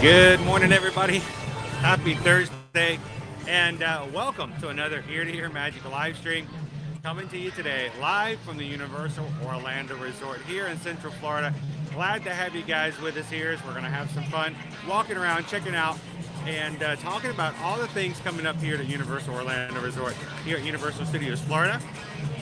Good morning, everybody. Happy Thursday, and welcome to another Ear-to-Ear Magic live stream coming to you today live from the Universal Orlando Resort here in Central Florida. Glad to have you guys with us here as we're going to have some fun walking around, checking out, and talking about all the things coming up here at Universal Orlando Resort here at Universal Studios Florida,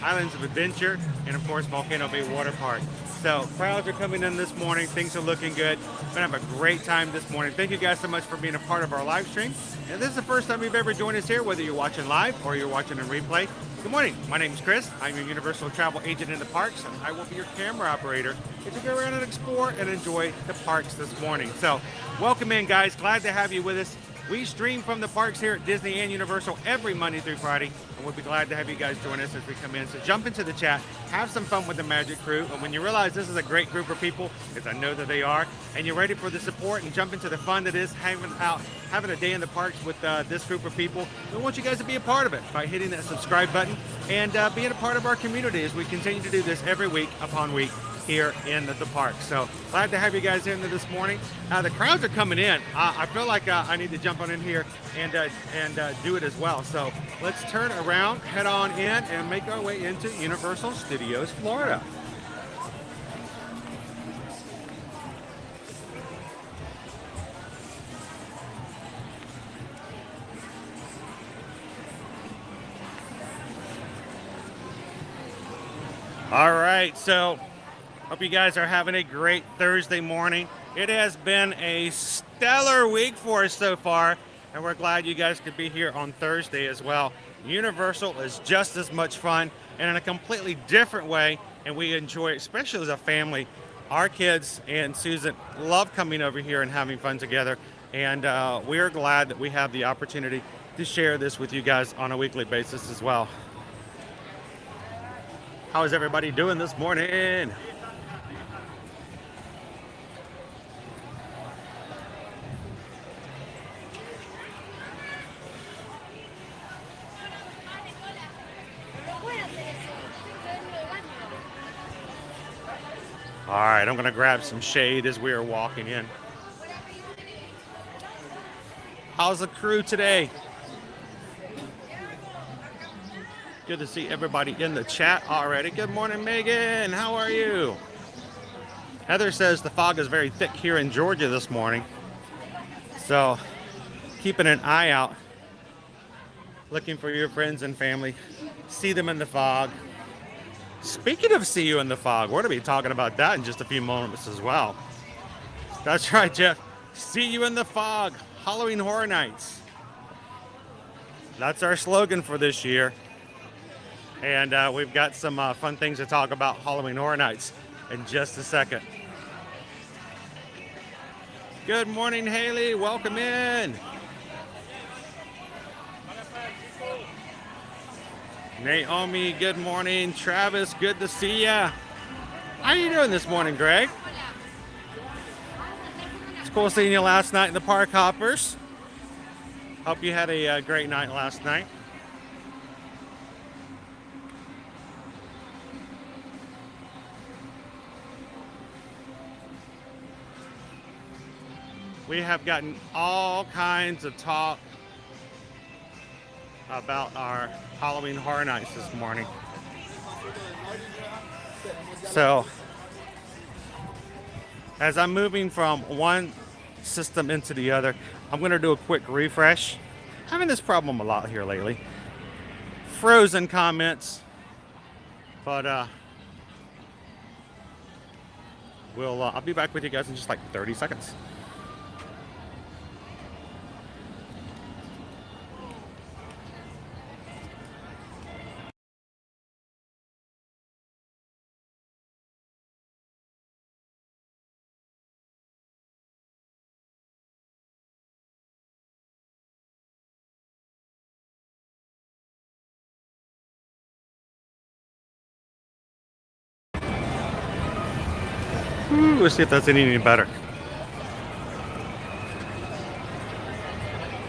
Islands of Adventure, and of course Volcano Bay Water Park. So crowds are coming in this morning. Things are looking good. We're gonna have a great time this morning. Thank you guys so much for being a part of our live stream. And this is the first time you've ever joined us here, whether you're watching live or you're watching in replay. Good morning. My name is Chris. I'm your Universal Travel Agent in the parks, and I will be your camera operator as you go around and explore and enjoy the parks this morning. So welcome in, guys. Glad to have you with us. We stream from the parks here at Disney and Universal every Monday through Friday, and we'll be glad to have you guys join us as we come in. So jump into the chat, have some fun with the Magic Crew, and when you realize this is a great group of people, as I know that they are, and you're ready for the support and jump into the fun that is hanging out, having a day in the parks with this group of people, we want you guys to be a part of it by hitting that subscribe button and being a part of our community as we continue to do this every week upon week here in the park. So glad to have you guys in this morning. The crowds are coming in. I feel like I need to jump on in here and do it as well. So let's turn around, head on in, and make our way into Universal Studios Florida. All right, so hope you guys are having a great Thursday morning. It has been a stellar week for us so far, and we're glad you guys could be here on Thursday as well. Universal is just as much fun and in a completely different way, and we enjoy it, especially as a family. Our kids and Susan love coming over here and having fun together, and we are glad that we have the opportunity to share this with you guys on a weekly basis as well. How is everybody doing this morning? All right, I'm going to grab some shade as we are walking in. How's the crew today? Good to see everybody in the chat already. Good morning, Megan. How are you? Heather says the fog is very thick here in Georgia this morning. So keeping an eye out, looking for your friends and family. See them in the fog. Speaking of see you in the fog, we're going to be talking about that in just a few moments as well. That's right, Jeff. See you in the fog. Halloween Horror Nights. That's our slogan for this year. And we've got some fun things to talk about Halloween Horror Nights in just a second. Good morning, Haley. Welcome in. Naomi, good morning. Travis, good to see ya. How you doing this morning, Greg? It's cool seeing you last night in the Park Hoppers. Hope you had a great night last night. We have gotten all kinds of talk about our Halloween Horror Nights this morning. So, as I'm moving from one system into the other, I'm going to do a quick refresh. Having this problem a lot here lately. Frozen comments, but I'll be back with you guys in just like 30 seconds. Let's see if that's any better.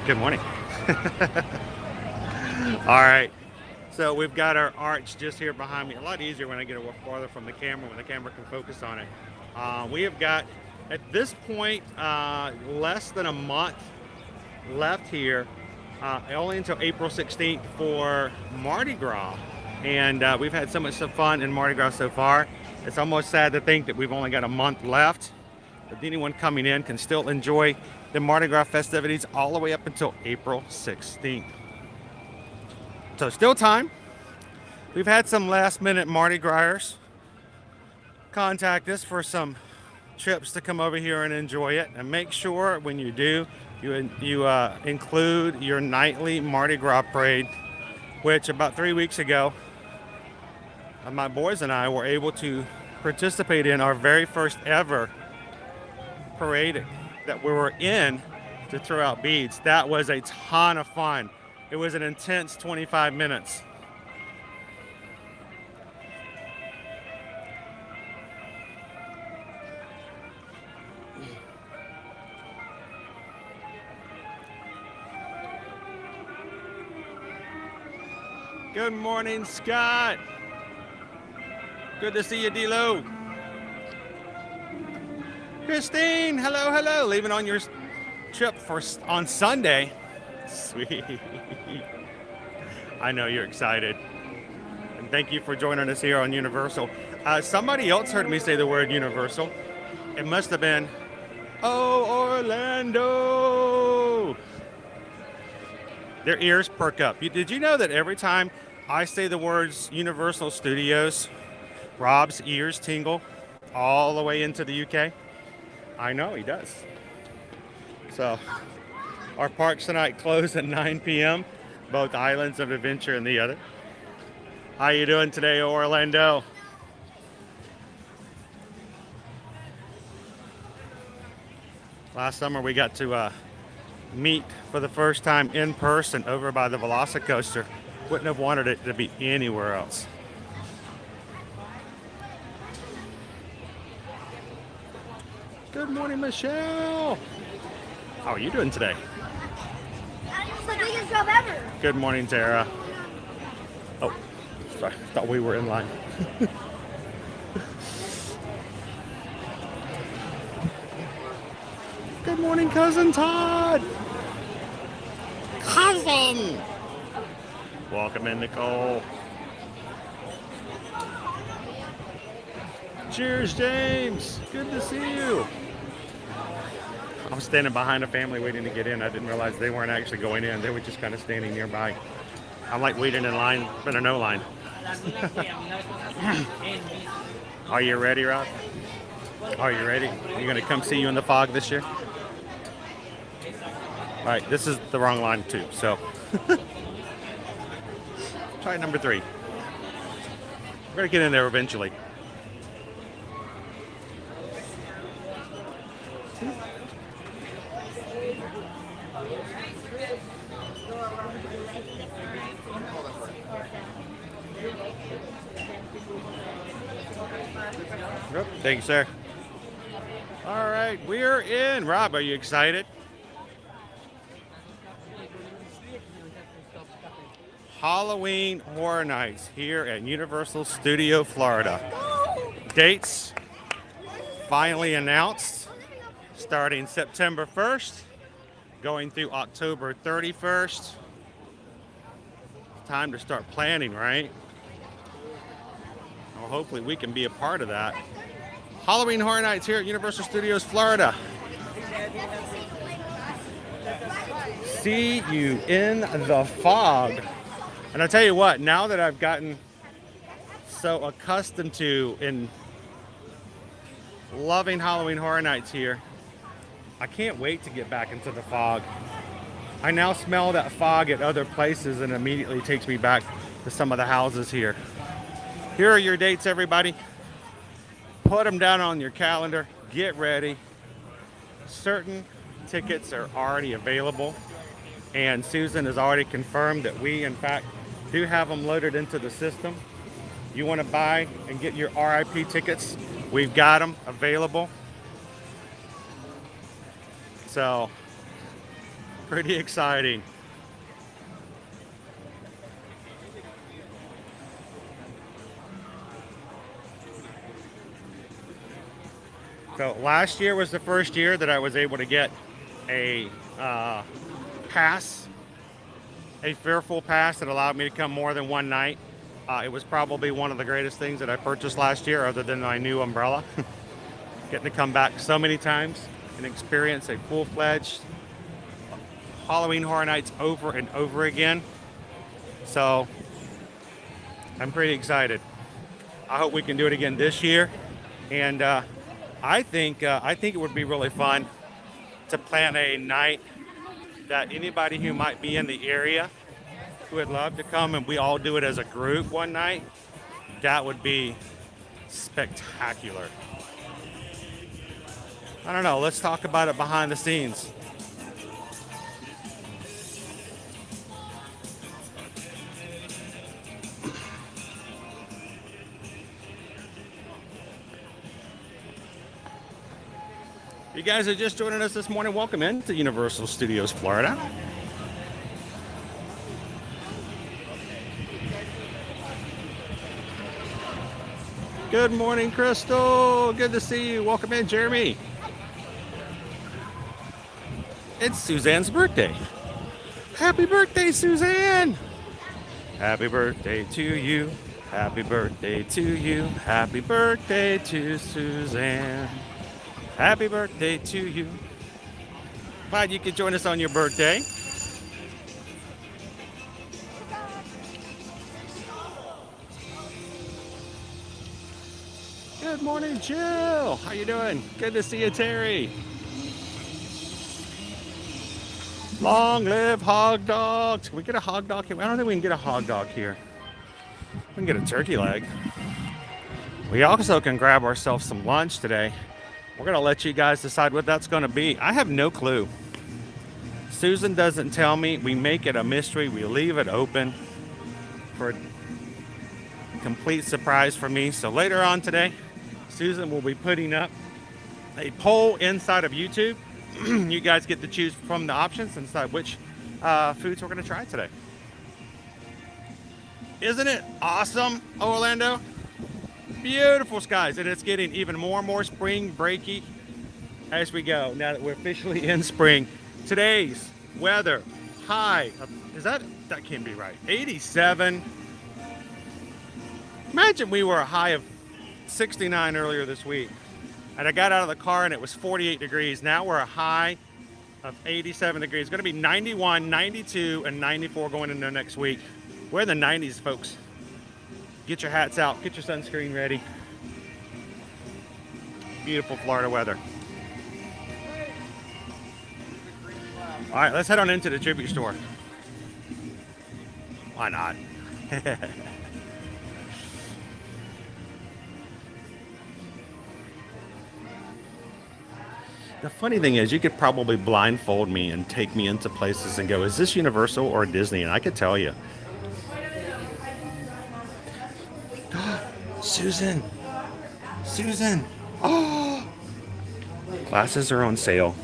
Good morning. All right, so we've got our arch just here behind me. A lot easier when I get a little farther from the camera, when the camera can focus on it. We have got At this point, less than a month left here, only until April 16th for Mardi Gras. And we've had so much fun in Mardi Gras so far. It's almost sad to think that we've only got a month left. But anyone coming in can still enjoy the Mardi Gras festivities all the way up until April 16th. So still time. We've had some last minute Mardi Grasers contact us for some trips to come over here and enjoy it. And make sure when you do, you include your nightly Mardi Gras parade, which about 3 weeks ago, my boys and I were able to participate in our very first ever parade that we were in to throw out beads. That was a ton of fun. It was an intense 25 minutes. Good morning, Scott. Good to see you, D-Lo. Christine, hello, hello. Leaving on your trip on Sunday. Sweet. I know you're excited. And thank you for joining us here on Universal. Somebody else heard me say the word Universal. It must have been, oh, Orlando. Their ears perk up. Did you know that every time I say the words Universal Studios, Rob's ears tingle all the way into the UK? I know he does. So our parks tonight close at 9 p.m. Both Islands of Adventure and the other. How you doing today, Orlando? Last summer we got to meet for the first time in person over by the Velocicoaster. Wouldn't have wanted it to be anywhere else. Good morning, Michelle. How are you doing today? It's the biggest job ever. Good morning, Tara. Oh, sorry. I thought we were in line. Good morning, Cousin Todd. Cousin. Welcome in, Nicole. Cheers, James. Good to see you. I was standing behind a family waiting to get in. I didn't realize they weren't actually going in. They were just kind of standing nearby. I'm like waiting in line, but a no line. Are you ready, Rob? Are you ready? Are you going to come see you in the fog this year? All right, this is the wrong line too, so try number 3. We're going to get in there eventually. Yep. Thank you, sir. All right, we're in. Rob, are you excited? Halloween Horror Nights here at Universal Studio Florida. Dates finally announced, starting September 1st, going through October 31st. Time to start planning, right? Well, hopefully we can be a part of that. Halloween Horror Nights here at Universal Studios Florida. See you in the fog. And I'll tell you what, now that I've gotten so accustomed to and loving Halloween Horror Nights here, I can't wait to get back into the fog. I now smell that fog at other places and immediately takes me back to some of the houses here. Here are your dates, everybody. Put them down on your calendar. Get ready. Certain tickets are already available, and Susan has already confirmed that we, in fact, do have them loaded into the system. You want to buy and get your RIP tickets, we've got them available. So, pretty exciting. So last year was the first year that I was able to get a pass, a fearful pass that allowed me to come more than one night. It was probably one of the greatest things that I purchased last year, other than my new umbrella. Getting to come back so many times and experience a full-fledged Halloween Horror Nights over and over again. So I'm pretty excited. I hope we can do it again this year, and I think it would be really fun to plan a night that anybody who might be in the area who would love to come and we all do it as a group one night. That would be spectacular. I don't know. Let's talk about it behind the scenes. You guys are just joining us this morning. Welcome into Universal Studios Florida. Good morning, Crystal. Good to see you. Welcome in, Jeremy. It's Suzanne's birthday. Happy birthday, Suzanne. Happy birthday to you. Happy birthday to you. Happy birthday to Suzanne. Happy birthday to you. Glad you could join us on your birthday. Good morning, Jill. How you doing? Good to see you, Terry. Long live hog dogs. Can we get a hog dog here? I don't think we can get a hog dog here. We can get a turkey leg. We also can grab ourselves some lunch today. We're going to let you guys decide what that's going to be. I have no clue. Susan doesn't tell me. We make it a mystery. We leave it open for a complete surprise for me. So later on today, Susan will be putting up a poll inside of YouTube. You guys get to choose from the options and decide which foods we're going to try today. Isn't it awesome, Orlando? Beautiful skies, and it's getting even more and more spring breaky as we go. Now that we're officially in spring, today's weather high that can't be right. 87. Imagine we were a high of 69 earlier this week, and I got out of the car and it was 48 degrees. Now we're a high of 87 degrees. It's going to be 91, 92, and 94 going into next week. We're in the 90s, folks. Get your hats out. Get your sunscreen ready. Beautiful Florida weather. All right, let's head on into the tribute store. Why not? The funny thing is, you could probably blindfold me and take me into places and go, is this Universal or Disney? And I could tell you. Susan! Susan! Oh! Glasses are on sale.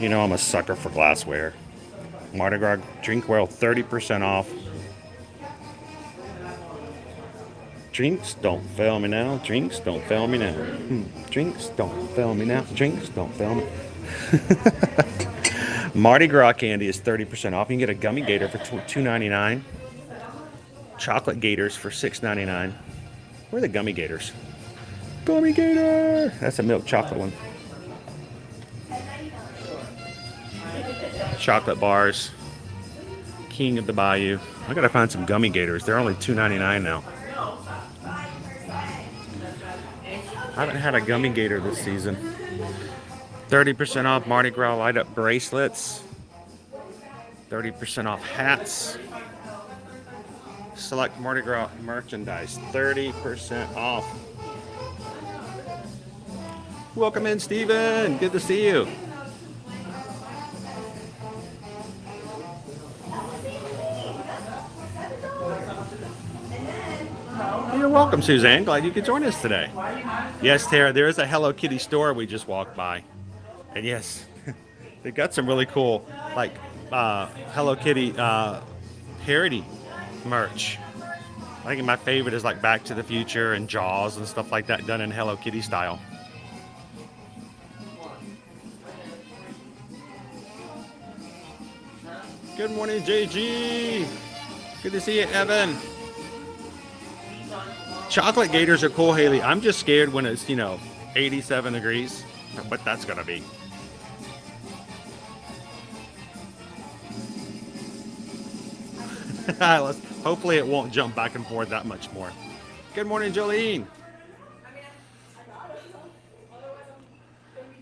You know I'm a sucker for glassware. Mardi Gras drinkware 30% off. Drinks don't fail me now. Drinks don't fail me now. Drinks don't fail me now. Drinks don't fail me. Mardi Gras candy is 30% off. You can get a gummy gator for $2.99. Chocolate gators for $6.99. Where are the gummy gators? Gummy gator! That's a milk chocolate one. Chocolate bars. King of the Bayou. I gotta find some gummy gators. They're only $2.99 now. I haven't had a gummy gator this season. 30% off Mardi Gras light up bracelets. 30% off hats. Select Mardi Gras merchandise. 30% off. Welcome in, Steven. Good to see you. You're welcome, Suzanne. Glad you could join us today. Yes, Tara, there is a Hello Kitty store we just walked by. And yes, they've got some really cool, like, Hello Kitty parody merch. I think my favorite is like Back to the Future and Jaws and stuff like that, done in Hello Kitty style. Good morning, JG. Good to see you, Evan. Chocolate gators are cool, Haley. I'm just scared when it's, 87 degrees, but that's gonna be. Hopefully it won't jump back and forth that much more. Good morning, Jolene.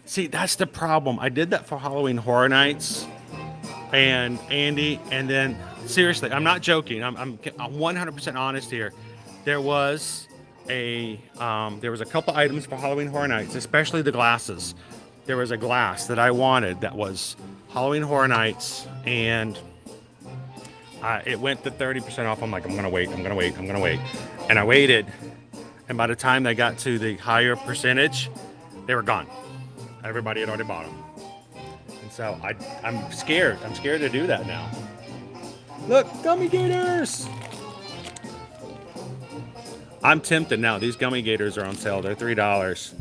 See, that's the problem. I did that for Halloween Horror Nights and Andy, and then seriously, I'm not joking. I'm 100% honest here. There was a couple items for Halloween Horror Nights, especially the glasses. There was a glass that I wanted that was Halloween Horror Nights, and it went to 30% off. I'm like, I'm gonna wait. And I waited, and by the time they got to the higher percentage, they were gone. Everybody had already bought them. And so I'm scared. I'm scared to do that now. Look, gummy gators! I'm tempted now. These gummy gators are on sale. They're $3.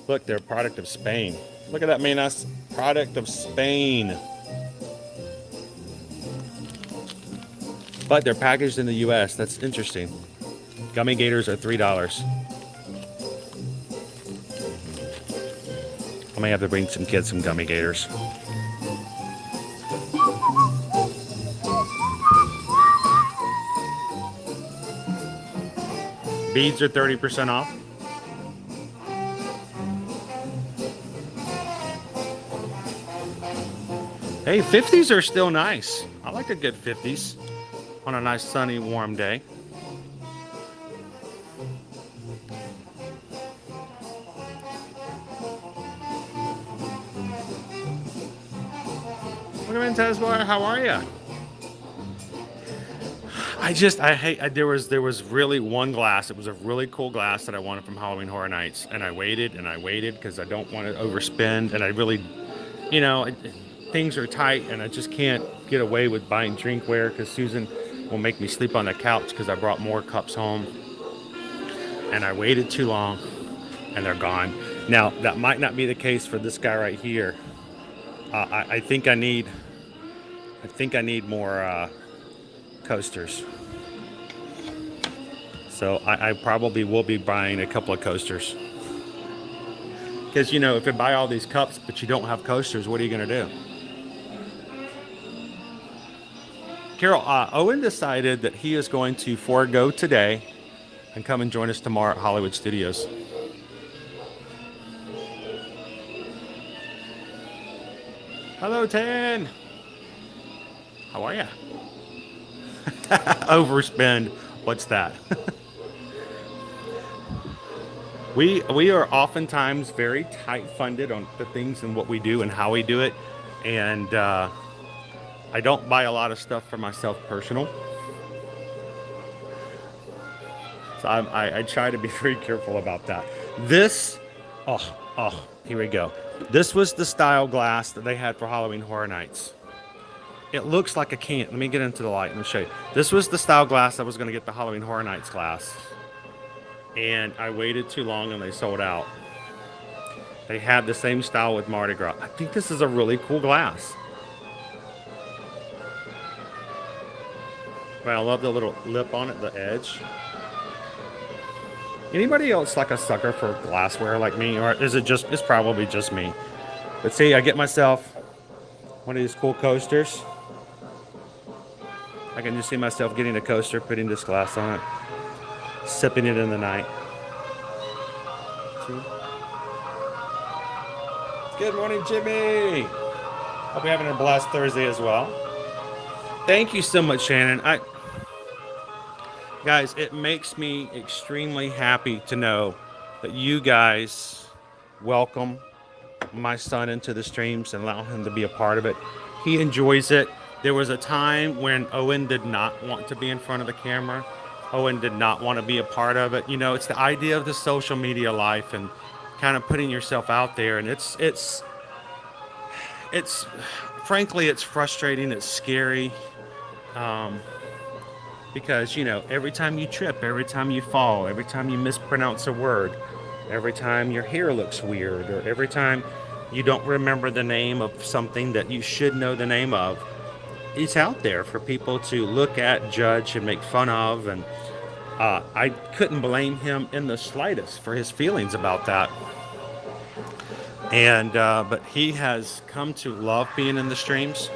Look, they're a product of Spain. Look at that, man. That's product of Spain. But they're packaged in the US. That's interesting. Gummy gators are $3. I may have to bring some kids some gummy gators. Beads are 30% off. Hey, 50s are still nice. I like a good 50s on a nice sunny, warm day. Welcome in, Tesla. How are you? There was really one glass. It was a really cool glass that I wanted from Halloween Horror Nights, and I waited because I don't want to overspend, and I really, things are tight, and I just can't get away with buying drinkware because Susan will make me sleep on the couch because I brought more cups home, and I waited too long, and they're gone. Now that might not be the case for this guy right here. I think I need more coasters. So I probably will be buying a couple of coasters. Because, if you buy all these cups but you don't have coasters, what are you going to do? Carol, Owen decided that he is going to forego today and come and join us tomorrow at Hollywood Studios. Hello, Tan. How are you? Overspend. What's that? We are oftentimes very tight funded on the things and what we do and how we do it, and I don't buy a lot of stuff for myself personal. So I try to be very careful about that. This, here we go. This was the style glass that they had for Halloween Horror Nights. It looks like a can. Let me get into the light and show you. This was the style glass I was going to get the Halloween Horror Nights glass. And I waited too long and they sold out. They had the same style with Mardi Gras. I think this is a really cool glass. But I love the little lip on it, the edge. Anybody else like a sucker for glassware like me? Or is it just, it's probably just me. But see, I get myself one of these cool coasters. I can just see myself getting a coaster, putting this glass on it, sipping it in the night. See? Good morning, Jimmy. Hope you're having a blessed Thursday as well. Thank you so much, Shannon. Guys, it makes me extremely happy to know that you guys welcome my son into the streams and allow him to be a part of it. He enjoys it. There was a time when Owen did not want to be in front of the camera. Owen did not want to be a part of it. It's the idea of the social media life and kind of putting yourself out there. And it's frankly, it's frustrating. It's scary. because, you know, every time you trip, every time you fall, every time you mispronounce a word, every time your hair looks weird, or every time you don't remember the name of something that you should know the name of, it's out there for people to look at, judge, and make fun of. And I couldn't blame him in the slightest for his feelings about that. And but he has come to love being in the streams,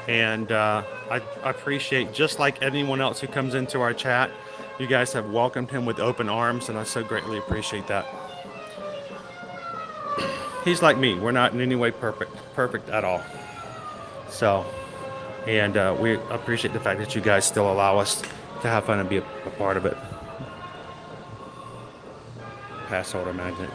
and I appreciate, just like anyone else who comes into our chat, you guys have welcomed him with open arms, and I so greatly appreciate that. He's like me. We're not in any way perfect at all. So, and we appreciate the fact that you guys still allow us to have fun and be a part of it. Pass holder magnet.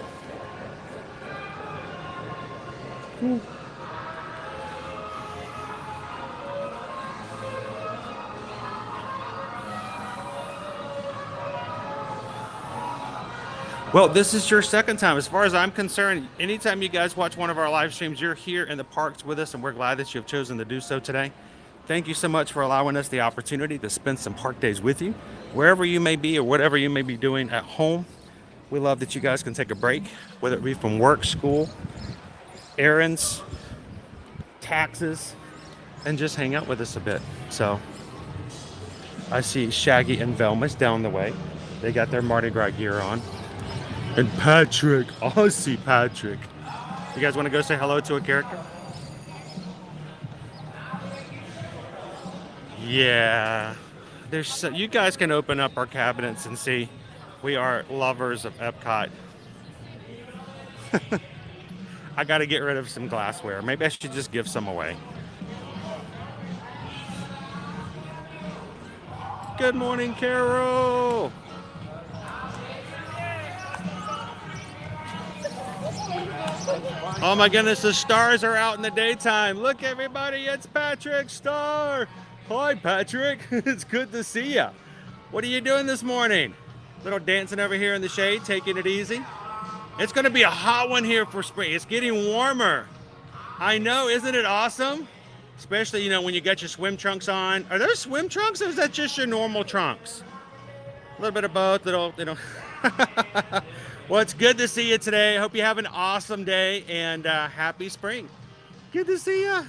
Well, this is your second time. As far as I'm concerned, anytime you guys watch one of our live streams, you're here in the parks with us, and we're glad that you have chosen to do so today. Thank you so much for allowing us the opportunity to spend some park days with you, wherever you may be or whatever you may be doing at home. We love that you guys can take a break, whether it be from work, school, errands, taxes, and just hang out with us a bit. So I see Shaggy and Velma's down the way. They got their Mardi Gras gear on. And Patrick, I see Patrick. You guys want to go say hello to a character? Yeah, you guys can open up our cabinets and see we are lovers of Epcot. I got to get rid of some glassware. Maybe I should just give some away. Good morning, Carol. Oh my goodness, the stars are out in the daytime. Look, everybody, it's Patrick Star. Hi, Patrick. It's good to see you. What are you doing this morning? Little dancing over here in the shade, taking it easy. It's going to be a hot one here for spring. It's getting warmer. I know, isn't it awesome? Especially, you know, when you got your swim trunks on. Are those swim trunks, or is that just your normal trunks? A little bit of both, little, you know. Well, it's good to see you today. I hope you have an awesome day, and happy spring. Good to see you.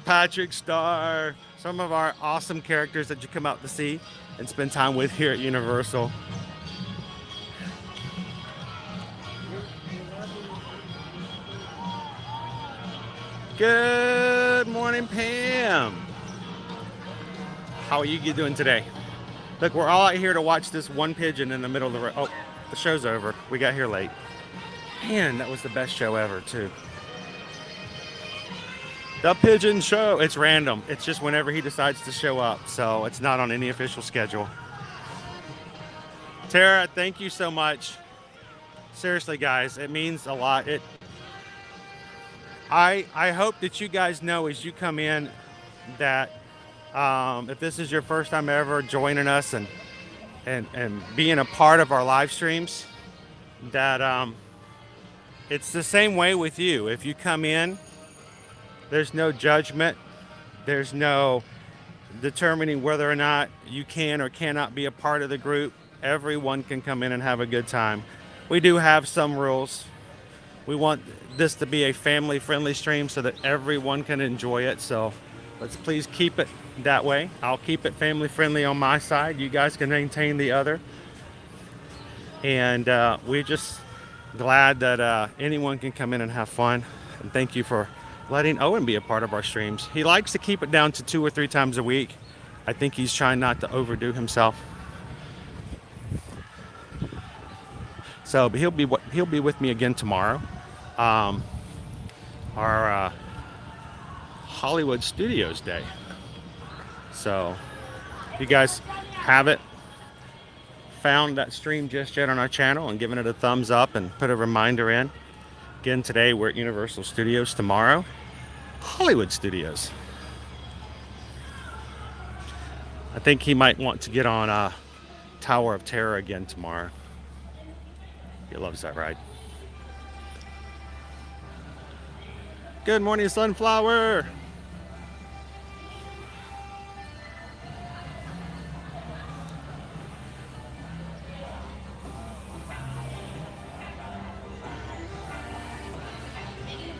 Patrick Star, some of our awesome characters that you come out to see and spend time with here at Universal. Good morning, Pam. How are you doing today? Look, we're all out here to watch this one pigeon in the middle of the road. Oh, the show's over. We got here late. Man, that was the best show ever, too. The pigeon show. It's random. It's just whenever he decides to show up. So it's not on any official schedule. Tara, thank you so much. Seriously, guys, it means a lot. I hope that you guys know as you come in that if this is your first time ever joining us and being a part of our live streams, that it's the same way with you. If you come in, there's no judgment. There's no determining whether or not you can or cannot be a part of the group. Everyone can come in and have a good time. We do have some rules. We want this to be a family-friendly stream so that everyone can enjoy it. So let's please keep it that way. I'll keep it family-friendly on my side. You guys can maintain the other. And we're just glad that anyone can come in and have fun. And thank you for letting Owen be a part of our streams. He likes to keep it down to 2 or 3 times a week. I think he's trying not to overdo himself. So, but he'll be with me again tomorrow. Our Hollywood Studios Day. So, if you guys haven't found that stream just yet on our channel and given it a thumbs up and put a reminder in. Again, today we're at Universal Studios. Tomorrow, Hollywood Studios. I think he might want to get on Tower of Terror again tomorrow. He loves that ride. Good morning, Sunflower.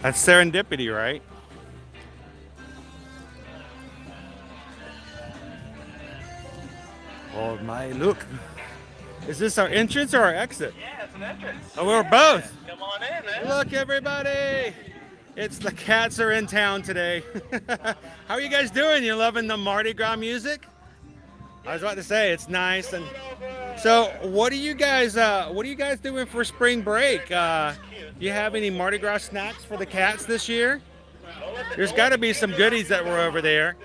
That's serendipity, right? Oh my, look. Is this our entrance or our exit? Yeah, it's an entrance. Oh, we're both. Come on in, man. Look, everybody. It's the cats are in town today. How are you guys doing? You loving the Mardi Gras music? I was about to say it's nice. And so, what are you guys doing for spring break? You have any Mardi Gras snacks for the cats this year? There's got to be some goodies that were over there.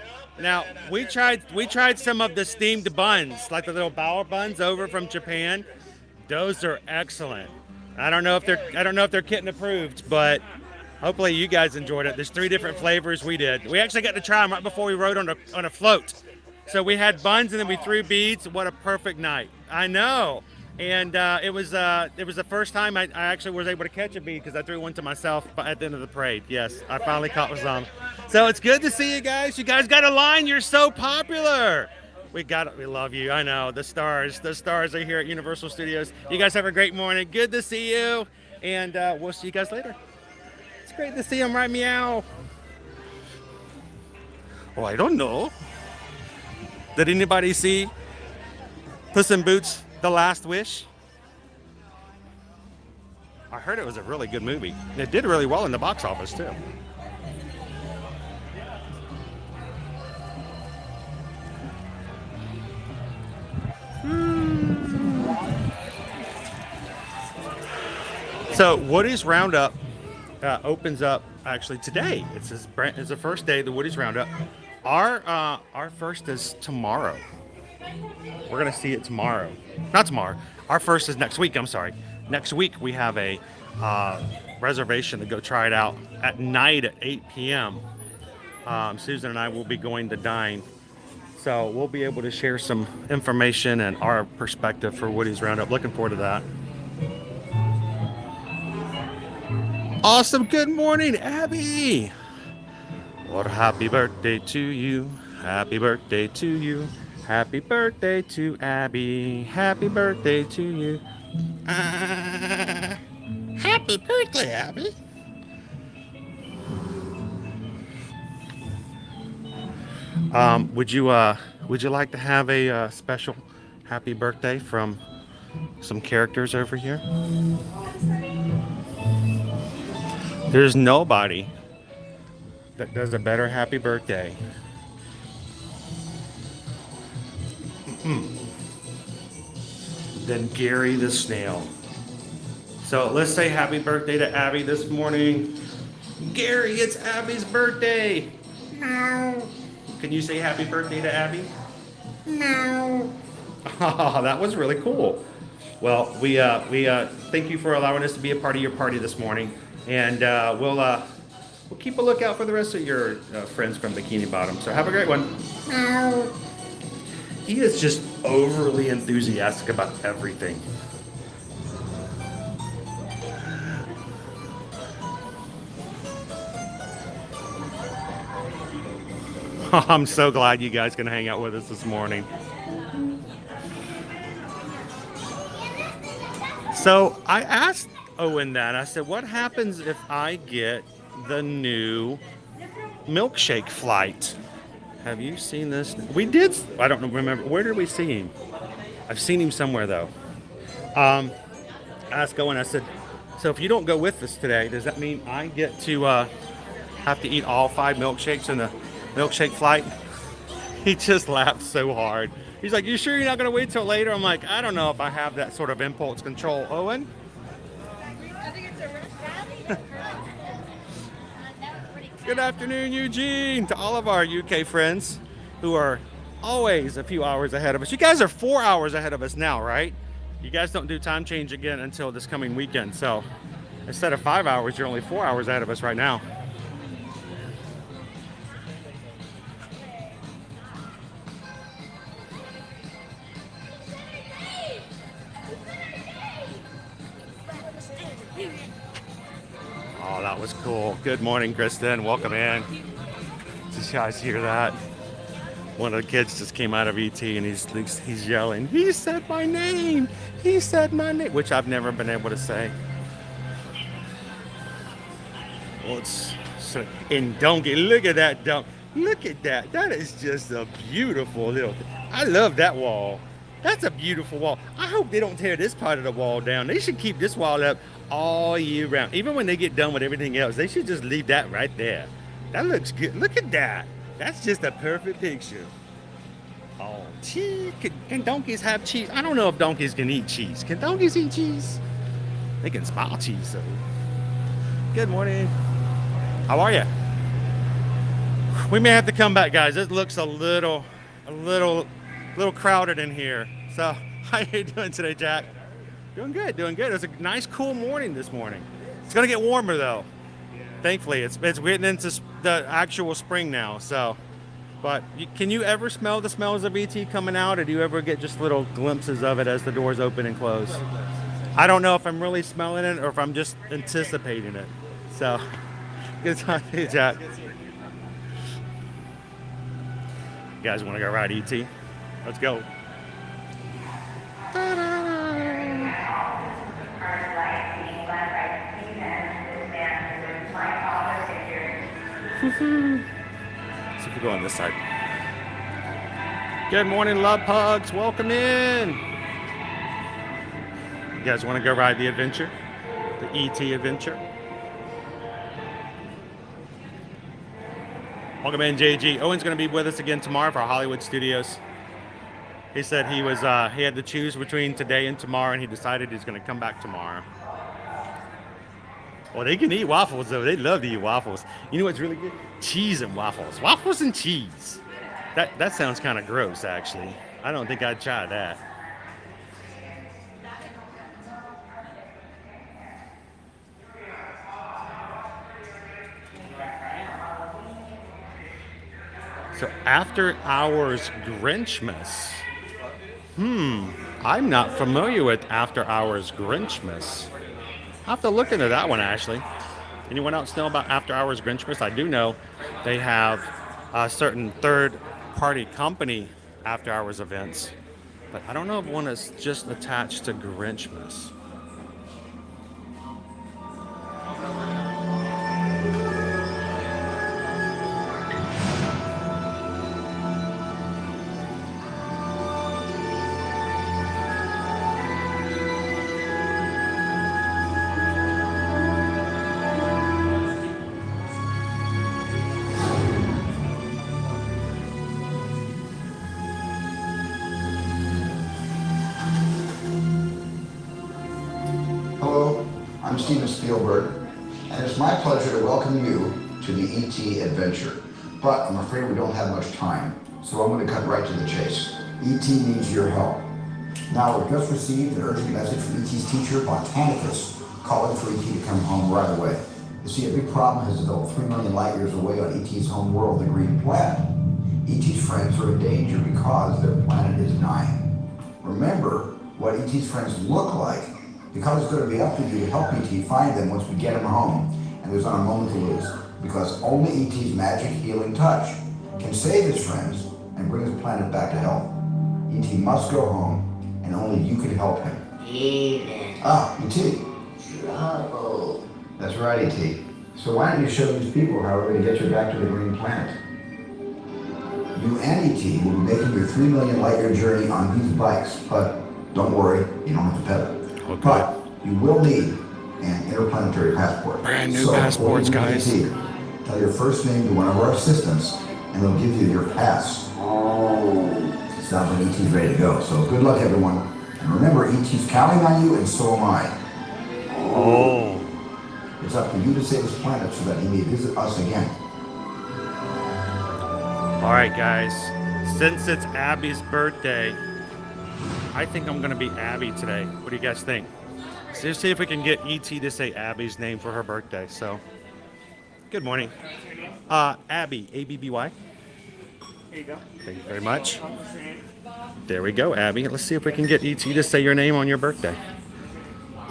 Now we tried some of the steamed buns, like the little bower buns over from Japan. Those are excellent. I don't know if they're kitten approved, but hopefully you guys enjoyed it. There's 3 different flavors. We did. We actually got to try them right before we rode on a float. So we had buns and then we threw beads. What a perfect night! I know. And it was the first time I actually was able to catch a bead because I threw one to myself at the end of the parade. Yes, I finally caught some. So it's good to see you guys. You guys got a line. You're so popular. We love you. I know. The stars are here at Universal Studios. You guys have a great morning. Good to see you. And we'll see you guys later. It's great to see them, right? Meow. Oh, I don't know. Did anybody see Puss in Boots: The Last Wish? I heard it was a really good movie. It did really well in the box office too. So Woody's Roundup opens up actually today. It's the first day of the Woody's Roundup. Our first is tomorrow. We're gonna see it tomorrow. Not tomorrow. Our first is next week. I'm sorry. Next week we have a reservation to go try it out at night at 8 p.m. Susan and I will be going to dine, so we'll be able to share some information and our perspective for Woody's Roundup. Looking forward to that. Awesome. Good morning, Abby. Well, happy birthday to you. Happy birthday to you. Happy birthday to Abby. Happy birthday to you. Happy birthday, Abby. Would you like to have a special happy birthday from some characters over here? There's nobody that does a better happy birthday than Gary the Snail. So let's say happy birthday to Abby this morning. Gary, it's Abby's birthday. No. Can you say happy birthday to Abby? No. Oh, that was really cool. Well, we thank you for allowing us to be a part of your party this morning, and we'll keep a lookout for the rest of your friends from Bikini Bottom. So have a great one. No. He is just overly enthusiastic about everything. I'm so glad you guys can hang out with us this morning. So I asked Owen that. I said, what happens if I get the new milkshake flight? Have you seen this? We did. I don't remember. Where did we see him? I've seen him somewhere though. I asked Owen, I said, so if you don't go with us today, does that mean I get to have to eat all 5 milkshakes in the milkshake flight? He just laughed so hard. He's like, you sure you're not going to wait till later? I'm like, I don't know if I have that sort of impulse control, Owen. I think it's a Good afternoon, Eugene, to all of our UK friends who are always a few hours ahead of us. You guys are 4 hours ahead of us now, right? You guys don't do time change again until this coming weekend. So instead of 5 hours, you're only 4 hours ahead of us right now. Oh, that was cool. Good morning, Kristen. Welcome in. Did you guys hear that? One of the kids just came out of ET and he's yelling, he said my name. He said my name, which I've never been able to say. And donkey, look at that dump. Look at that. That is just a beautiful little thing. I love that wall. That's a beautiful wall. I hope they don't tear this part of the wall down. They should keep this wall up all year round. Even when they get done with everything else, they should just leave that right there. That looks good. Look at that. That's just a perfect picture. Oh, cheese. Can donkeys have cheese? I don't know if donkeys can eat cheese. Can donkeys eat cheese? They can smell cheese, though. Good morning. How are you? We may have to come back, guys. It looks a little crowded in here. So, how you doing today, Jack? Doing good, doing good. It was a nice, cool morning this morning. It's gonna get warmer though. Thankfully, it's getting into the actual spring now. So, but can you ever smell the smells of ET coming out, or do you ever get just little glimpses of it as the doors open and close? I don't know if I'm really smelling it or if I'm just anticipating it. So, good talking to you, Jack. You guys want to go ride ET? Let's go. See if we go on this side. Good morning, love pugs. Welcome in. You guys want to go ride the adventure? The ET adventure? Welcome in, JG. Owen's going to be with us again tomorrow for Hollywood Studios. He said he had to choose between today and tomorrow, and he decided he's going to come back tomorrow. Well, they can eat waffles, though. They love to eat waffles. You know what's really good? Cheese and waffles. Waffles and cheese. That sounds kind of gross, actually. I don't think I'd try that. So after hours Grinchmas. I'm not familiar with after hours Grinchmas. I'll have to look into that one, actually. Anyone else know about after hours Grinchmas? I do know they have a certain third-party company after hours events, but I don't know if one is just attached to Grinchmas. And it's my pleasure to welcome you to the ET adventure. But I'm afraid we don't have much time, so I'm going to cut right to the chase. ET needs your help. Now, we've just received an urgent message from ET's teacher, Botanicus, calling for ET to come home right away. You see, a big problem has developed 3 million light years away on ET's home world, the Green Planet. ET's friends are in danger because their planet is dying. Remember what ET's friends look like, because it's going to be up to you to help ET find them once we get him home, and there's not a moment to lose, because only ET's magic healing touch can save his friends and bring his planet back to health. ET must go home, and only you can help him. Even ET. trouble. That's right, ET. So why don't you show these people how we're going to get you back to the Green Planet? You and ET will be making your 3 million light year journey on these bikes, but don't worry, you don't have to pedal. Okay. But you will need an interplanetary passport. Brand new passports, guys. Tell your first name to one of our assistants, and they'll give you your pass. Sounds like ET's ready to go. So good luck, everyone. And remember, ET's counting on you, and so am I. It's up to you to save this planet so that he may visit us again. All right, guys. Since it's Abby's birthday, I think I'm going to be Abby today. What do you guys think? So see if we can get ET to say Abby's name for her birthday. So, good morning. Abby, A-B-B-Y. Here you go. Thank you very much. There we go, Abby. Let's see if we can get ET to say your name on your birthday.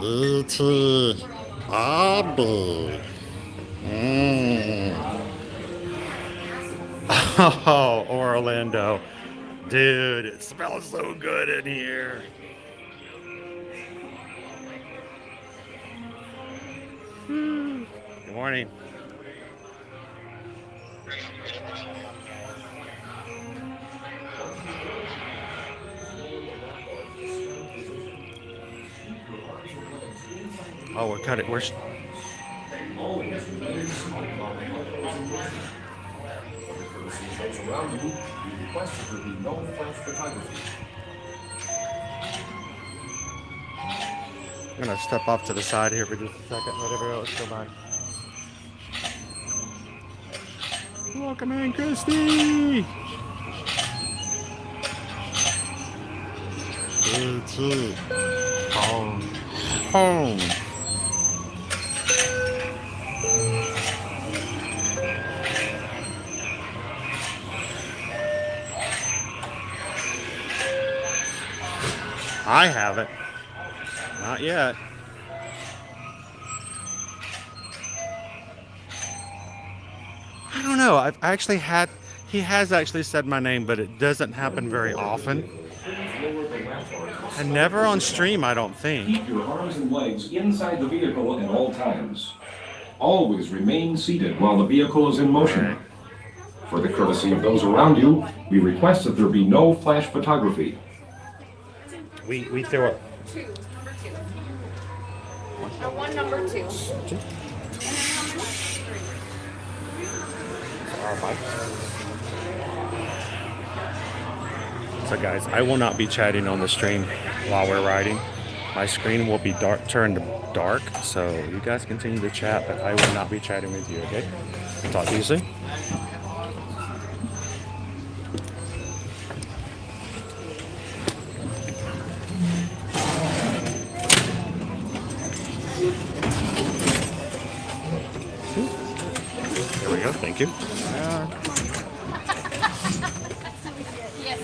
E.T. Abby. Oh, Orlando. Dude, it smells so good in here. Good morning. Oh, we're cutting. We're. Around you, we request that there be no flash photography. I'm gonna step off to the side here for just a second. Let everyone else go by. Welcome in, Christy. Home. Home. I haven't. Not yet. I don't know. I've actually had. He has actually said my name, but it doesn't happen very often. And never on stream, I don't think. Keep your arms and legs inside the vehicle at all times. Always remain seated while the vehicle is in motion. For the courtesy of those around you, we request that there be no flash photography. We threw it. Two, number two. One number two. So guys, I will not be chatting on the stream while we're riding. My screen will be turned dark, so you guys continue to chat, but I will not be chatting with you, okay? Talk to you soon. There we go, thank you.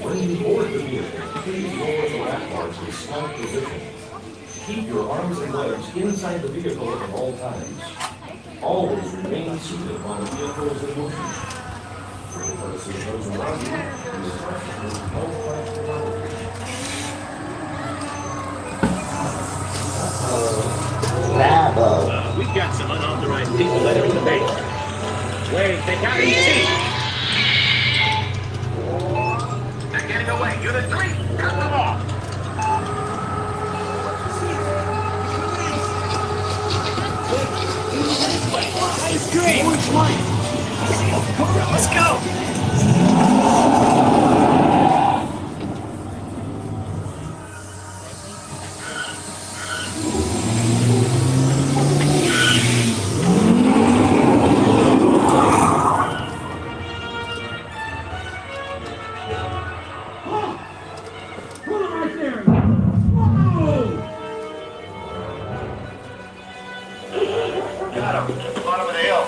When you board the vehicle, please lower the lap bar to a slouch position. Keep your arms and legs inside the vehicle at all times. Always remain seated while the vehicle is in motion. For the courtesy of those around you, we request that there be no flash photography. Bravo. We've got some unauthorized people that are in the bank. Wait, they got me cheap! They're getting away. Unit 3, cut them off! It's great! Let's go! Bottom of the hill.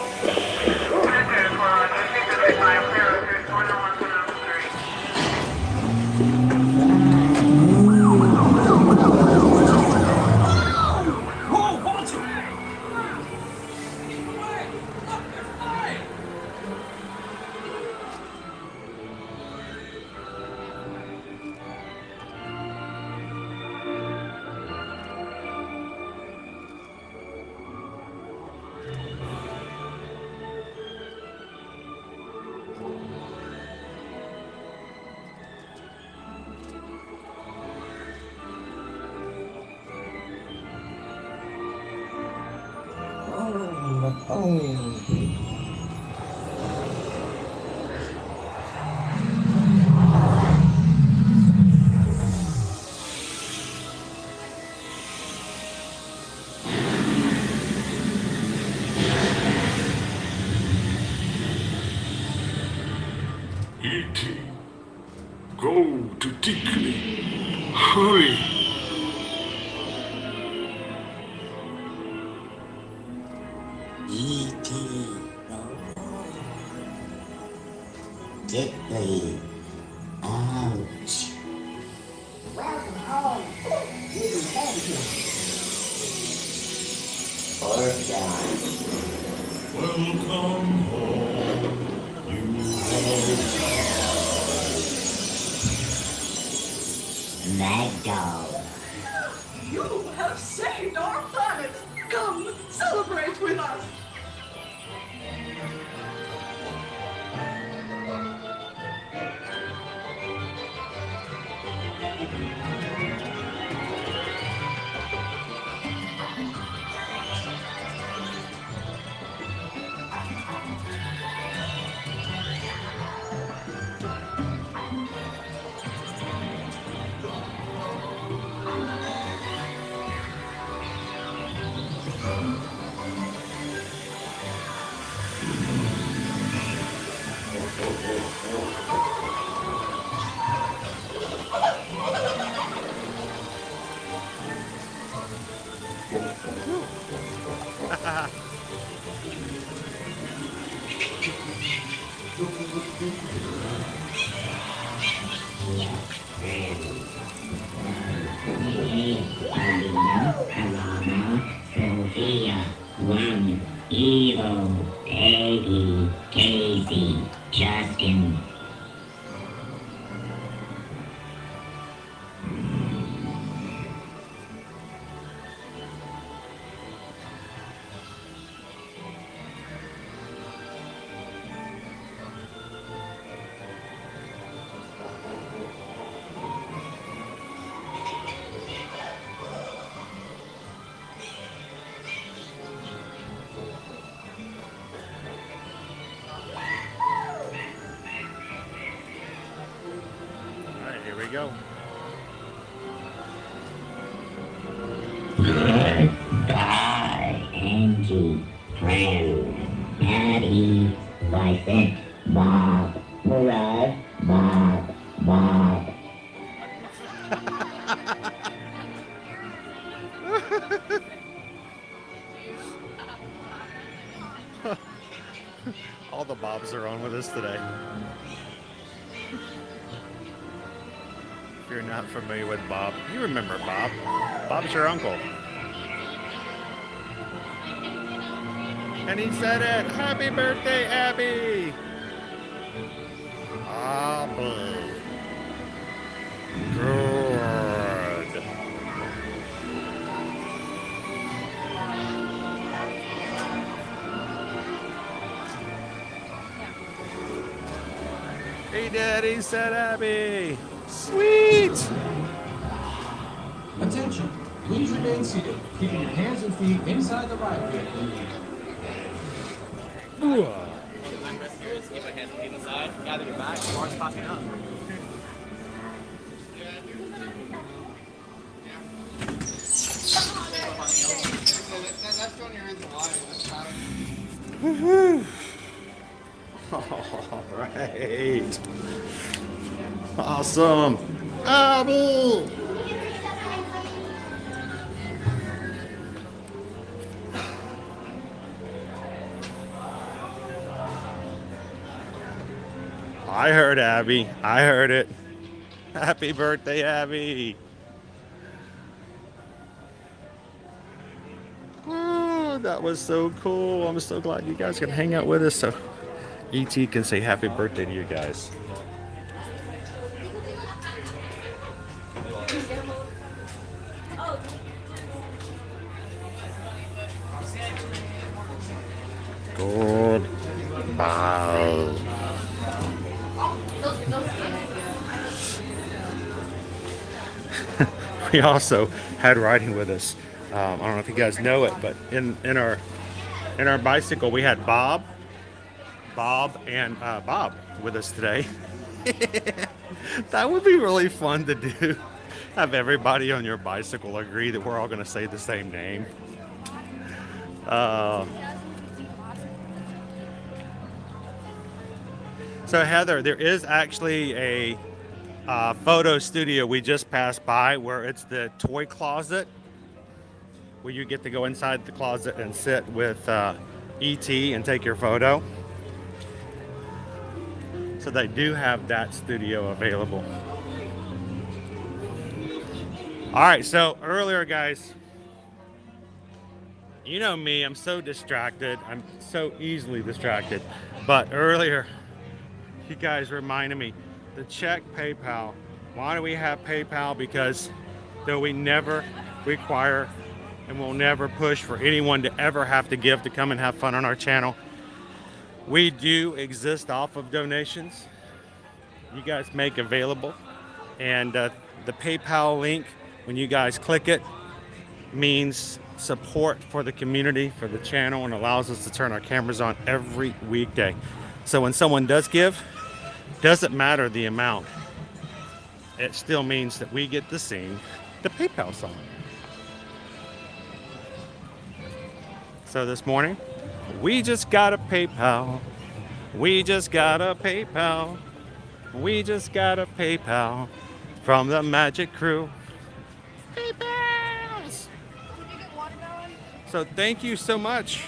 E.T. Go to Tickly. Hurry. E.T. Dickly. Ouch. Welcome home. You thank you. Or done. Welcome home. Mad dog. You have saved our planet. Come, celebrate with us. One, Evo, Eddie, Casey, Justin. Go. Goodbye, Angie, friend, Patty, Bison, Bob, Murad, Bob, Bob. All the Bobs are on with us today. If you're not familiar with Bob, you remember Bob. Bob's your uncle. And he said it. Happy birthday, Abby. Abby. Good. He did. He said Abby. Sweet! Attention, please remain seated, keeping your hands and feet inside the ride vehicle. Keep my hands on the side, gather your back, bars popping up. Woohoo! All right. Awesome. Abby! I heard Abby. I heard it. Happy birthday, Abby. Oh, that was so cool. I'm so glad you guys can hang out with us so ET can say happy birthday to you guys. Goodbye. We also had riding with us. I don't know if you guys know it, but in our bicycle we had Bob with us today. That would be really fun to do. Have everybody on your bicycle agree that we're all going to say the same name. So Heather, there is actually a photo studio we just passed by where it's the toy closet, where you get to go inside the closet and sit with ET and take your photo. So they do have that studio available. All right, so earlier, guys, you know me, I'm so distracted. I'm so easily distracted. But earlier, you guys reminded me to check PayPal. Why do we have PayPal? Because though we never require and will never push for anyone to ever have to give to come and have fun on our channel, we do exist off of donations you guys make available. And the PayPal link, when you guys click it, means support for the community, for the channel, and allows us to turn our cameras on every weekday. So when someone does give, doesn't matter the amount, it still means that we get to sing the PayPal song. So this morning, we just got a PayPal. We just got a PayPal. We just got a PayPal from the Magic Crew. PayPals. So thank you so much.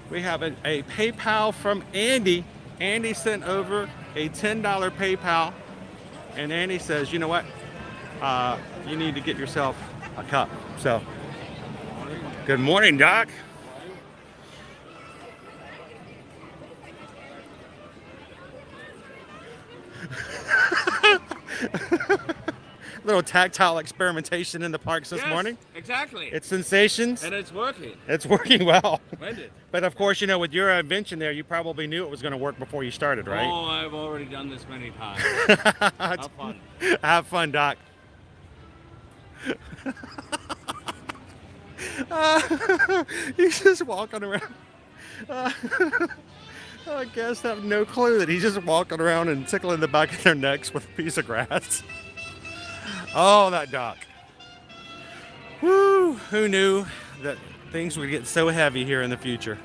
We have a PayPal from Andy. Andy sent over a $10 PayPal. And Andy says, you know what? You need to get yourself a cup. So, good morning, Doc. Little tactile experimentation in the parks this morning. Exactly. It's sensations. And it's working. It's working well. Splendid. But of course, you know, with your invention there, you probably knew it was going to work before you started, right? Oh, I've already done this many times. Have fun. Have fun, Doc. He's just walking around. I guess have no clue that he's just walking around and tickling the back of their necks with a piece of grass. Oh, that Doc. Woo! Who knew that things would get so heavy here in the future?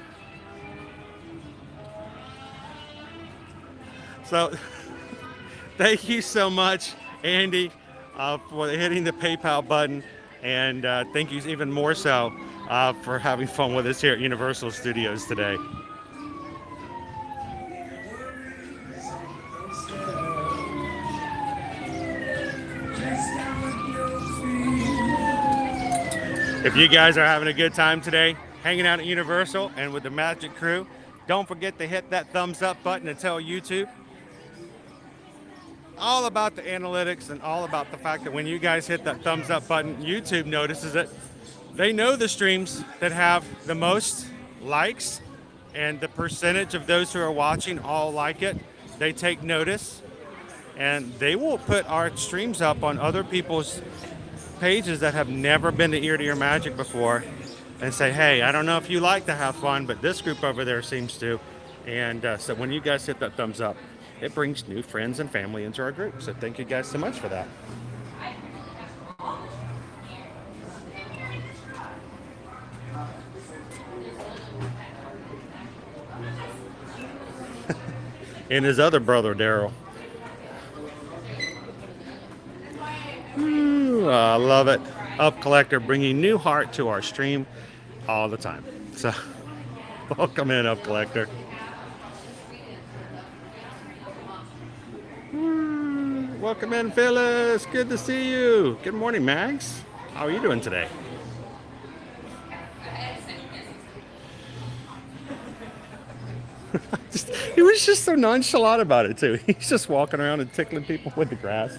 So, thank you so much, Andy, for hitting the PayPal button. And thank you even more so for having fun with us here at Universal Studios today. If you guys are having a good time today, hanging out at Universal and with the Magic Crew, don't forget to hit that thumbs up button and tell YouTube all about the analytics and all about the fact that when you guys hit that thumbs up button, YouTube notices it. They know the streams that have the most likes and the percentage of those who are watching all like it. They take notice and they will put our streams up on other people's pages that have never been to Ear to Ear Magic before and say, hey, I don't know if you like to have fun, but this group over there seems to. And so when you guys hit that thumbs up, it brings new friends and family into our group. So thank you guys so much for that. And his other brother, Daryl. I love it. Up Collector bringing new heart to our stream all the time. So welcome in, Up Collector. Welcome in, Phyllis. Good to see you. Good morning, Mags. How are you doing today? He was just so nonchalant about it, too. He's just walking around and tickling people with the grass.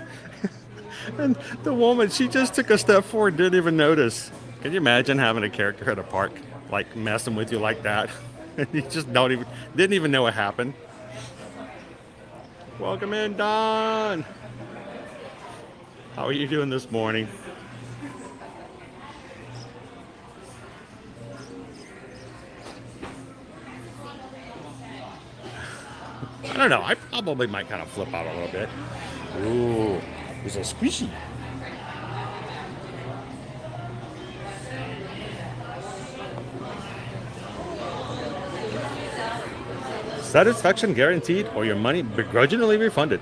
And the woman, she just took a step forward, didn't even notice. Can you imagine having a character at a park, like messing with you like that? And you just didn't even know it happened. Welcome in, Don. How are you doing this morning? I don't know. I probably might kind of flip out a little bit. Ooh, it's a squishy. Satisfaction guaranteed or your money begrudgingly refunded.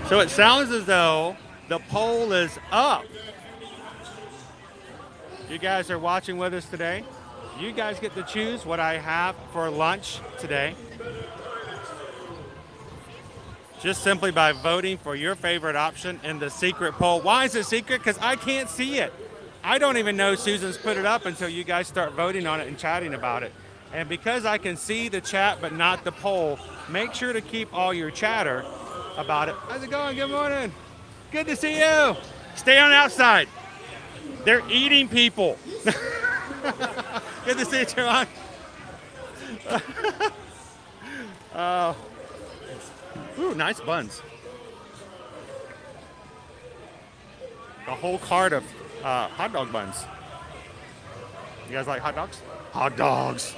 So it sounds as though the poll is up. You guys are watching with us today. You guys get to choose what I have for lunch today. Just simply by voting for your favorite option in the secret poll. Why is it secret? Because I can't see it. I don't even know Susan's put it up until you guys start voting on it and chatting about it. And because I can see the chat but not the poll, make sure to keep all your chatter about it. How's it going? Good morning. Good to see you. Stay on the outside. They're eating people. Good to see you, John. Ooh, nice buns. A whole cart of hot dog buns. You guys like hot dogs? Hot dogs.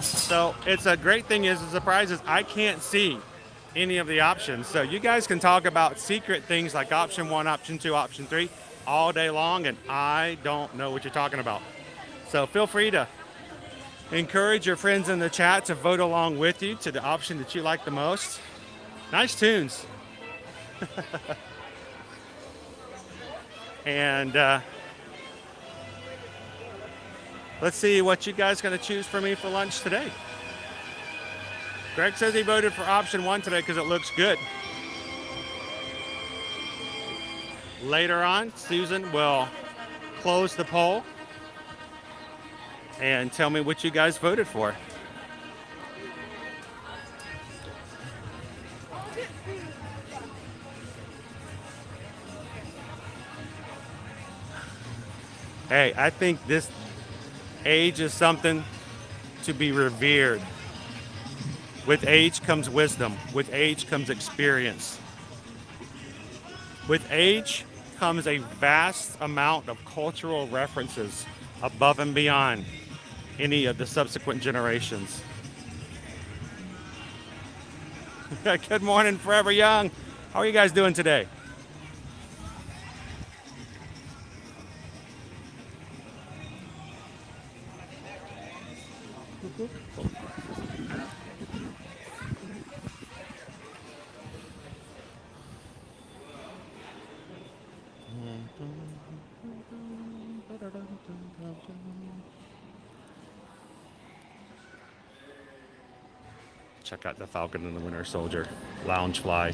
So it's a great thing is the surprise is I can't see any of the options. So you guys can talk about secret things like option 1, option 2, option 3 all day long, and I don't know what you're talking about. So feel free to encourage your friends in the chat to vote along with you to the option that you like the most. Nice tunes. And let's see what you guys going to choose for me for lunch today. Greg says he voted for option 1 today because it looks good. Later on, Susan will close the poll and tell me what you guys voted for. Hey, I think this age is something to be revered. With age comes wisdom. With age comes experience. With age comes a vast amount of cultural references above and beyond any of the subsequent generations. Good morning, Forever Young. How are you guys doing today? Check out the Falcon and the Winter Soldier lounge fly.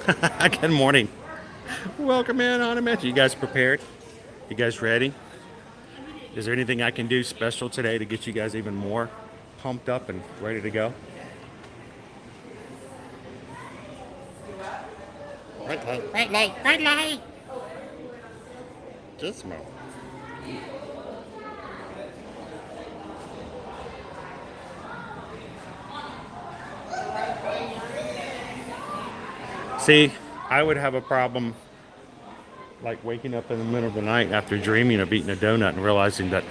Good morning. Welcome in on a match. You guys prepared? You guys ready? Is there anything I can do special today to get you guys even more pumped up and ready to go? Red light, red light, red light! Just smoke. See, I would have a problem like waking up in the middle of the night after dreaming of eating a donut and realizing that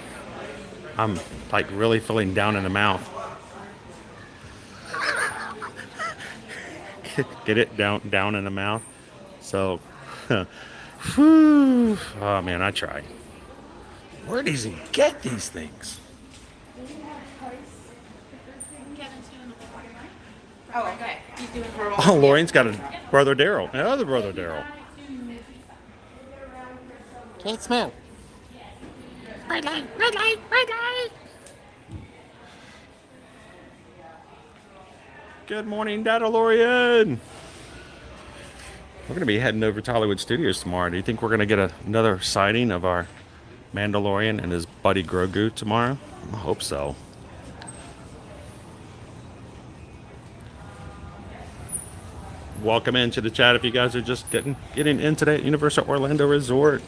I'm like really feeling down in the mouth. Get it down in the mouth. So, whew, oh man, I try. Where does he get these things? Oh, okay. He's doing for Oh, Lorian's got a brother Daryl, another brother Daryl. Can't smell. Red light, red light, red light. Good morning, Dada Lorian. We're going to be heading over to Hollywood Studios tomorrow. Do you think we're going to get another sighting of our Mandalorian and his buddy Grogu tomorrow? I hope so. Welcome into the chat if you guys are just getting in today at Universal Orlando Resort.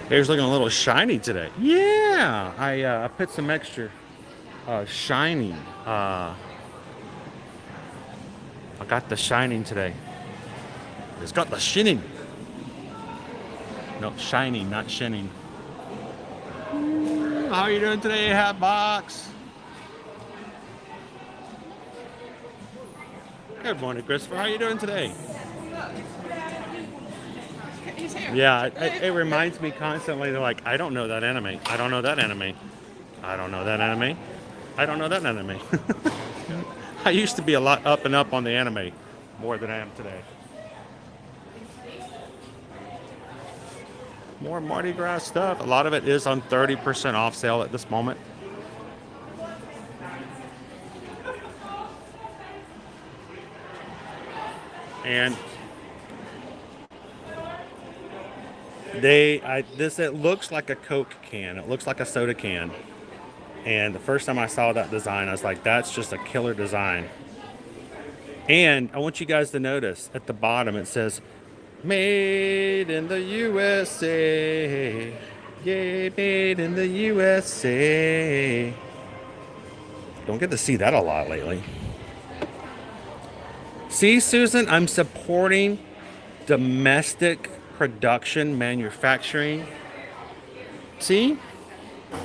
Hair's looking a little shiny today. Yeah, I put some extra shining. I got the shining today. It's got the shinning. No, shining, not shinning. How are you doing today, Hatbox? Good morning, Christopher. How are you doing today? Yeah, it reminds me constantly, they're like, I don't know that anime. I don't know that anime. I don't know that anime. I don't know that anime. I used to be a lot up and up on the anime more than I am today. More Mardi Gras stuff. A lot of it is on 30% off sale at this moment. And it looks like a Coke can. It looks like a soda can. And the first time I saw that design, I was like, that's just a killer design. And I want you guys to notice at the bottom, it says, made in the USA. Yay, made in the USA. Don't get to see that a lot lately. See, Susan, I'm supporting domestic production, manufacturing. See? I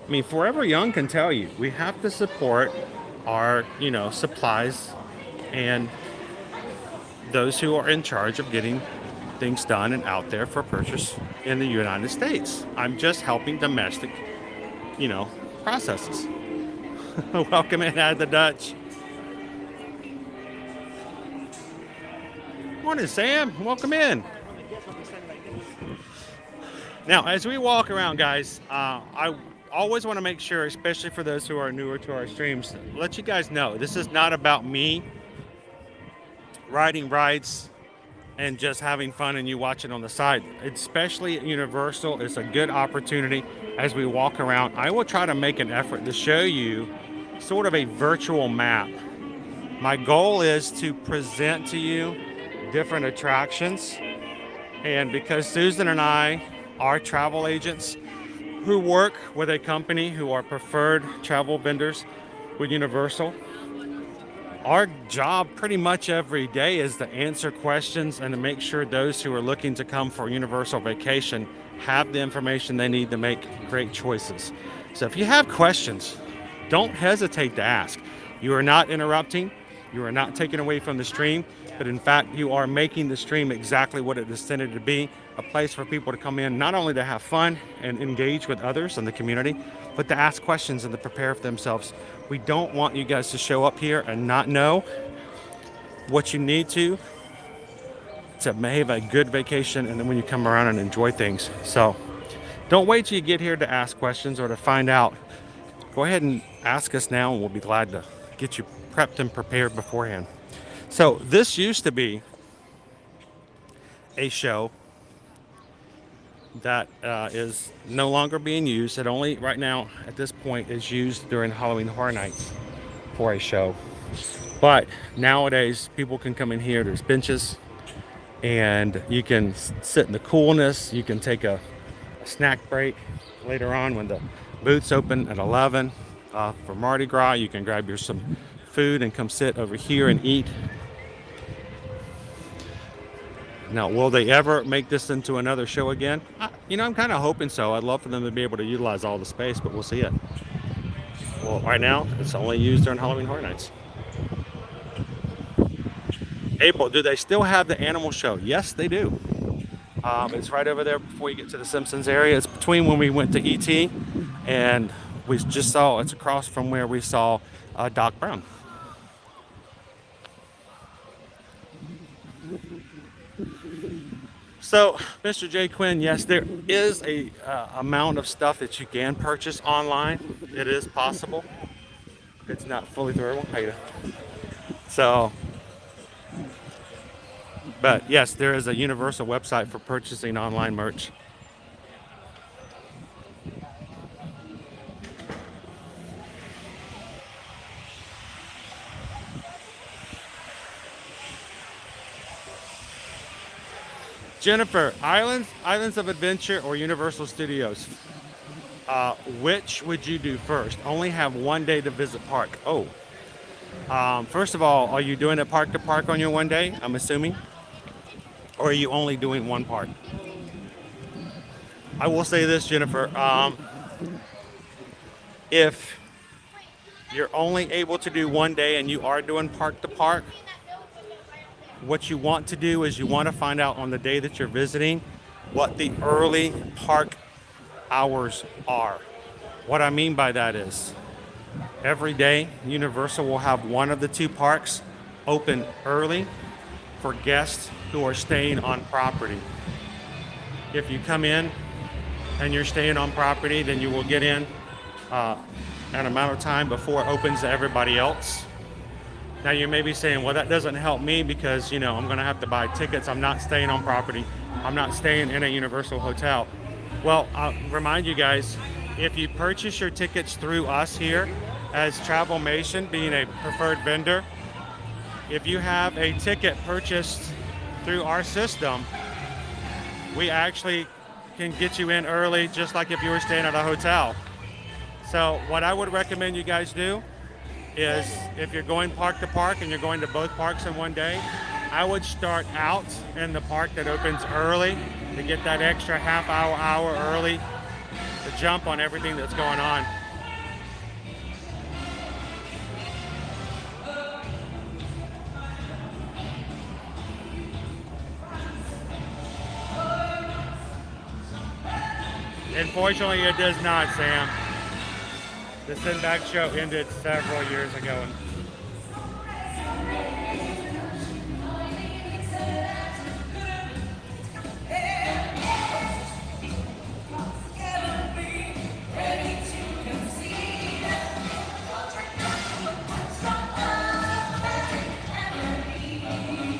mean, Forever Young can tell you, we have to support our, supplies and those who are in charge of getting things done and out there for purchase in the United States. I'm just helping domestic, processes. Welcome in, Ad the Dutch. Morning, Sam. Welcome in. Now, as we walk around, guys, I always want to make sure, especially for those who are newer to our streams, let you guys know this is not about me riding rides and just having fun and you watching on the side. Especially at Universal, it's a good opportunity as we walk around. I will try to make an effort to show you sort of a virtual map. My goal is to present to you different attractions, and because Susan and I are travel agents who work with a company who are preferred travel vendors with Universal, our job pretty much every day is to answer questions and to make sure those who are looking to come for Universal vacation have the information they need to make great choices. So if you have questions, don't hesitate to ask. You are not interrupting, you are not taking away from the stream, but in fact, you are making the stream exactly what it is intended to be, a place for people to come in, not only to have fun and engage with others in the community, but to ask questions and to prepare for themselves. We don't want you guys to show up here and not know what you need to have a good vacation, and then when you come around and enjoy things. So don't wait till you get here to ask questions or to find out. Go ahead and ask us now, and we'll be glad to get you prepped and prepared beforehand. So this used to be a show that is no longer being used. It only right now at this point is used during Halloween Horror Nights for a show. But nowadays people can come in here, there's benches, and you can sit in the coolness. You can take a snack break later on when the booths open at 11 for Mardi Gras. You can grab some food and come sit over here and eat. Now, will they ever make this into another show again? I'm kind of hoping so. I'd love for them to be able to utilize all the space, but we'll see it. Well, right now, it's only used during Halloween Horror Nights. April, do they still have the animal show? Yes, they do. It's right over there before you get to the Simpsons area. It's between when we went to ET and we just saw, it's across from where we saw Doc Brown. So, Mr. J. Quinn, yes, there is a amount of stuff that you can purchase online. It is possible. It's not fully through. So, but yes, there is a Universal website for purchasing online merch. Jennifer, Islands of Adventure or Universal Studios? Which would you do first? Only have one day to visit park. First of all, are you doing it park to park on your one day, I'm assuming? Or are you only doing one park? I will say this, Jennifer. If you're only able to do one day and you are doing park to park, what you want to do is you want to find out on the day that you're visiting what the early park hours are. What I mean by that is every day Universal will have one of the two parks open early for guests who are staying on property. If you come in and you're staying on property, then you will get in an amount of time before it opens to everybody else. Now you may be saying, well, that doesn't help me because, I'm going to have to buy tickets. I'm not staying on property. I'm not staying in a Universal hotel. Well, I'll remind you guys, if you purchase your tickets through us here as Travelmation, being a preferred vendor, if you have a ticket purchased through our system, we actually can get you in early, just like if you were staying at a hotel. So what I would recommend you guys do is, if you're going park to park and you're going to both parks in one day, I would start out in the park that opens early to get that extra half hour early to jump on everything that's going on. Unfortunately, it does not, Sam. The Sinbad show ended several years ago.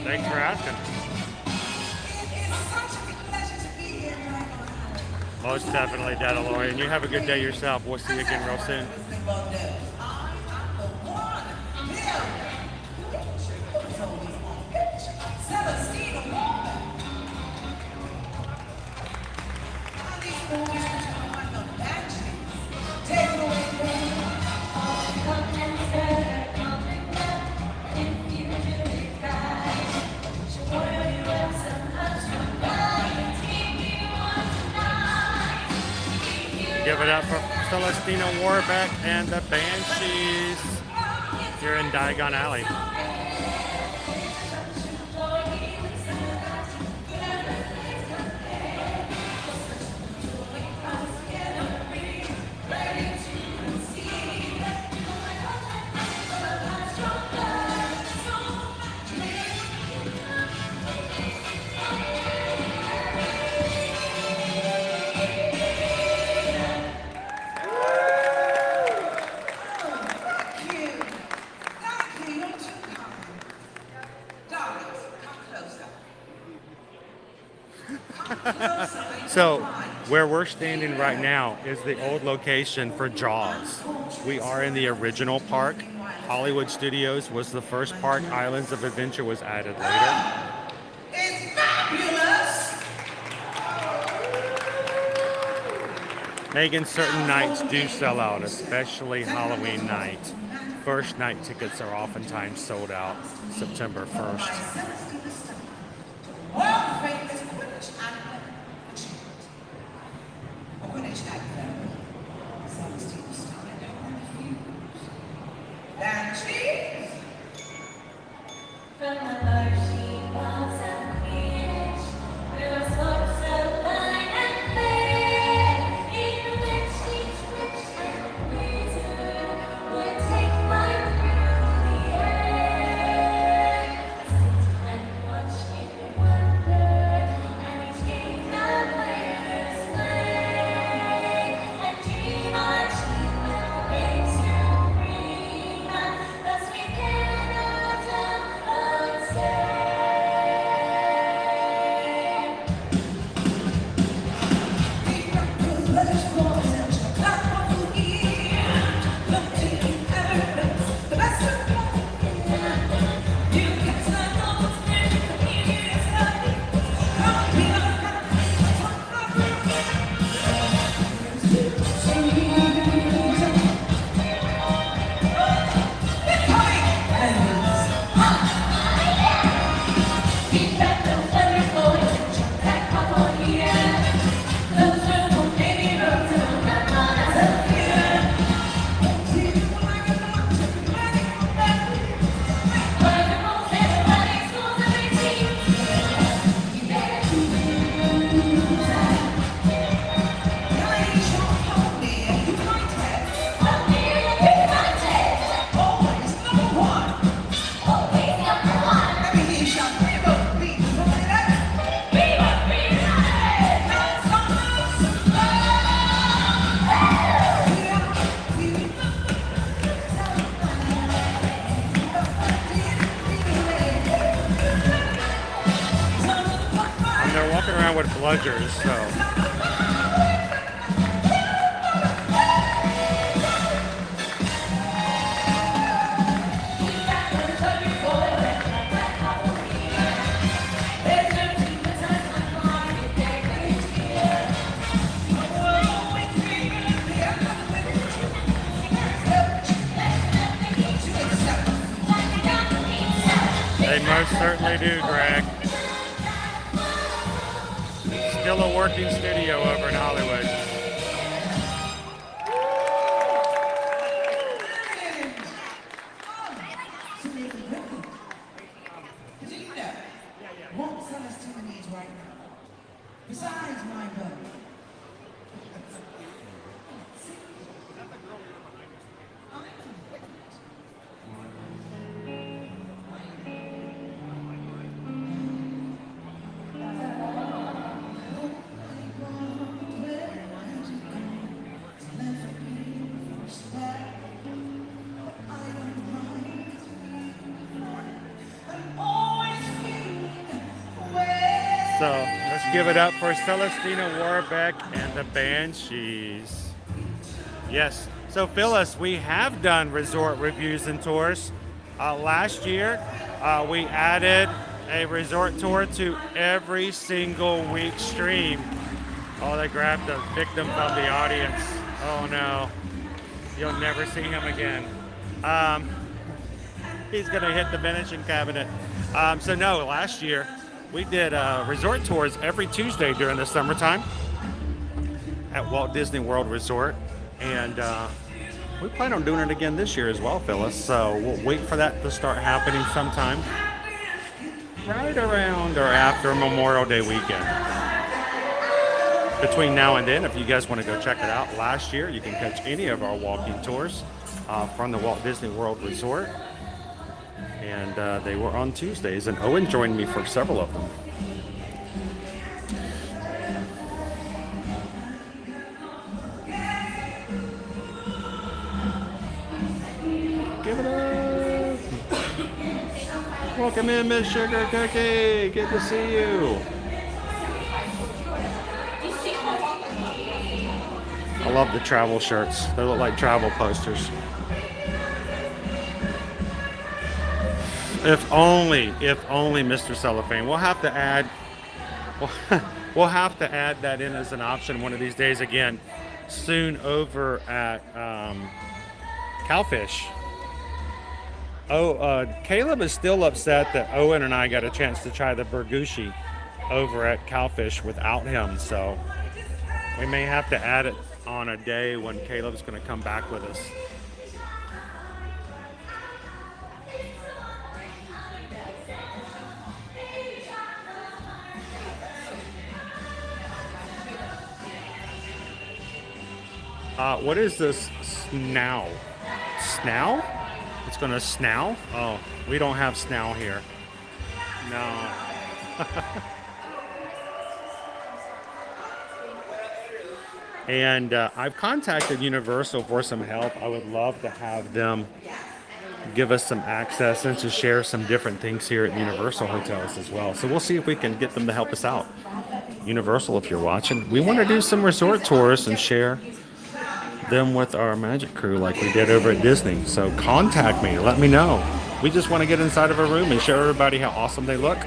Thanks for asking. Most definitely, Dadalorian. You have a good day yourself. We'll see you again real soon. Give it up for Celestina Warbeck and the Banshees here in Diagon Alley. So where we're standing right now is the old location for Jaws. We are in the original park. Hollywood Studios was the first park. Islands of Adventure was added later. It's fabulous! Megan, certain nights do sell out, especially Halloween night. First night tickets are oftentimes sold out September 1st. With bludgers, so. most certainly do, Greg. Still a working studio over in Hollywood. What Celestina needs right now, besides my bow. So let's give it up for Celestina Warbeck and the Banshees. Yes. So Phyllis, we have done resort reviews and tours. Last year, we added a resort tour to every single week stream. Oh, they grabbed a victim from the audience. Oh no, you'll never see him again. He's gonna hit the venison cabinet. So no, last year we did resort tours every Tuesday during the summertime at Walt Disney World Resort, and we plan on doing it again this year as well, Phyllis. So we'll wait for that to start happening sometime right around or after Memorial Day weekend. Between now and then, if you guys want to go check it out, last year you can catch any of our walking tours from the Walt Disney World Resort. And they were on Tuesdays, and Owen joined me for several of them. Give it up! Welcome in, Miss Sugar Cookie. Good to see you. I love the travel shirts. They look like travel posters. If only, Mr. Cellophane. We'll have to add that in as an option one of these days again, soon over at Cowfish. Caleb is still upset that Owen and I got a chance to try the burgushi over at Cowfish without him, so we may have to add it on a day when Caleb's going to come back with us. What is this snow? Snow? It's gonna snow? Oh, we don't have snow here. No. And I've contacted Universal for some help. I would love to have them give us some access and to share some different things here at Universal hotels as well. So we'll see if we can get them to help us out. Universal, if you're watching, we want to do some resort tours and share them with our magic crew like we did over at Disney. So contact me, let me know. We just want to get inside of a room and show everybody how awesome they look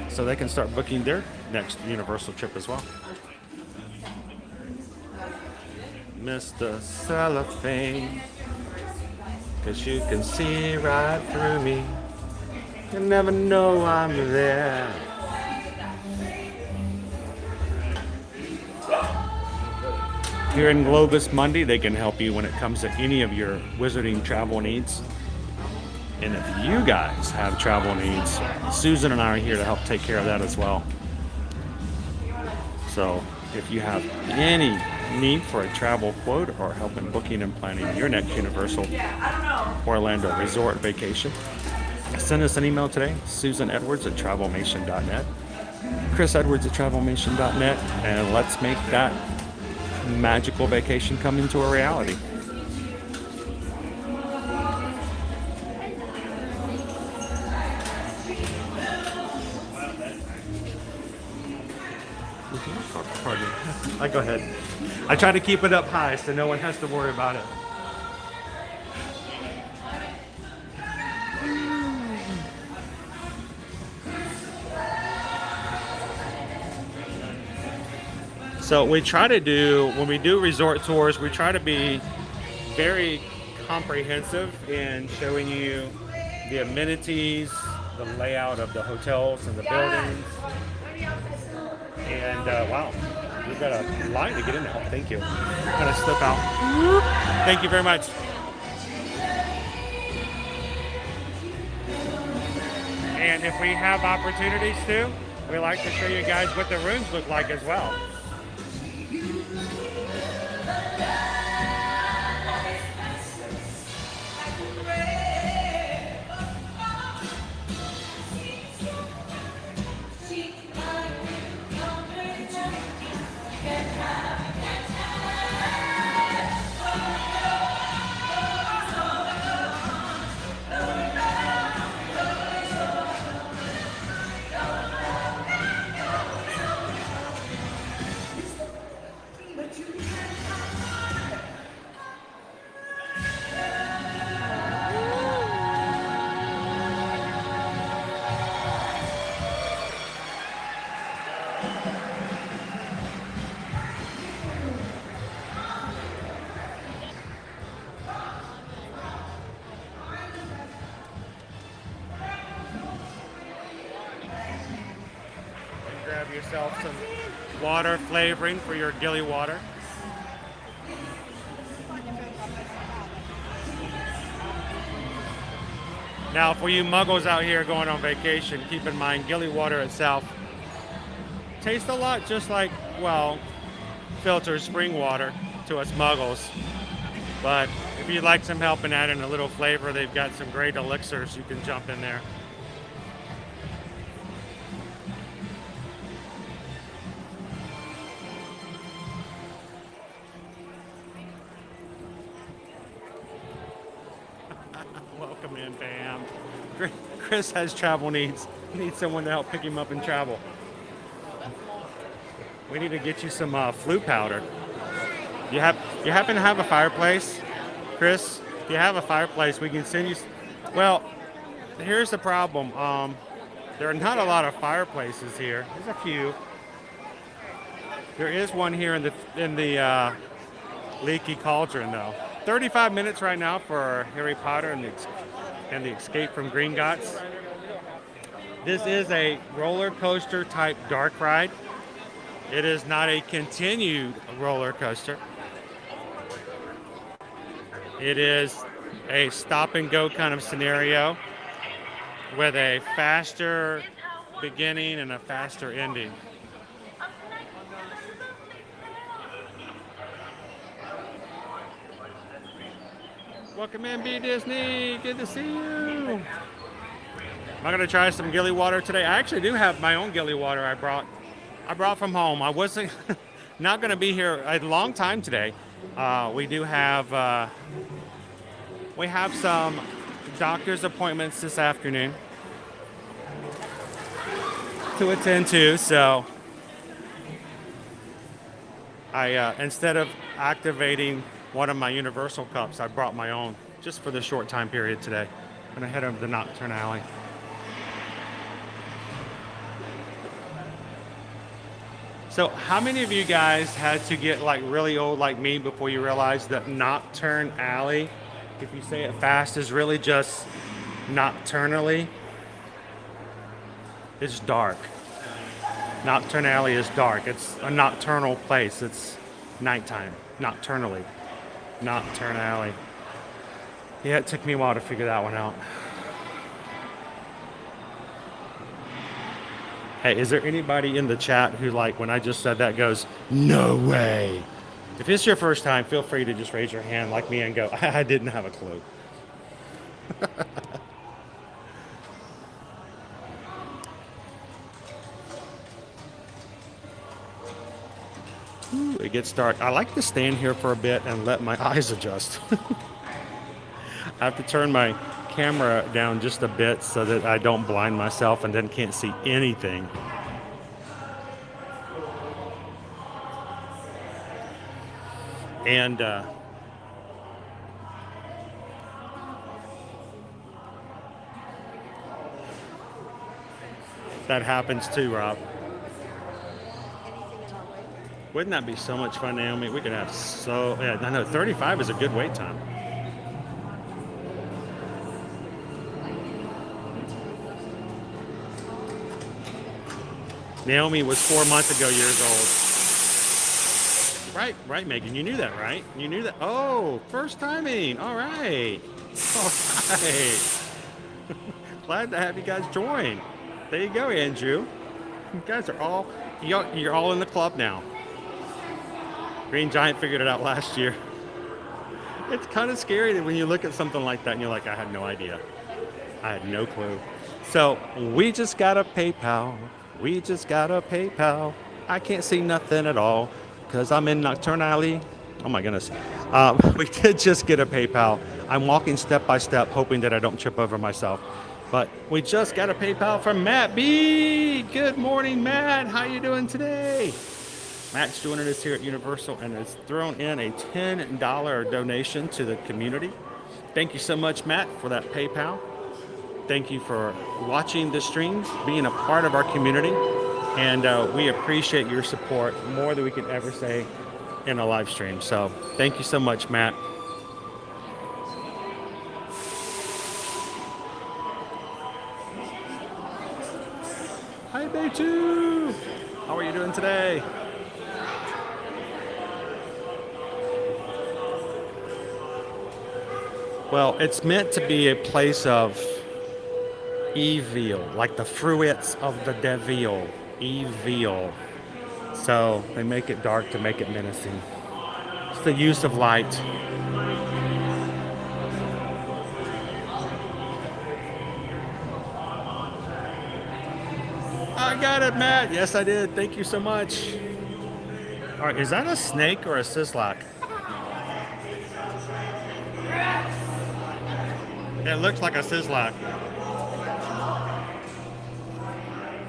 so they can start booking their next Universal trip as well. Mr. Cellophane, 'cause you can see right through me. You never know I'm there. Here in Globus Monday, they can help you when it comes to any of your wizarding travel needs. And if you guys have travel needs, Susan and I are here to help take care of that as well. So if you have any need for a travel quote or help in booking and planning your next Universal Orlando resort vacation, send us an email today, susanedwards@travelmation.net, chrisedwards@travelmation.net, and let's make that magical vacation come into a reality. Pardon me. Go ahead. I try to keep it up high so no one has to worry about it. So we try to do, when we do resort tours, we try to be very comprehensive in showing you the amenities, the layout of the hotels and the buildings. And wow, we've got a line to get in now. Thank you. I'm gonna slip out. Thank you very much. And if we have opportunities to, we like to show you guys what the rooms look like as well. Grab yourself some water flavoring for your gilly water. Now, for you muggles out here going on vacation, keep in mind gilly water itself tastes a lot just like, well, filtered spring water to us muggles. But if you'd like some help in adding a little flavor, they've got some great elixirs you can jump in there. Welcome in, Bam. Chris has travel needs. He needs someone to help pick him up in travel. We need to get you some flu powder. You happen to have a fireplace, Chris? If you have a fireplace, we can send you. Well, here's the problem. There are not a lot of fireplaces here. There's a few. There is one here in the Leaky Cauldron, though. 35 minutes right now for Harry Potter and the Escape from Gringotts. This is a roller coaster type dark ride. It is not a continued roller coaster. It is a stop and go kind of scenario with a faster beginning and a faster ending. Welcome in, B Disney. Good to see you. I'm going to try some gilly water today. I actually do have my own gilly water I brought from home. I wasn't not going to be here a long time today. We have some doctor's appointments this afternoon to attend to, so I instead of activating one of my universal cups, I brought my own just for the short time period today. I'm gonna head over to the Nocturne Alley. So how many of you guys had to get like really old like me before you realized that Nocturne Alley, if you say it fast, is really just nocturnally? It's dark. Nocturne Alley is dark. It's a nocturnal place. It's nighttime, nocturnally. Nocturne Alley. Yeah, it took me a while to figure that one out. Hey, is there anybody in the chat who, like, when I just said that goes, no way? If it's your first time, feel free to just raise your hand like me and go, I didn't have a clue. Ooh, it gets dark. I like to stand here for a bit and let my eyes adjust. I have to turn my camera down just a bit so that I don't blind myself and then can't see anything. And that happens too, Rob. Wouldn't that be so much fun, Naomi? We could have yeah, I know 35 is a good wait time. Naomi was 4 months ago years old. Right, Megan. You knew that, right? You knew that. Oh, first timing. All right. All right. Glad to have you guys join. There you go, Andrew. You guys are all, you're all in the club now. Green Giant figured it out last year. It's kind of scary that when you look at something like that and you're like, I had no idea. I had no clue. So we just got a PayPal. We just got a PayPal. I can't see nothing at all because I'm in Nocturne Alley. Oh my goodness. We did just get a PayPal. I'm walking step by step, hoping that I don't trip over myself. But we just got a PayPal from Matt B. Good morning, Matt. How you doing today? Matt's joining us here at Universal and has thrown in a $10 donation to the community. Thank you so much, Matt, for that PayPal. Thank you for watching the streams, being a part of our community, and we appreciate your support more than we can ever say in a live stream. So thank you so much, Matt. Hi, Beitu. How are you doing today? Well, it's meant to be a place of evil, like the fruits of the devil, evil. So they make it dark to make it menacing. It's the use of light. I got it, Matt. Yes, I did. Thank you so much. All right, is that a snake or a sislak? It looks like a sislak.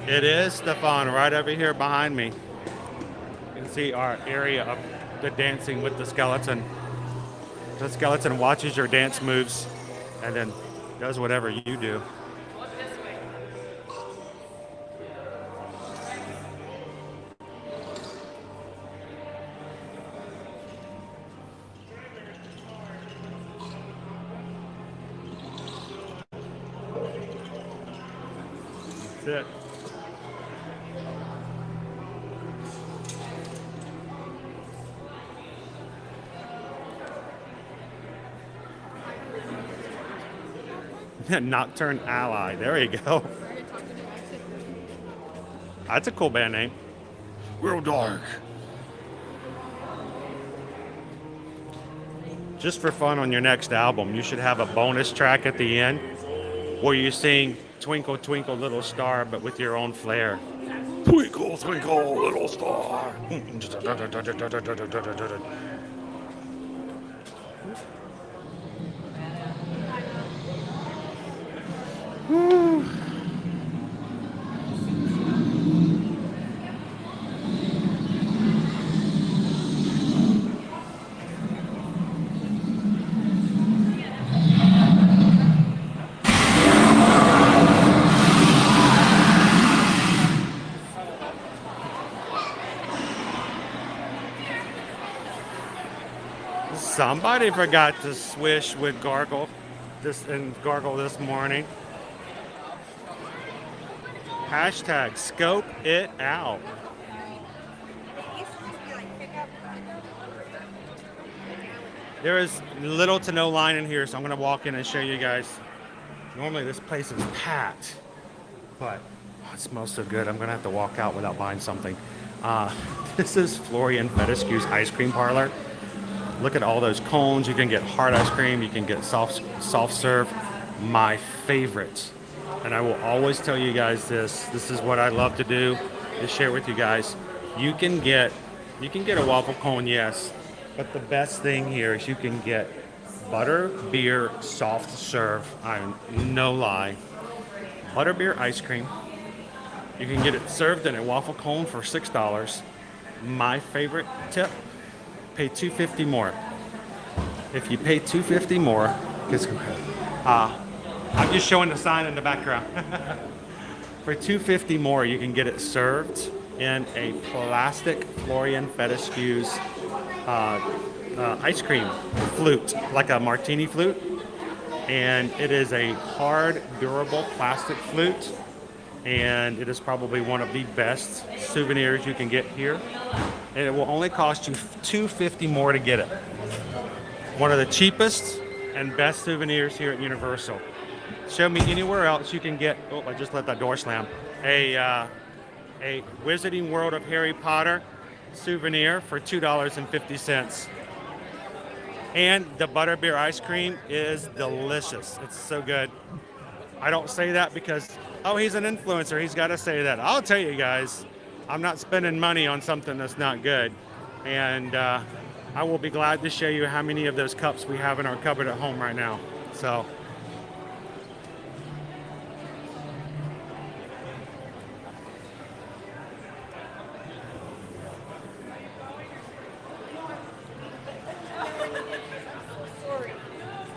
It is, Stefan, right over here behind me. You can see our area of the dancing with the skeleton. The skeleton watches your dance moves and then does whatever you do. That's it. Nocturne Ally. There you go. That's a cool band name. Real dark. Just for fun on your next album, you should have a bonus track at the end where you sing Twinkle, Twinkle, Little Star, but with your own flair. Twinkle, twinkle, little star. Woo. Somebody forgot to swish with gargle this morning. Hashtag scope it out. There is little to no line in here, so I'm going to walk in and show you guys. Normally this place is packed, but it smells so good. I'm going to have to walk out without buying something. This is Florian Fetishku's ice cream parlor. Look at all those cones. You can get hard ice cream. You can get soft serve. My favorite. And I will always tell you guys this. This is what I love to do, to share with you guys. You can get a waffle cone, yes. But the best thing here is you can get butter beer soft serve. I'm no lie. Butter beer ice cream. You can get it served in a waffle cone for $6. My favorite tip. Pay $2.50 more. If you pay $2.50 more, I'm just showing the sign in the background. For $2.50 more, you can get it served in a plastic Florian Fetishku's ice cream flute, like a martini flute. And it is a hard, durable plastic flute. and it is probably one of the best souvenirs you can get here. And it will only cost you $2.50 more to get it. One of the cheapest and best souvenirs here at Universal. Show me anywhere else you can get, oh, I just let that door slam, a Wizarding World of Harry Potter souvenir for $2.50. And the butterbeer ice cream is delicious. It's so good. I don't say that because, oh, he's an influencer, he's got to say that. I'll tell you guys, I'm not spending money on something that's not good. And I will be glad to show you how many of those cups we have in our cupboard at home right now. So.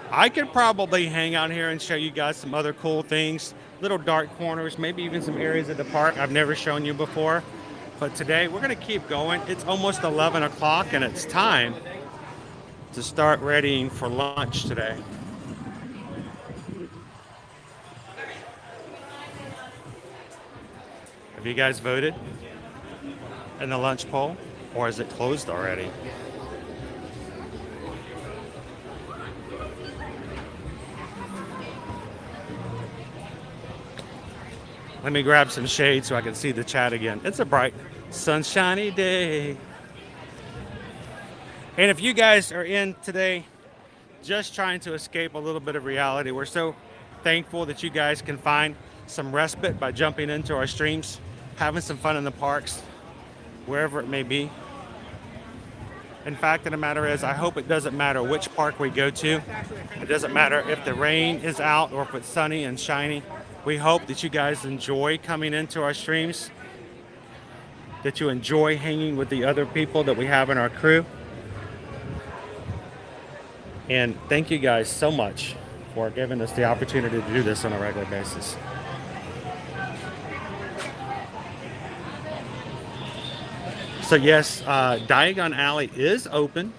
I could probably hang out here and show you guys some other cool things, little dark corners, maybe even some areas of the park I've never shown you before. But today we're going to keep going. It's almost 11 o'clock and it's time to start readying for lunch today. Have you guys voted in the lunch poll, or is it closed already? Let me grab some shade so I can see the chat again. It's a bright, sunshiny day. And if you guys are in today just trying to escape a little bit of reality, we're so thankful that you guys can find some respite by jumping into our streams, having some fun in the parks, wherever it may be. In fact, the matter is, I hope it doesn't matter which park we go to. It doesn't matter if the rain is out or if it's sunny and shiny. We hope that you guys enjoy coming into our streams, that you enjoy hanging with the other people that we have in our crew. And thank you guys so much for giving us the opportunity to do this on a regular basis. So yes, Diagon Alley is open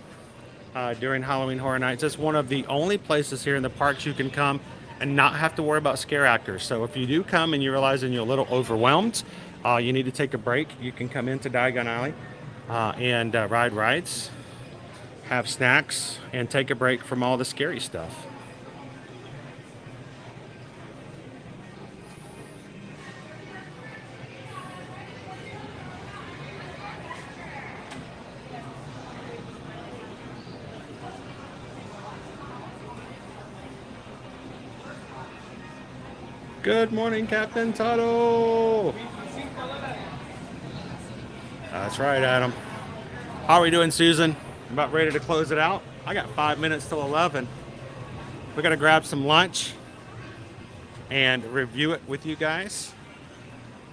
during Halloween Horror Nights. It's one of the only places here in the parks you can come and not have to worry about scare actors. So if you do come and you're realizing you're a little overwhelmed, you need to take a break, you can come into Diagon Alley and ride rides, have snacks, and take a break from all the scary stuff. Good morning, Captain Tuttle. That's right, Adam. How are we doing, Susan? About ready to close it out? I got 5 minutes till 11. We're gonna grab some lunch and review it with you guys.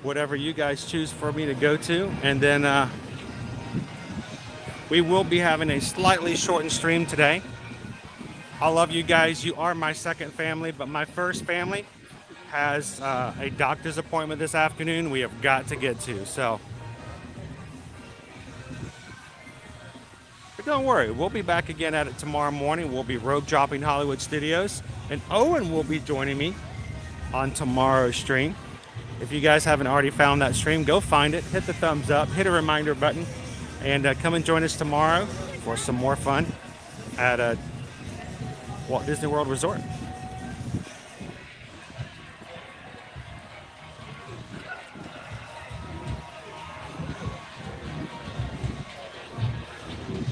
Whatever you guys choose for me to go to. And then we will be having a slightly shortened stream today. I love you guys. You are my second family, but my first family has a doctor's appointment this afternoon we have got to get to. So, but don't worry, we'll be back again at it tomorrow morning. We'll be rogue dropping Hollywood Studios, and Owen will be joining me on tomorrow's stream. If you guys haven't already found that stream, go find it, hit the thumbs up, hit a reminder button, and come and join us tomorrow for some more fun at Walt Disney World Resort.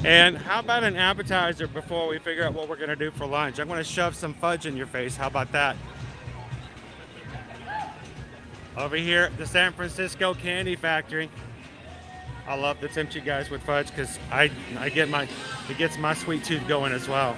And how about an appetizer before we figure out what we're gonna do for lunch? I'm gonna shove some fudge in your face. How about that? Over here at the San Francisco Candy Factory. I love to tempt you guys with fudge because it gets my sweet tooth going as well.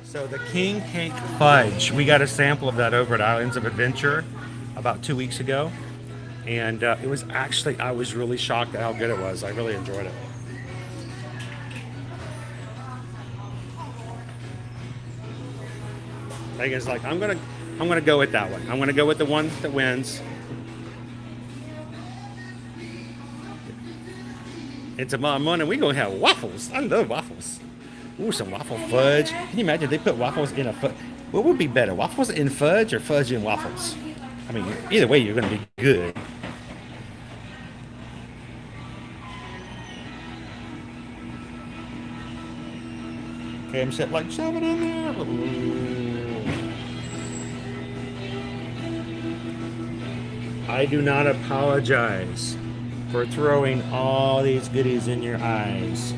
So the King Cake Fudge, we got a sample of that over at Islands of Adventure about 2 weeks ago. And it was actually, I was really shocked at how good it was. I really enjoyed it. Megan's like, I'm gonna go with that one. I'm gonna go with the one that wins. And tomorrow morning we're gonna have waffles. I love waffles. Ooh, some waffle fudge. Can you imagine if they put waffles in a fudge? What would be better, waffles in fudge or fudge in waffles? I mean, either way, you're gonna be good. Okay, I'm set like shove it in there. Ooh. I do not apologize for throwing all these goodies in your eyes.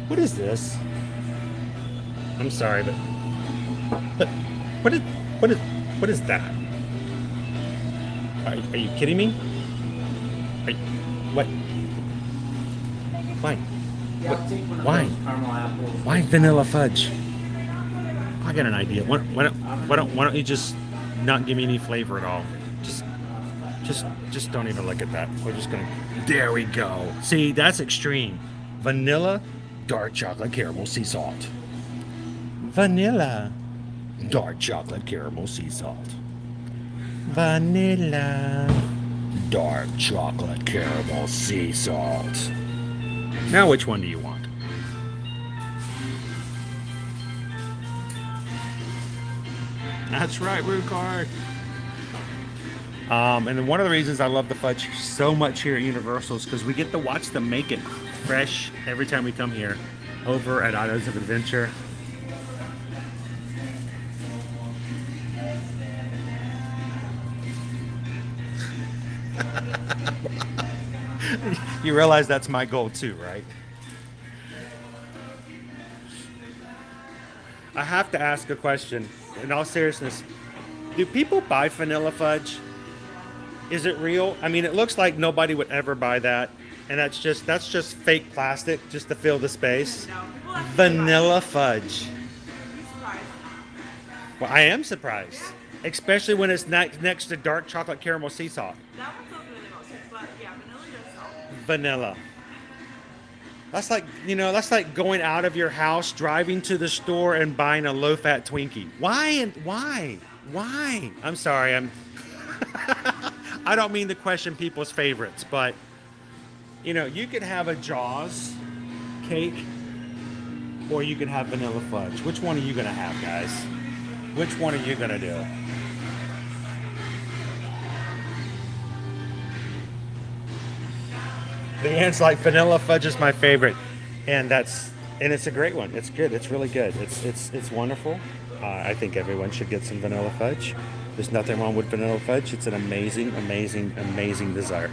What is this? I'm sorry, but what is that? Are you kidding me? What? Why? Why vanilla fudge? I got an idea. Why don't you just not give me any flavor at all? Just don't even look at that. We're just gonna. There we go. See, that's extreme. Vanilla, dark chocolate, caramel, sea salt. Vanilla, dark chocolate, caramel, sea salt. Vanilla, dark chocolate, caramel, sea salt. Now, which one do you want? That's right, Root Card. And one of the reasons I love the fudge so much here at Universal is because we get to watch them make it fresh every time we come here over at Islands of Adventure. You realize that's my goal too, right? I have to ask a question. In all seriousness, do people buy vanilla fudge? Is it real? I mean, it looks like nobody would ever buy that, and that's just fake plastic just to fill the space. Vanilla fudge. Well, I am surprised, especially when it's next to dark chocolate caramel sea salt. That one's not really most, but yeah, vanilla does salt. Vanilla. That's like going out of your house, driving to the store, and buying a low-fat Twinkie. Why? I'm sorry, I don't mean to question people's favorites, but you could have a Jaws cake, or you could have vanilla fudge. Which one are you gonna have, guys? Which one are you gonna do? The answer's like vanilla fudge is my favorite, and it's a great one. It's good. It's really good. It's wonderful. I think everyone should get some vanilla fudge. There's nothing wrong with vanilla fudge. It's an amazing, amazing, amazing dessert.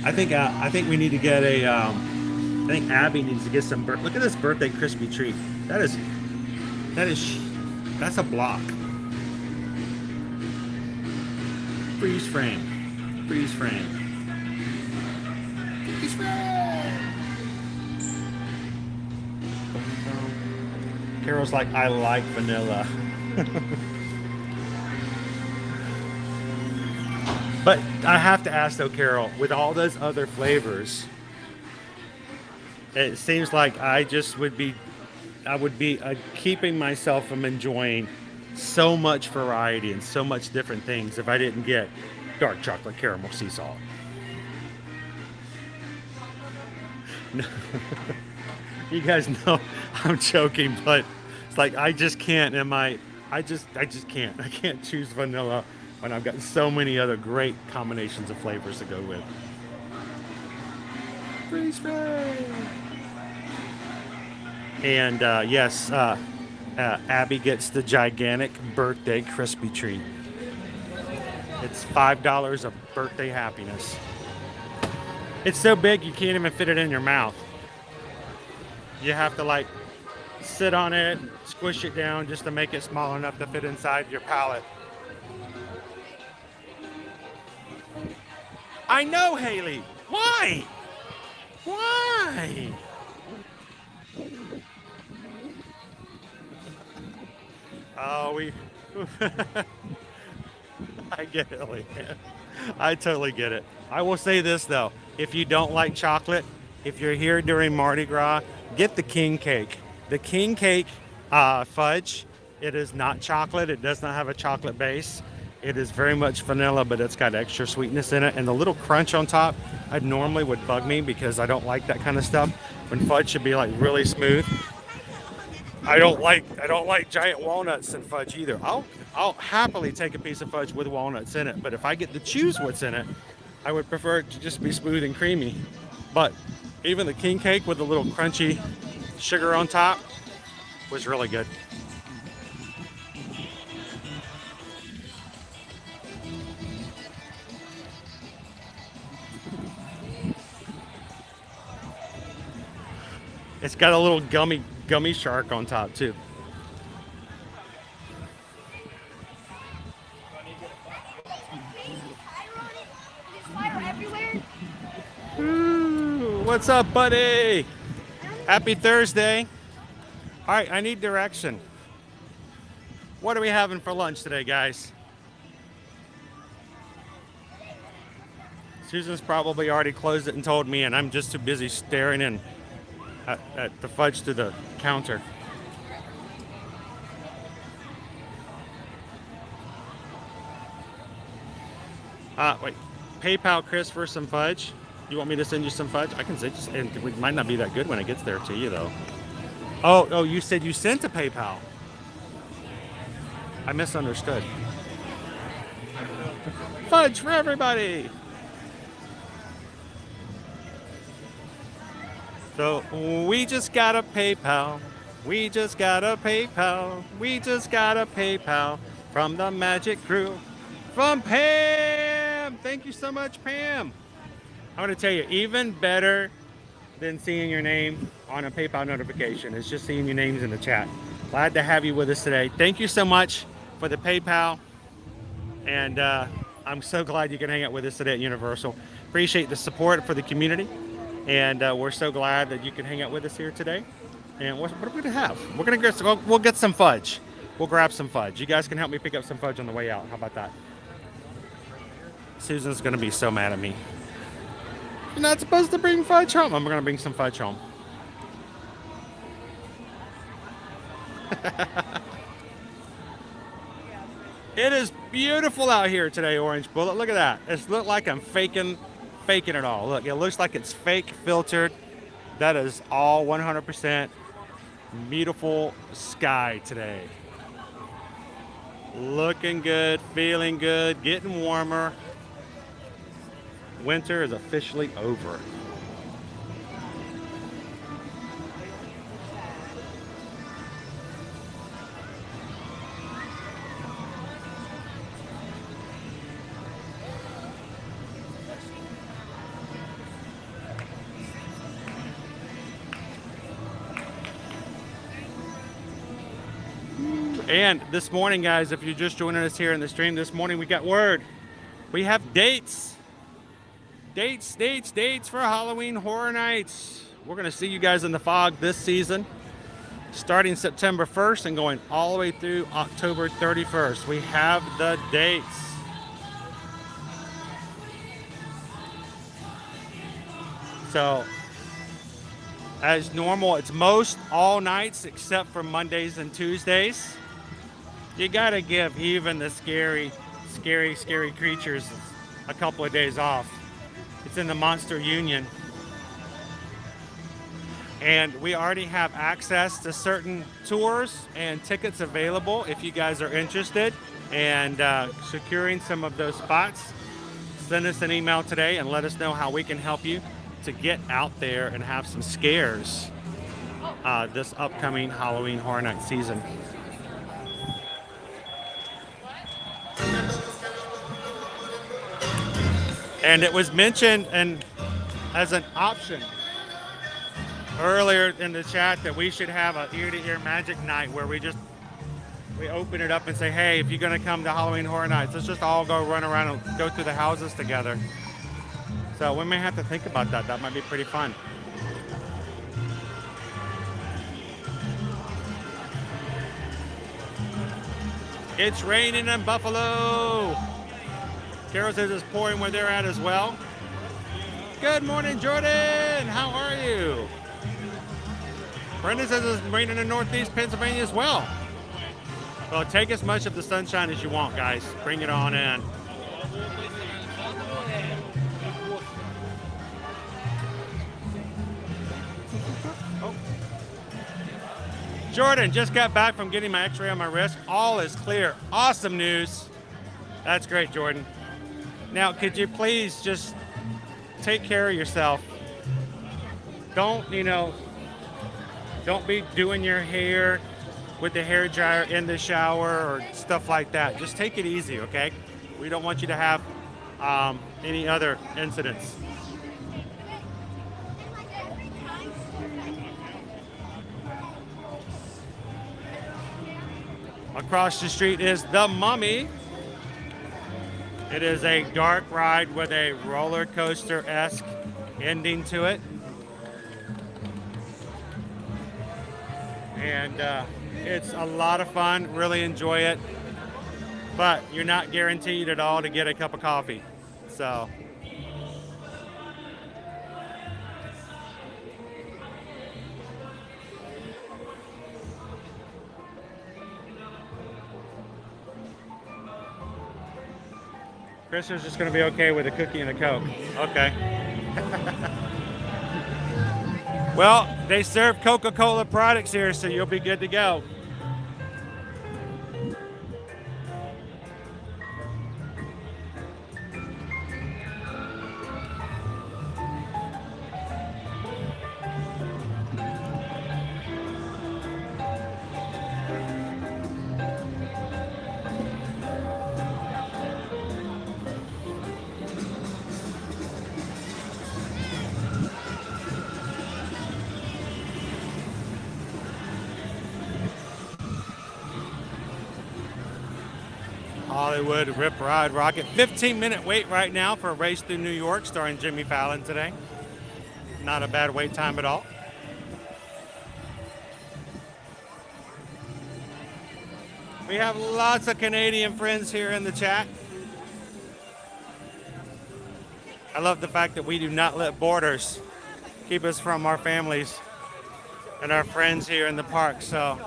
I think we need to get I think Abby needs to get some. Look at this birthday crispy treat. That's a block. Freeze frame. Freeze frame. Freeze frame. Carol's like, I like vanilla. But I have to ask though, Carol, with all those other flavors, it seems like I would be keeping myself from enjoying so much variety and so much different things if I didn't get dark chocolate caramel sea salt. You guys know I'm joking, but it's like I just can't. I just can't. I can't choose vanilla when I've got so many other great combinations of flavors to go with. Freeze frame. And yes, Abby gets the gigantic birthday crispy treat. It's $5 of birthday happiness. It's so big you can't even fit it in your mouth. You have to like sit on it, squish it down just to make it small enough to fit inside your palate. I know, Haley. Why? Why? Oh, I get it, Leanne. I totally get it. I will say this, though. If you don't like chocolate, if you're here during Mardi Gras, get the king cake. The king cake fudge It is not chocolate. It does not have a chocolate base. It is very much vanilla, but it's got extra sweetness in it. And the little crunch on top, I normally would bug me because I don't like that kind of stuff. When fudge should be like really smooth. I don't like giant walnuts in fudge either. I'll happily take a piece of fudge with walnuts in it, but if I get to choose what's in it, I would prefer it to just be smooth and creamy. But even the king cake with a little crunchy sugar on top was really good. It's got a little gummy shark on top too. Ooh, what's up, buddy? Happy Thursday. All right, I need direction. What are we having for lunch today, guys? Susan's probably already closed it and told me, and I'm just too busy staring in at the fudge to the counter. Wait, PayPal Chris for some fudge. You want me to send you some fudge? I can send you, and it might not be that good when it gets there to you though. Oh, you said you sent to PayPal. I misunderstood. Fudge for everybody. So we just got a PayPal. We just got a PayPal. We just got a PayPal from the Magic Crew. From Pam. Thank you so much, Pam. I want to tell you, even better than seeing your name on a PayPal notification is just seeing your names in the chat. Glad to have you with us today. Thank you so much for the PayPal. And I'm so glad you can hang out with us today at Universal. Appreciate the support for the community. And we're so glad that you can hang out with us here today. And what are we going to have? We'll get some fudge. We'll grab some fudge. You guys can help me pick up some fudge on the way out. How about that? Susan's going to be so mad at me. You're not supposed to bring fudge home. I'm going to bring some fudge home. It is beautiful out here today, Orange Bullet. Look at that. It's looked like I'm faking it all. Look, it looks like it's fake filtered. That is all 100% beautiful sky today. Looking good, feeling good, getting warmer. Winter is officially over. And this morning, guys, if you're just joining us here in the stream this morning, we got word. We have dates. Dates for Halloween Horror Nights. We're going to see you guys in the fog this season, starting September 1st and going all the way through October 31st. We have the dates. So, as normal, it's most all nights except for Mondays and Tuesdays. You gotta give even the scary creatures a couple of days off. It's in the Monster Union. And we already have access to certain tours and tickets available if you guys are interested. And securing some of those spots, send us an email today and let us know how we can help you to get out there and have some scares this upcoming Halloween Horror Night season. And it was mentioned and as an option earlier in the chat that we should have an ear-to-ear magic night where we open it up and say, hey, if you're going to come to Halloween Horror Nights, let's just all go run around and go through the houses together. So we may have to think about that. That might be pretty fun. It's raining in Buffalo. Carol says it's pouring where they're at as well. Good morning, Jordan. How are you? Brenda says it's raining in Northeast Pennsylvania as well. Well, take as much of the sunshine as you want, guys. Bring it on in. Oh. Jordan, just got back from getting my x-ray on my wrist. All is clear. Awesome news. That's great, Jordan. Now, could you please just take care of yourself? Don't, don't be doing your hair with the hair dryer in the shower or stuff like that. Just take it easy, okay? We don't want you to have any other incidents. Across the street is the Mummy. It is a dark ride with a roller coaster-esque ending to it. And it's a lot of fun, really enjoy it. But you're not guaranteed at all to get a cup of coffee. So. Chris is just going to be okay with a cookie and a Coke. Okay. Well, they serve Coca-Cola products here, so you'll be good to go. Hollywood Rip Ride Rocket. 15-minute wait right now for a race through New York starring Jimmy Fallon today. Not a bad wait time at all. We have lots of Canadian friends here in the chat. I love the fact that we do not let borders keep us from our families and our friends here in the park. So.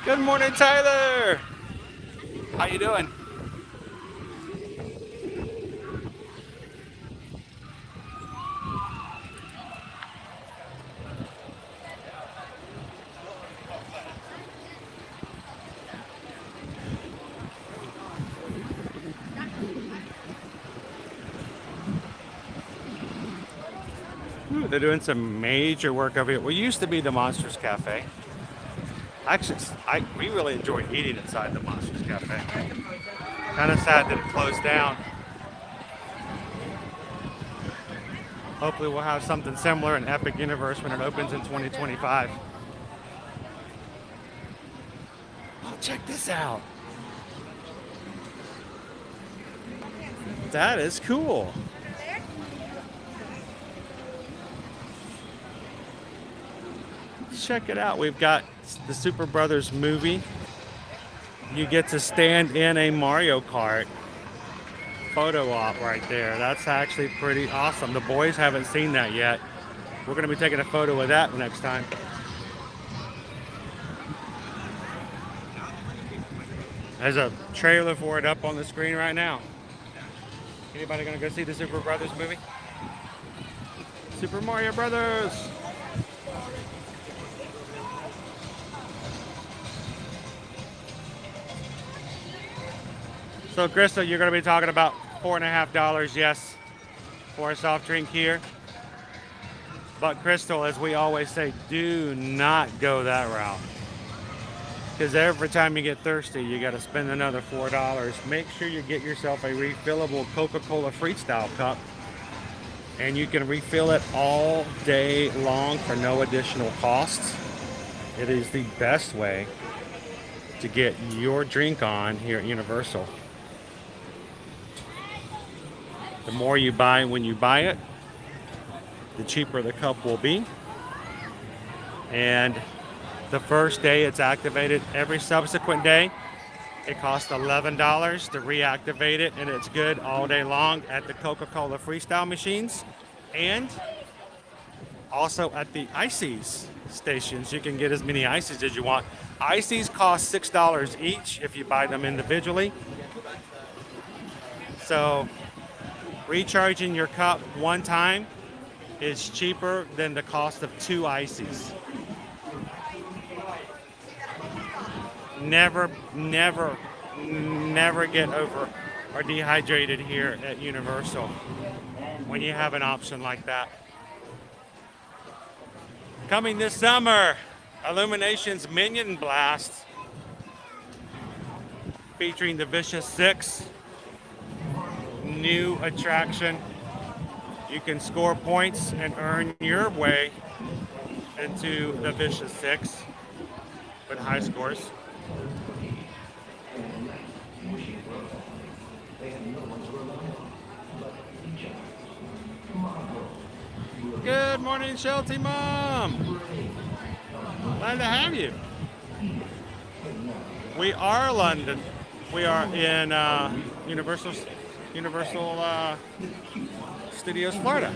Good morning, Tyler. How you doing? Ooh, they're doing some major work over here. We used to be the Monsters Cafe. Actually, we really enjoyed eating inside the Monsters Cafe. Kind of sad that it closed down. Hopefully we'll have something similar in Epic Universe when it opens in 2025. Oh, check this out. That is cool. Check it out. We've got the Super Brothers movie. You get to stand in a Mario Kart photo op right there. That's actually pretty awesome. The boys haven't seen that yet. We're going to be taking a photo of that next time. There's a trailer for it up on the screen right now. Anybody going to go see the Super Brothers movie? Super Mario Brothers! So, Crystal, you're going to be talking about $4.50, yes, for a soft drink here. But, Crystal, as we always say, do not go that route. Because every time you get thirsty, you got to spend another $4. Make sure you get yourself a refillable Coca-Cola Freestyle cup. And you can refill it all day long for no additional cost. It is the best way to get your drink on here at Universal. The more you buy when you buy it, the cheaper the cup will be. And the first day it's activated, every subsequent day It costs $11 to reactivate it, and it's good all day long at the Coca-Cola Freestyle machines and also at the ices stations. You can get as many ices as you want. Ices cost $6 each if you buy them individually. So recharging your cup one time is cheaper than the cost of 2 ices. Never get over or dehydrated here at Universal when you have an option like that. Coming this summer, Illumination's Minion Blast featuring the Vicious Six. New attraction. You can score points and earn your way into the Vicious Six with high scores. Good morning, Shelty Mom. Glad to have you. We are London. We are in Universal Studios, Florida.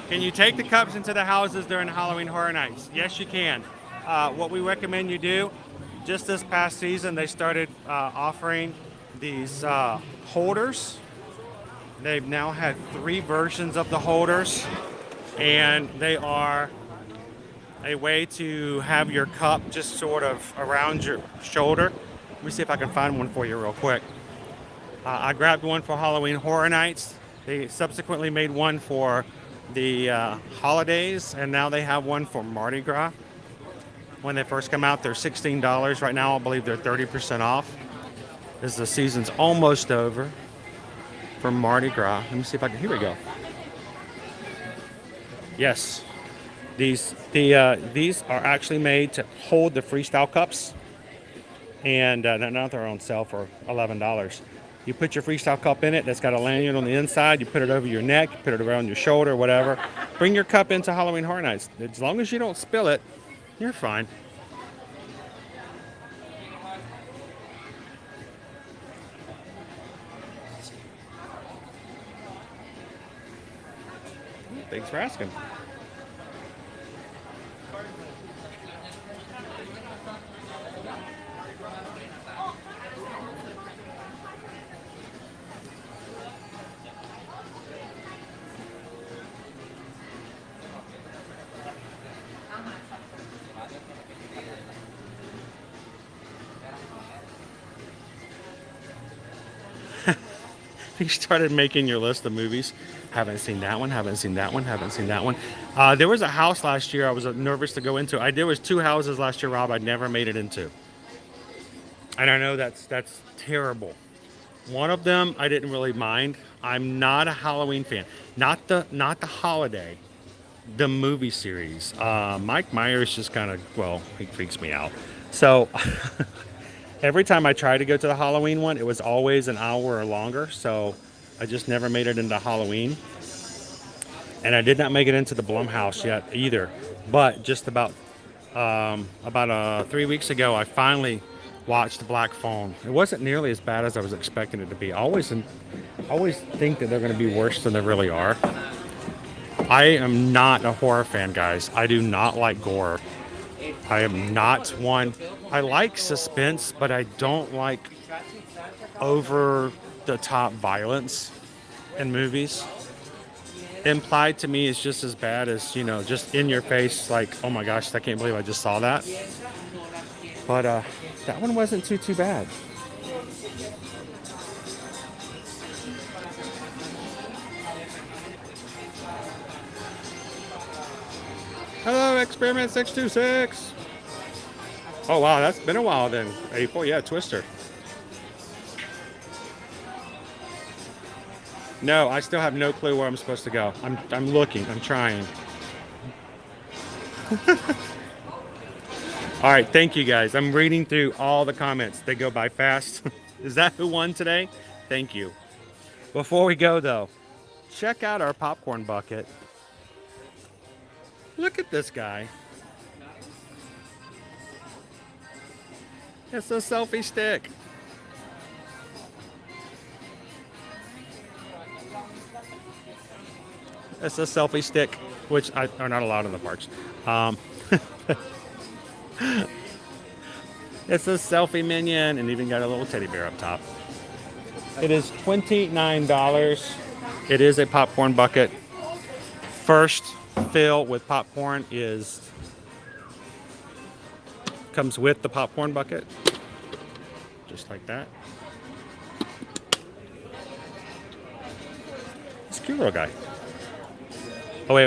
Can you take the cups into the houses during Halloween Horror Nights? Yes, you can. What we recommend you do, just this past season, they started offering these holders. They've now had 3 versions of the holders, and they are a way to have your cup just sort of around your shoulder. Let me see if I can find one for you real quick. I grabbed one for Halloween Horror Nights. They subsequently made one for the holidays, and now they have one for Mardi Gras. When they first come out, they're $16. Right now, I believe they're 30% off, as the season's almost over for Mardi Gras. Let me see if I can, here we go. Yes, these are actually made to hold the freestyle cups, and now they're on sale for $11. You put your freestyle cup in it, that's got a lanyard on the inside, you put it over your neck, you put it around your shoulder, whatever. Bring your cup into Halloween Horror Nights. As long as you don't spill it, you're fine. Thanks for asking. You started making your list of movies. Haven't seen that one, haven't seen that one, haven't seen that one. There was a house last year I was nervous to go into. There was 2 houses last year, Rob, I never made it into. And I know that's terrible. One of them I didn't really mind. I'm not a Halloween fan. Not the holiday, the movie series. Mike Myers just kind of, well, he freaks me out. So every time I tried to go to the Halloween one, it was always an hour or longer, so I just never made it into Halloween. And I did not make it into the Blumhouse yet either. But just about 3 weeks ago, I finally watched Black Phone. It wasn't nearly as bad as I was expecting it to be. I always think that they're going to be worse than they really are. I am not a horror fan, guys. I do not like gore. I am not one. I like suspense, but I don't like over the top violence in movies. Implied to me is just as bad as, just in your face, like, oh my gosh, I can't believe I just saw that. But that one wasn't too bad. Hello, Experiment 626. Oh wow, that's been a while then. April, yeah, Twister. No, I still have no clue where I'm supposed to go. I'm looking, I'm trying. All right, thank you guys. I'm reading through all the comments. They go by fast. Is that who won today? Thank you. Before we go though, check out our popcorn bucket. Look at this guy. It's a selfie stick. It's a selfie stick, which are not allowed in the parks. It's a selfie minion and even got a little teddy bear up top. It is $29. It is a popcorn bucket. First fill with popcorn comes with the popcorn bucket. Just like that. It's a cute little guy. Oh, wait.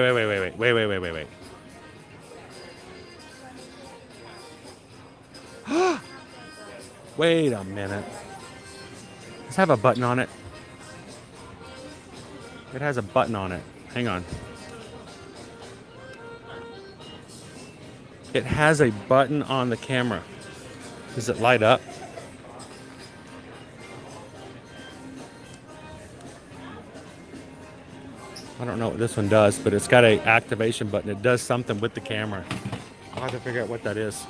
Wait a minute. Does it have a button on it? It has a button on it. Hang on. It has a button on the camera. Does it light up? I don't know what this one does, but it's got an activation button. It does something with the camera. I'll have to figure out what that is.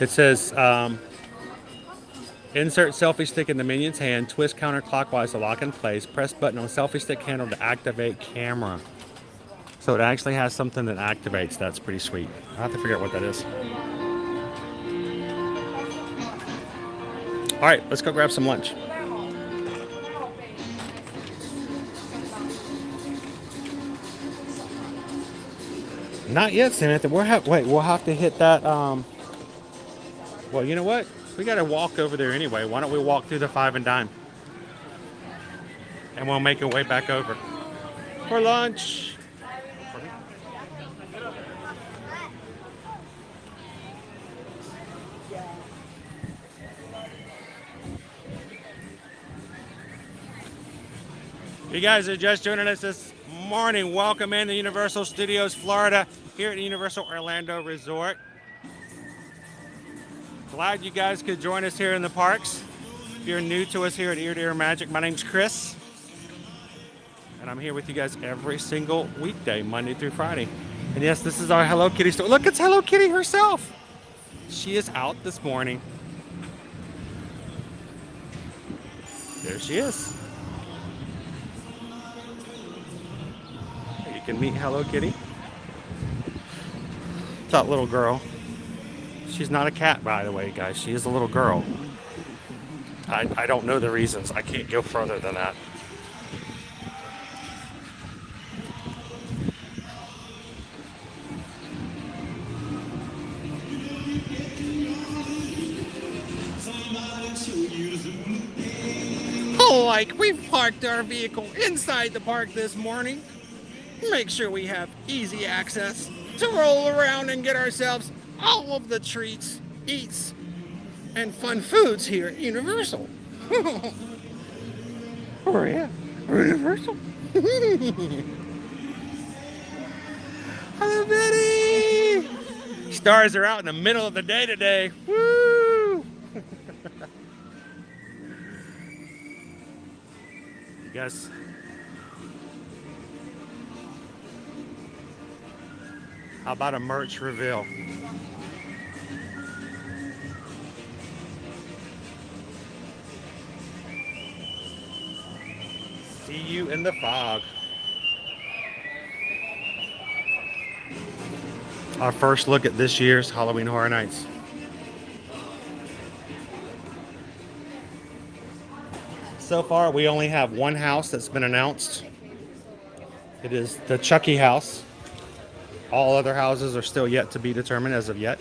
It says, insert selfie stick in the minion's hand, twist counterclockwise to lock in place, press button on selfie stick handle to activate camera. So it actually has something that activates. That's pretty sweet. I'll have to figure out what that is. All right, let's go grab some lunch. Not yet, Samantha. We'll have to hit that. Well, you know what? We got to walk over there anyway. Why don't we walk through the 5 and dime? And we'll make our way back over for lunch. You guys are just joining us this morning. Welcome in to Universal Studios Florida here at the Universal Orlando Resort. Glad you guys could join us here in the parks. If you're new to us here at Ear to Ear Magic, my name's Chris. And I'm here with you guys every single weekday, Monday through Friday. And yes, this is our Hello Kitty store. Look, it's Hello Kitty herself. She is out this morning. There she is. You can meet Hello Kitty. That little girl. She's not a cat, by the way, guys. She is a little girl. I don't know the reasons. I can't go further than that. Like, we've parked our vehicle inside the park this morning. Make sure we have easy access to roll around and get ourselves all of the treats, eats, and fun foods here at Universal. Oh yeah, Universal. Hello, Betty. Stars are out in the middle of the day today. Woo! You guys. How about a merch reveal? See you in the fog. Our first look at this year's Halloween Horror Nights. So far, we only have one house that's been announced. It is the Chucky house. All other houses are still yet to be determined as of yet.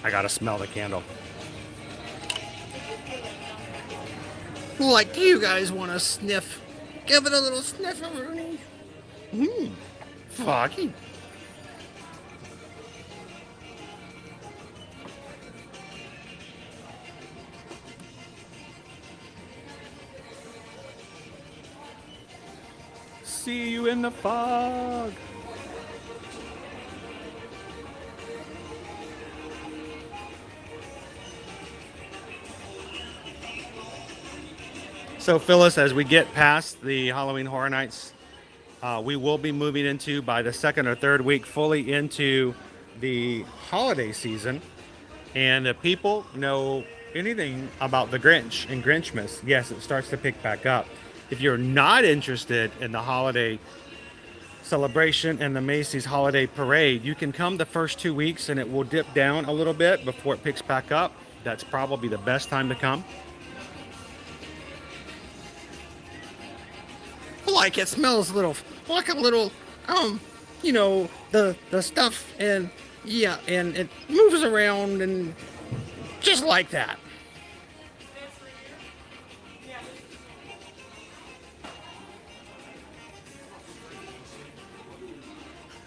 I gotta smell the candle. Like, do you guys want to sniff? Give it a little sniff-a-rooney. Foggy. see you in the fog. So Phyllis, as we get past the Halloween Horror Nights, we will be moving into, by the second or third week, fully into the holiday season. And if people know anything about the Grinch and Grinchmas, yes, it starts to pick back up. If you're not interested in the holiday celebration and the Macy's holiday parade, you can come the first 2 weeks and it will dip down a little bit before it picks back up. That's probably the best time to come. Like it smells like a little, you know, the stuff, and yeah, and it moves around and just like that.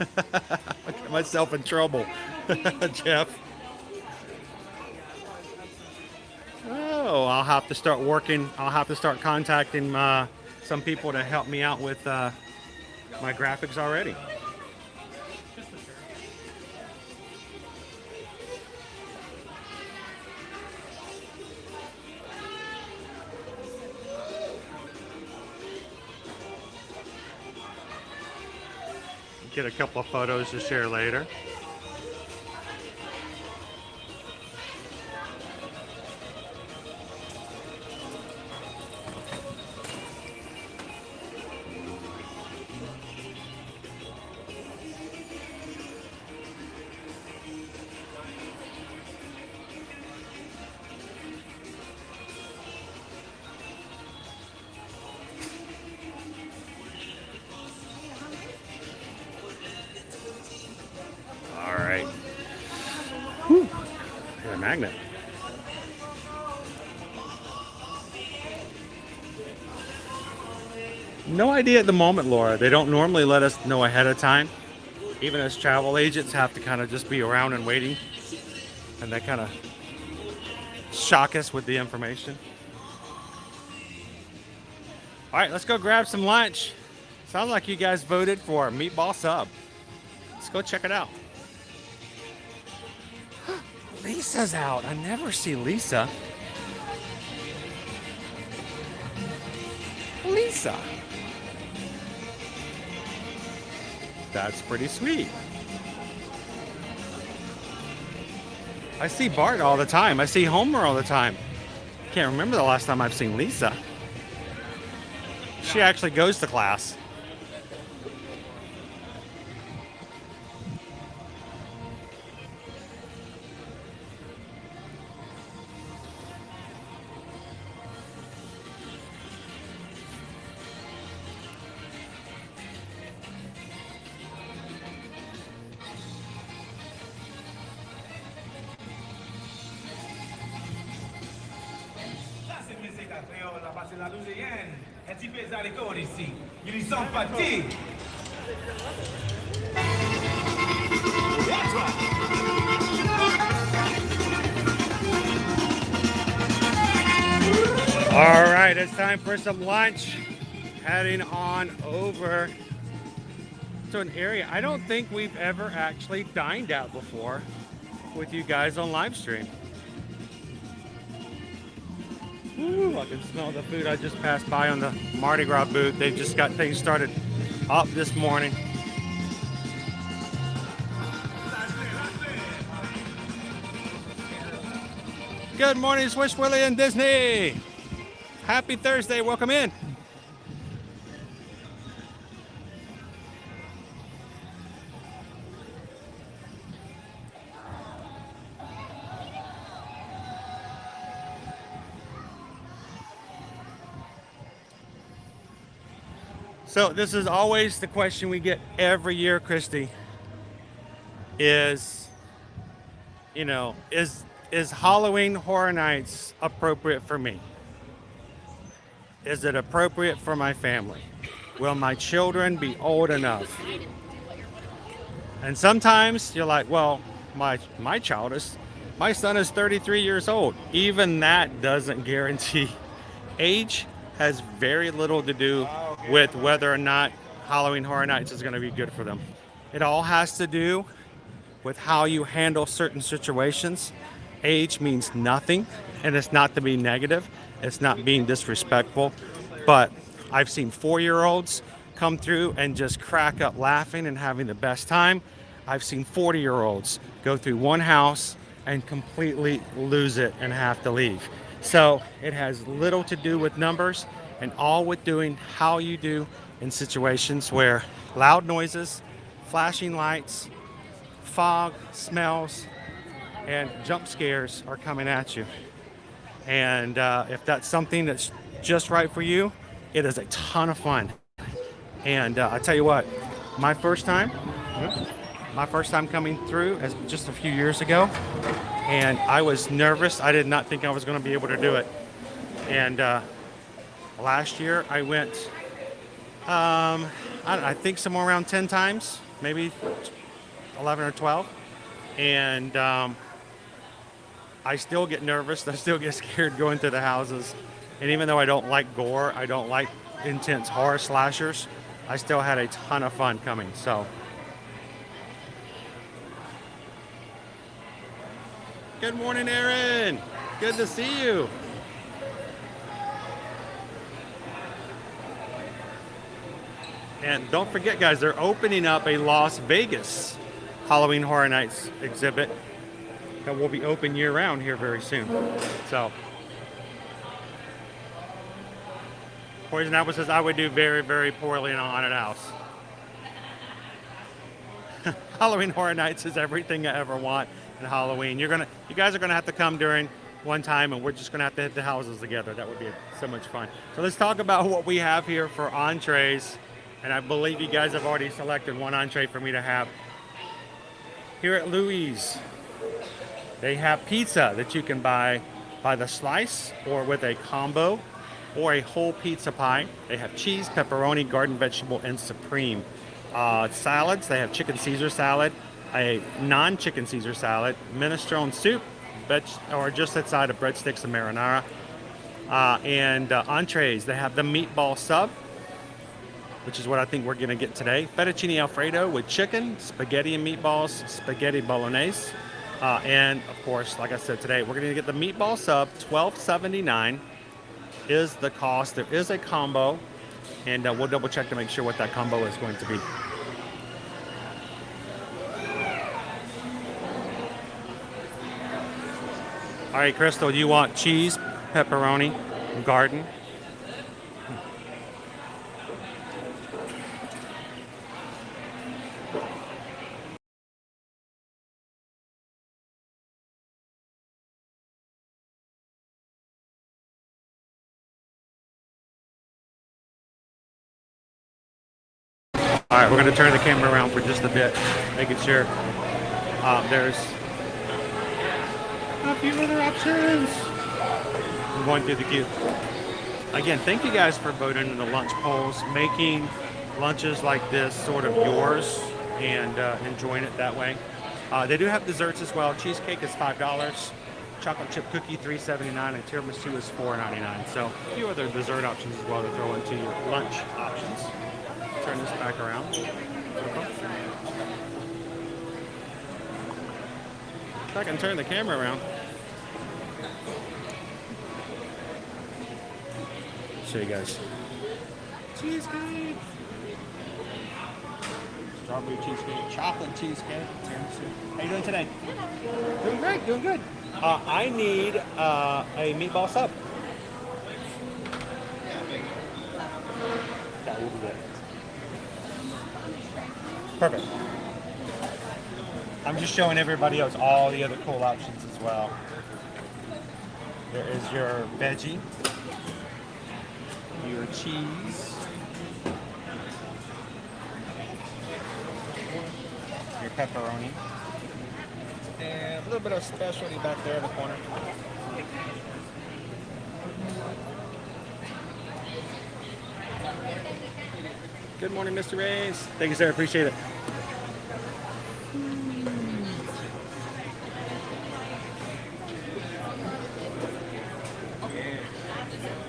I got myself in trouble, Jeff. Oh, I'll have to start working. I'll have to start contacting some people to help me out with my graphics already. Get a couple of photos to share later. Magnet. No idea at the moment, Laura. They don't normally let us know ahead of time. Even as travel agents have to kind of just be around and waiting. And they kind of shock us with the information. All right, let's go grab some lunch. Sounds like you guys voted for a meatball sub. Let's go check it out. Lisa's out. I never see Lisa. Lisa. That's pretty sweet. I see Bart all the time. I see Homer all the time. Can't remember the last time I've seen Lisa. She actually goes to class. All right, it's time for some lunch. Heading on over to an area I don't think we've ever actually dined at before with you guys on live stream. Ooh, I can smell the food. I just passed by on the Mardi Gras booth. They've just got things started up this morning. Good morning, Swish Willie and Disney. Happy Thursday. Welcome in. So this is always the question we get every year, Christy, is, you know, is Halloween Horror Nights appropriate for me? Is it appropriate for my family? Will my children be old enough? And sometimes you're like, well, my son is 33 years old. Even that doesn't guarantee. Age has very little to do with whether or not Halloween Horror Nights is going to be good for them. It all has to do with how you handle certain situations. Age means nothing, and it's not to be negative. It's not being disrespectful. But I've seen 4-year-olds come through and just crack up laughing and having the best time. I've seen 40-year-olds go through one house and completely lose it and have to leave. So it has little to do with numbers and all with doing how you do in situations where loud noises, flashing lights, fog, smells, and jump scares are coming at you. And if that's something that's just right for you, it is a ton of fun. And I tell you what, my first time coming through as just a few years ago, and I was nervous. I did not think I was going to be able to do it. And last year I went, I think somewhere around 10 times, maybe 11 or 12. And I still get nervous. I still get scared going to the houses. And even though I don't like gore, I don't like intense horror slashers, I still had a ton of fun coming. So, good morning, Aaron. Good to see you. And don't forget, guys, they're opening up a Las Vegas Halloween Horror Nights exhibit that will be open year-round here very soon. So, Poison Apple says I would do very, very poorly in a haunted house. Halloween Horror Nights is everything I ever want in Halloween. You guys are gonna have to come during one time, and we're just gonna have to hit the houses together. That would be so much fun. So let's talk about what we have here for entrees. And I believe you guys have already selected one entree for me to have. Here at Louis, they have pizza that you can buy by the slice or with a combo or a whole pizza pie. They have cheese, pepperoni, garden vegetable, and supreme. Salads, they have chicken Caesar salad, a non-chicken Caesar salad, minestrone soup, or just that side of breadsticks and marinara. And entrees, they have the meatball sub, which is what I think we're gonna get today. Fettuccine Alfredo with chicken, spaghetti and meatballs, spaghetti bolognese. And of course, like I said today, we're gonna get the meatball sub, $12.79 is the cost. There is a combo, and we'll double check to make sure what that combo is going to be. All right, Crystal, you want cheese, pepperoni, garden? All right, we're going to turn the camera around for just a bit, making sure there's a few other options. I'm going through the queue. Again, thank you guys for voting in the lunch polls, making lunches like this sort of yours and enjoying it that way. They do have desserts as well. Cheesecake is $5, chocolate chip cookie $3.79, and tiramisu is $4.99. So a few other dessert options as well to throw into your lunch options. Turn this back around. If I can turn the camera around. Show you guys. Cheesecake. Strawberry cheesecake, chocolate cheesecake, tiramisu. How you doing today? Doing great, doing good. I need a meatball sub. That will be good. Perfect. I'm just showing everybody else all the other cool options as well. There is your veggie, your cheese, your pepperoni, and a little bit of specialty back there in the corner. Good morning, Mr. Reyes. Thank you, sir. Appreciate it.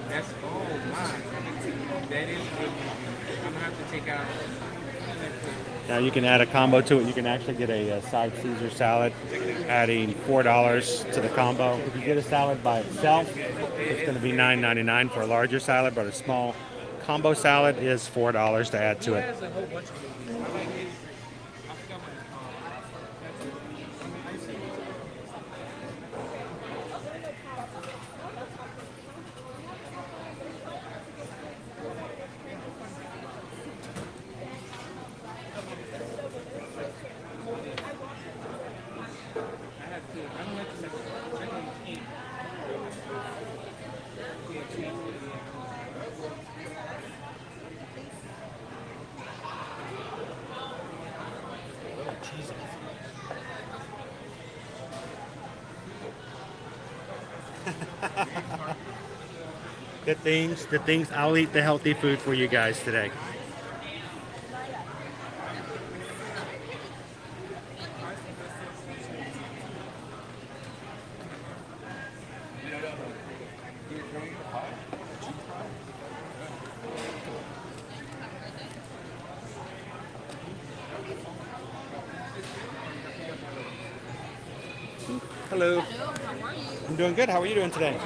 That's all mine. That is good. I'm gonna have to take out Now you can add a combo to it. You can actually get a side Caesar salad, adding $4 to the combo. If you get a salad by itself, it's going to be $9.99 for a larger salad, but a small combo salad is $4 to add to it. The things, I'll eat the healthy food for you guys today. Hello. How are you? I'm doing good. How are you doing today?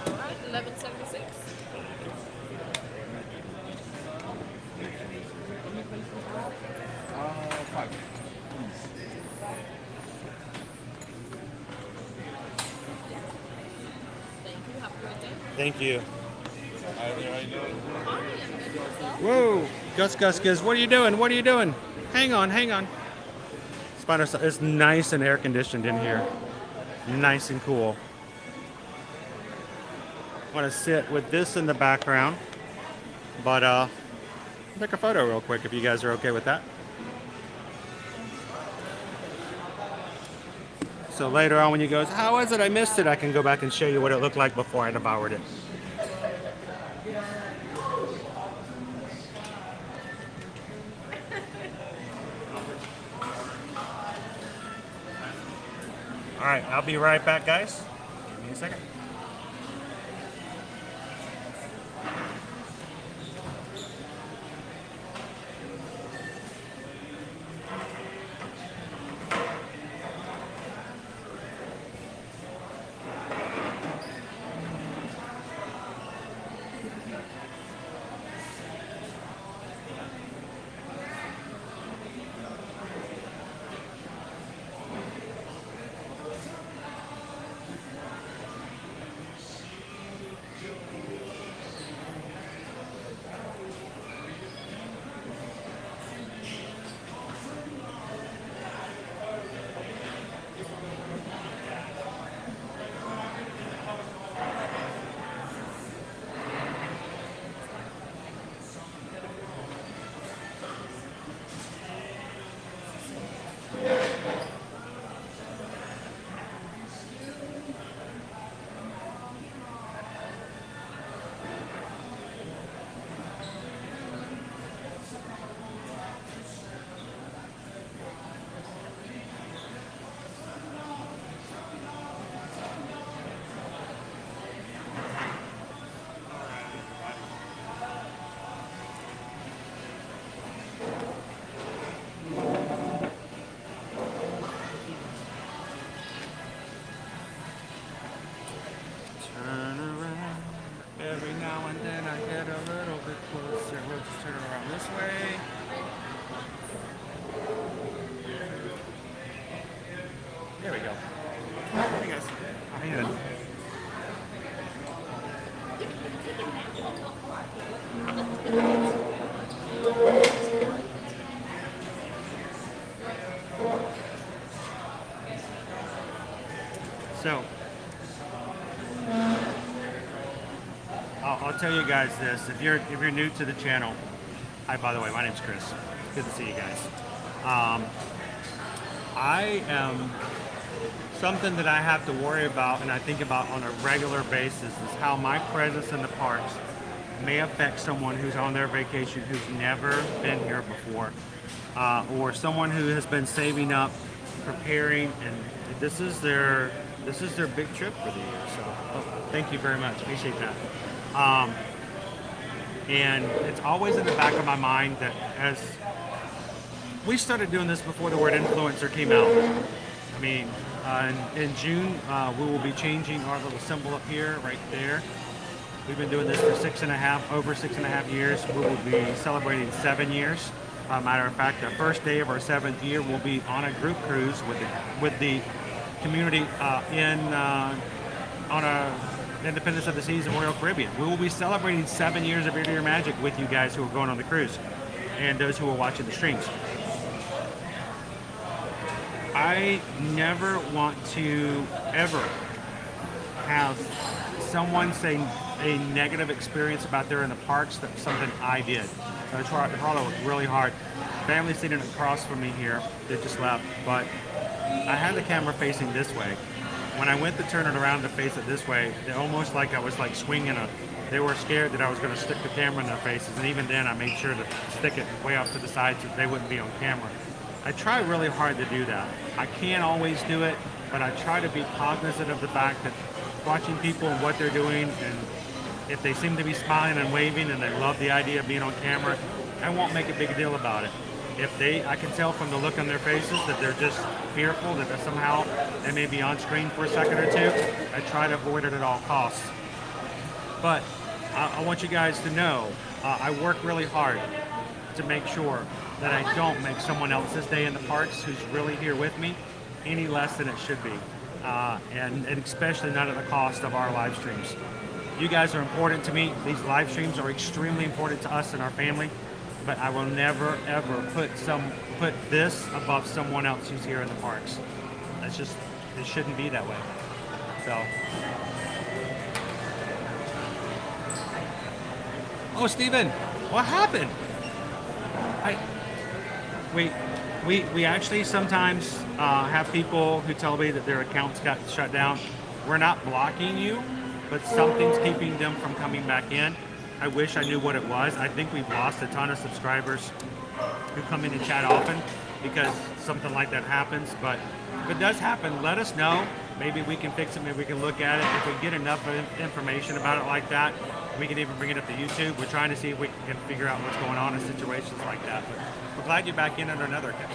Alright, 1176. Thank you. Have a great day. Thank you. Whoa, Gus, what are you doing? What are you doing? Hang on. Spider, it's nice and air conditioned in here. Nice and cool. I want to sit with this in the background, but I'll take a photo real quick if you guys are okay with that. So later on when you go, how was it? I missed it. I can go back and show you what it looked like before I devoured it. All right, I'll be right back, guys. Give me a second. So, I'll tell you guys this. If you're new to the channel, hi, by the way, my name's Chris. Good to see you guys. I am something that I have to worry about and I think about on a regular basis is how my presence in the parks may affect someone who's on their vacation who's never been here before, or someone who has been saving up, preparing, and this is their this is their big trip for the year. So thank you very much. Appreciate that. And it's always in the back of my mind that as we started doing this before the word influencer came out. I mean, in June, we will be changing our little symbol up here, right there. We've been doing this for over 6.5 years. We will be celebrating 7 years. Matter of fact, the first day of our 7th year, we'll be on a group cruise with the community on a Independence of the Seas and Royal Caribbean. We will be celebrating 7 years of Ear to Ear Magic with you guys who are going on the cruise and those who are watching the streams. I never want to ever have someone say a negative experience about there in the parks that's something I did. So I try to work really hard. Family sitting across from me here, they just left, but I had the camera facing this way. When I went to turn it around to face it this way, they almost like I was like swinging they were scared that I was going to stick the camera in their faces, and even then I made sure to stick it way off to the side so they wouldn't be on camera. I try really hard to do that. I can't always do it, but I try to be cognizant of the fact that watching people and what they're doing, and if they seem to be smiling and waving and they love the idea of being on camera, I won't make a big deal about it. I can tell from the look on their faces that they're just fearful that somehow they may be on screen for a second or two. I try to avoid it at all costs. But I want you guys to know, I work really hard to make sure that I don't make someone else's day in the parks who's really here with me any less than it should be. And especially not at the cost of our live streams. You guys are important to me. These live streams are extremely important to us and our family. But I will never ever put this above someone else who's here in the parks. That's just, it shouldn't be that way. So. Oh, Steven, what happened? We actually sometimes have people who tell me that their accounts got shut down. We're not blocking you, but something's keeping them from coming back in. I wish I knew what it was. I think we've lost a ton of subscribers who come in and chat often because something like that happens. But if it does happen, let us know. Maybe we can fix it. Maybe we can look at it. If we get enough information about it like that, we can even bring it up to YouTube. We're trying to see if we can figure out what's going on in situations like that. But we're glad you're back in under another account.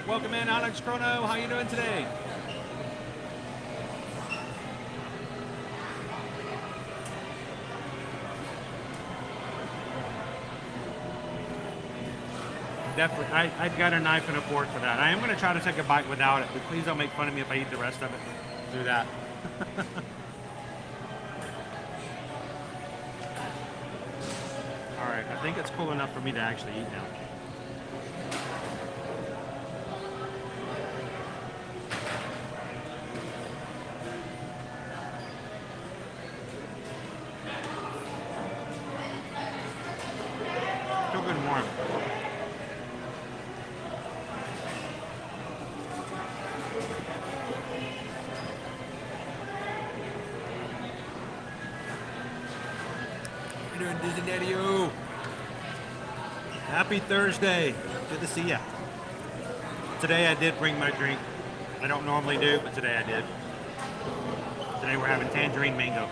Welcome in, Alex Chrono. How you doing today? Definitely, I've got a knife and a fork for that. I am going to try to take a bite without it, but please don't make fun of me if I eat the rest of it. Do that. All right, I think it's cool enough for me to actually eat now. Still good and warm. Daddy-o. Happy Thursday. Good to see ya. Today I did bring my drink. I don't normally do, but today I did. Today we're having tangerine mango.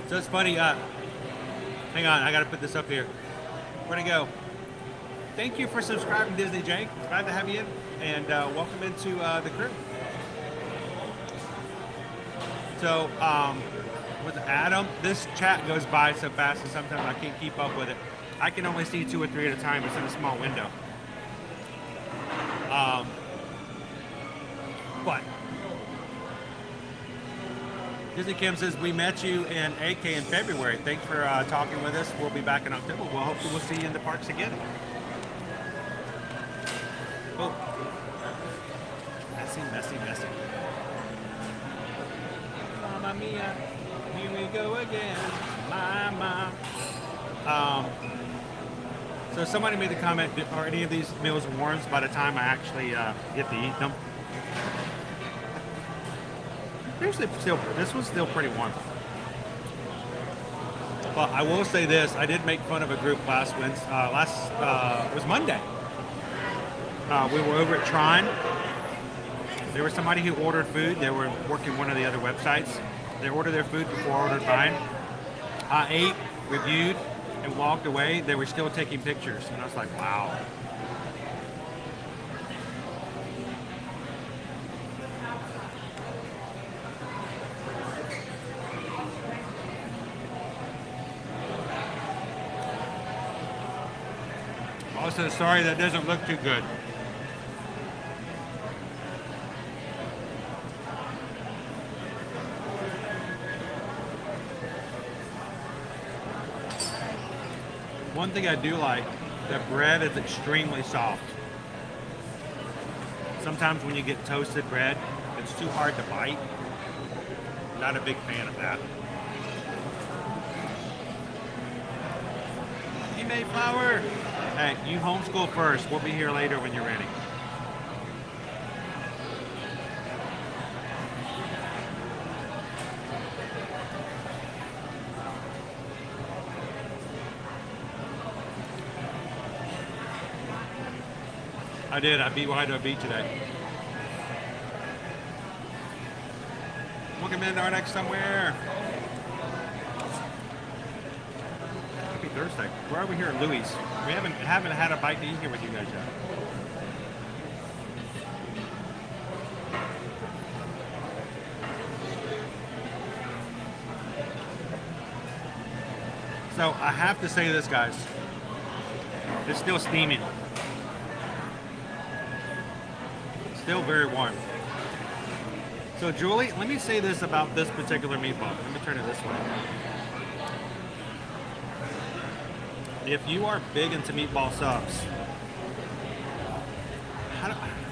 So it's funny, hang on, I gotta put this up here. Where'd it go? Thank you for subscribing, Disney Jake. Glad to have you in, and welcome into the crew. So, with Adam, this chat goes by so fast and sometimes I can't keep up with it. I can only see 2 or 3 at a time. It's in a small window. But Disney Kim says, we met you in AK in February. Thanks for talking with us. We'll be back in October. Well, hopefully we'll see you in the parks again. Oh. Messy, messy, messy. Mamma mia. Here we go again, my. So somebody made the comment, are any of these meals warm by the time I actually get to eat them? This was still pretty warm. Well, I will say this, I did make fun of a group it was Monday. We were over at Tron. There was somebody who ordered food. They were working one of the other websites. They ordered their food before I ordered mine. I ate, reviewed, and walked away. They were still taking pictures. And I was like, wow. Also, sorry, that doesn't look too good. One thing I do like, the bread is extremely soft. Sometimes when you get toasted bread, it's too hard to bite. Not a big fan of that. Hey, Mayflower! Hey, you homeschool first. We'll be here later when you're ready. I did. I beat White Oak Beach today. Welcome in our next somewhere. Happy Thursday. Where are we here? Louis. We haven't had a bite to eat here with you guys yet. So I have to say this, guys. It's still steaming. Still very warm. So Julie, let me say this about this particular meatball. Let me turn it this way. If you are big into meatball subs,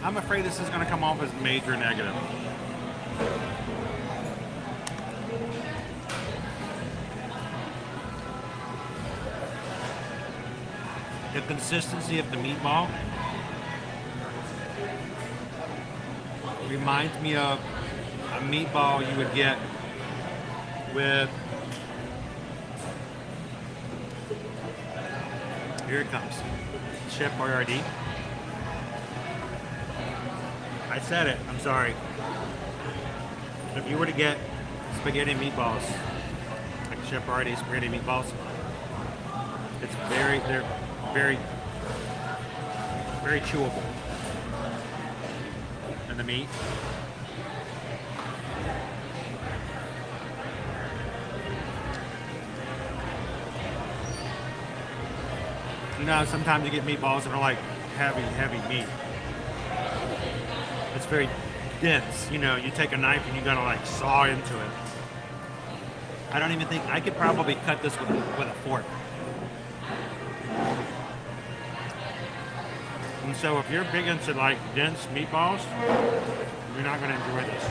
I'm afraid this is going to come off as major negative. The consistency of the meatball reminds me of a meatball you would get with, here it comes, Chef Boyardee. I said it, I'm sorry. If you were to get spaghetti meatballs, like Chef Boyardee spaghetti meatballs, they're very, very chewable. And the meat. You know, sometimes you get meatballs that are like heavy meat. It's very dense. You know, you take a knife and you gotta like saw into it. I don't even think, I could probably cut this with a fork. And so if you're big into like dense meatballs, you're not gonna enjoy this.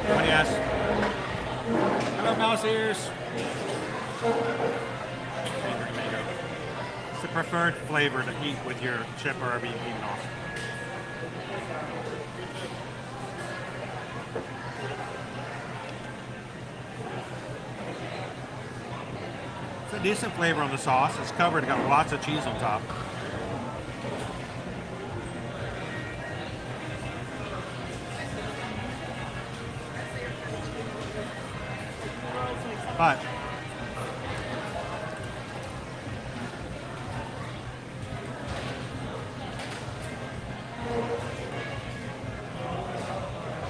Somebody asked, hello, mouse ears. It's the preferred flavor to eat with your Chef Boyardee meatballs. It's a decent flavor on the sauce. It's covered, got lots of cheese on top. But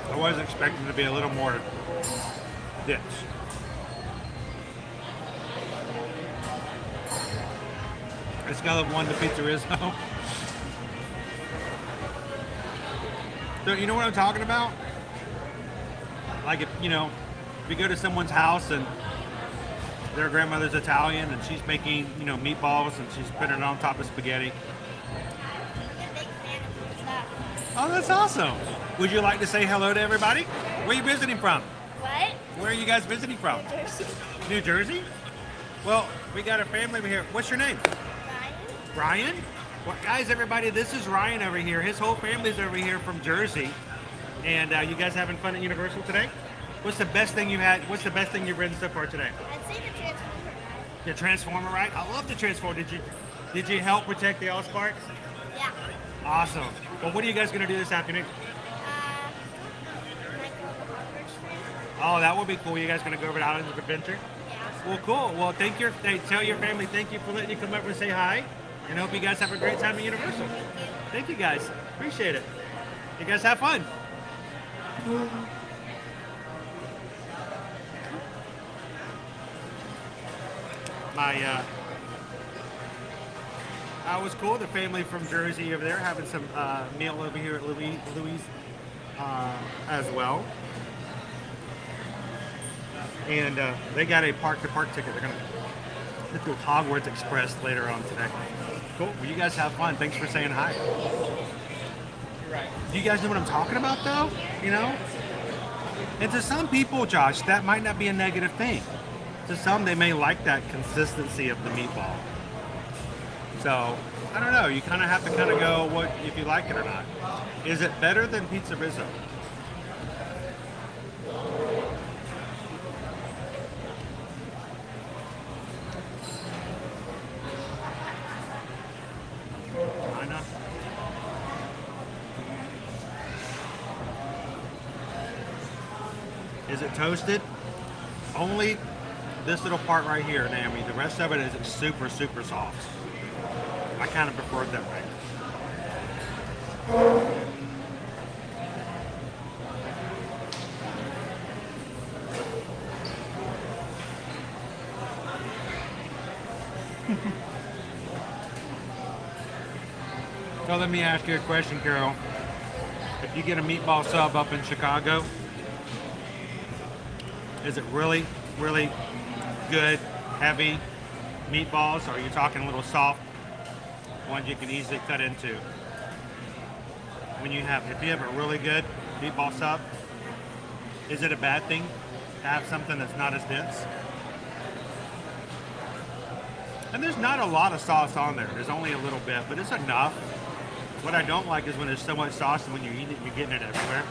I was expecting to be a little more dense. A scale of 1 to Pizzerizzo. So you know what I'm talking about? Like if you go to someone's house and their grandmother's Italian and she's making, meatballs and she's putting it on top of spaghetti. Oh, that's awesome. Would you like to say hello to everybody? Where are you visiting from? What? Where are you guys visiting from? New Jersey. New Jersey? Well, we got a family over here. What's your name? Ryan. Ryan? Well, guys, everybody, this is Ryan over here. His whole family's over here from Jersey. And you guys having fun at Universal today? What's the best thing you had? What's the best thing you've ridden so far today? I'd say the Transformer ride. The Transformer ride? I love the Transformer. Did you help protect the Allspark? Yeah. Awesome. Well, what are you guys going to do this afternoon? Oh, that would be cool. You guys going to go over to Islands of Adventure? Yeah. Well, cool. Well, tell your family thank you for letting you come over and say hi. And hope you guys have a great time at Universal. Thank you guys. Appreciate it. You guys have fun. That was cool. The family from Jersey over there having some meal over here at Louis as well. And they got a park-to-park ticket. They're going to do Hogwarts Express later on today. Cool. Well, you guys have fun. Thanks for saying hi. Do you guys know what I'm talking about, though? You know? And to some people, Josh, that might not be a negative thing. To some, they may like that consistency of the meatball. So, I don't know. You kind of have to kind of go what if you like it or not. Is it better than pizza Rizzo? I know. Is it toasted? Only this little part right here, Naomi. The rest of it is super, super soft. I kind of prefer it that way. So let me ask you a question, Carol. If you get a meatball sub up in Chicago, is it really, really good, heavy meatballs? Or are you talking a little soft ones you can easily cut into? If you have a really good meatball sub, is it a bad thing to have something that's not as dense? And there's not a lot of sauce on there. There's only a little bit, but it's enough. What I don't like is when there's so much sauce and when you eat it, you're getting it everywhere.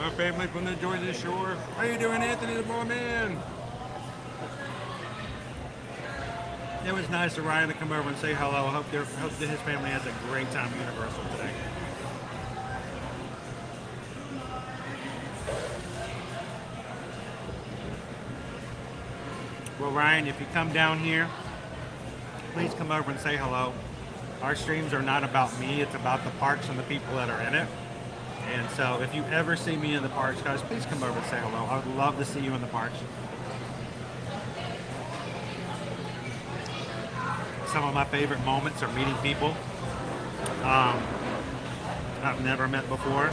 Our family from the Georgia Shore. How you doing, Anthony the boy man? It was nice of Ryan to come over and say hello. I hope that his family has a great time at Universal today. Well, Ryan, if you come down here, please come over and say hello. Our streams are not about me. It's about the parks and the people that are in it. And so if you ever see me in the parks, guys, please come over and say hello. I would love to see you in the parks. Some of my favorite moments are meeting people I've never met before.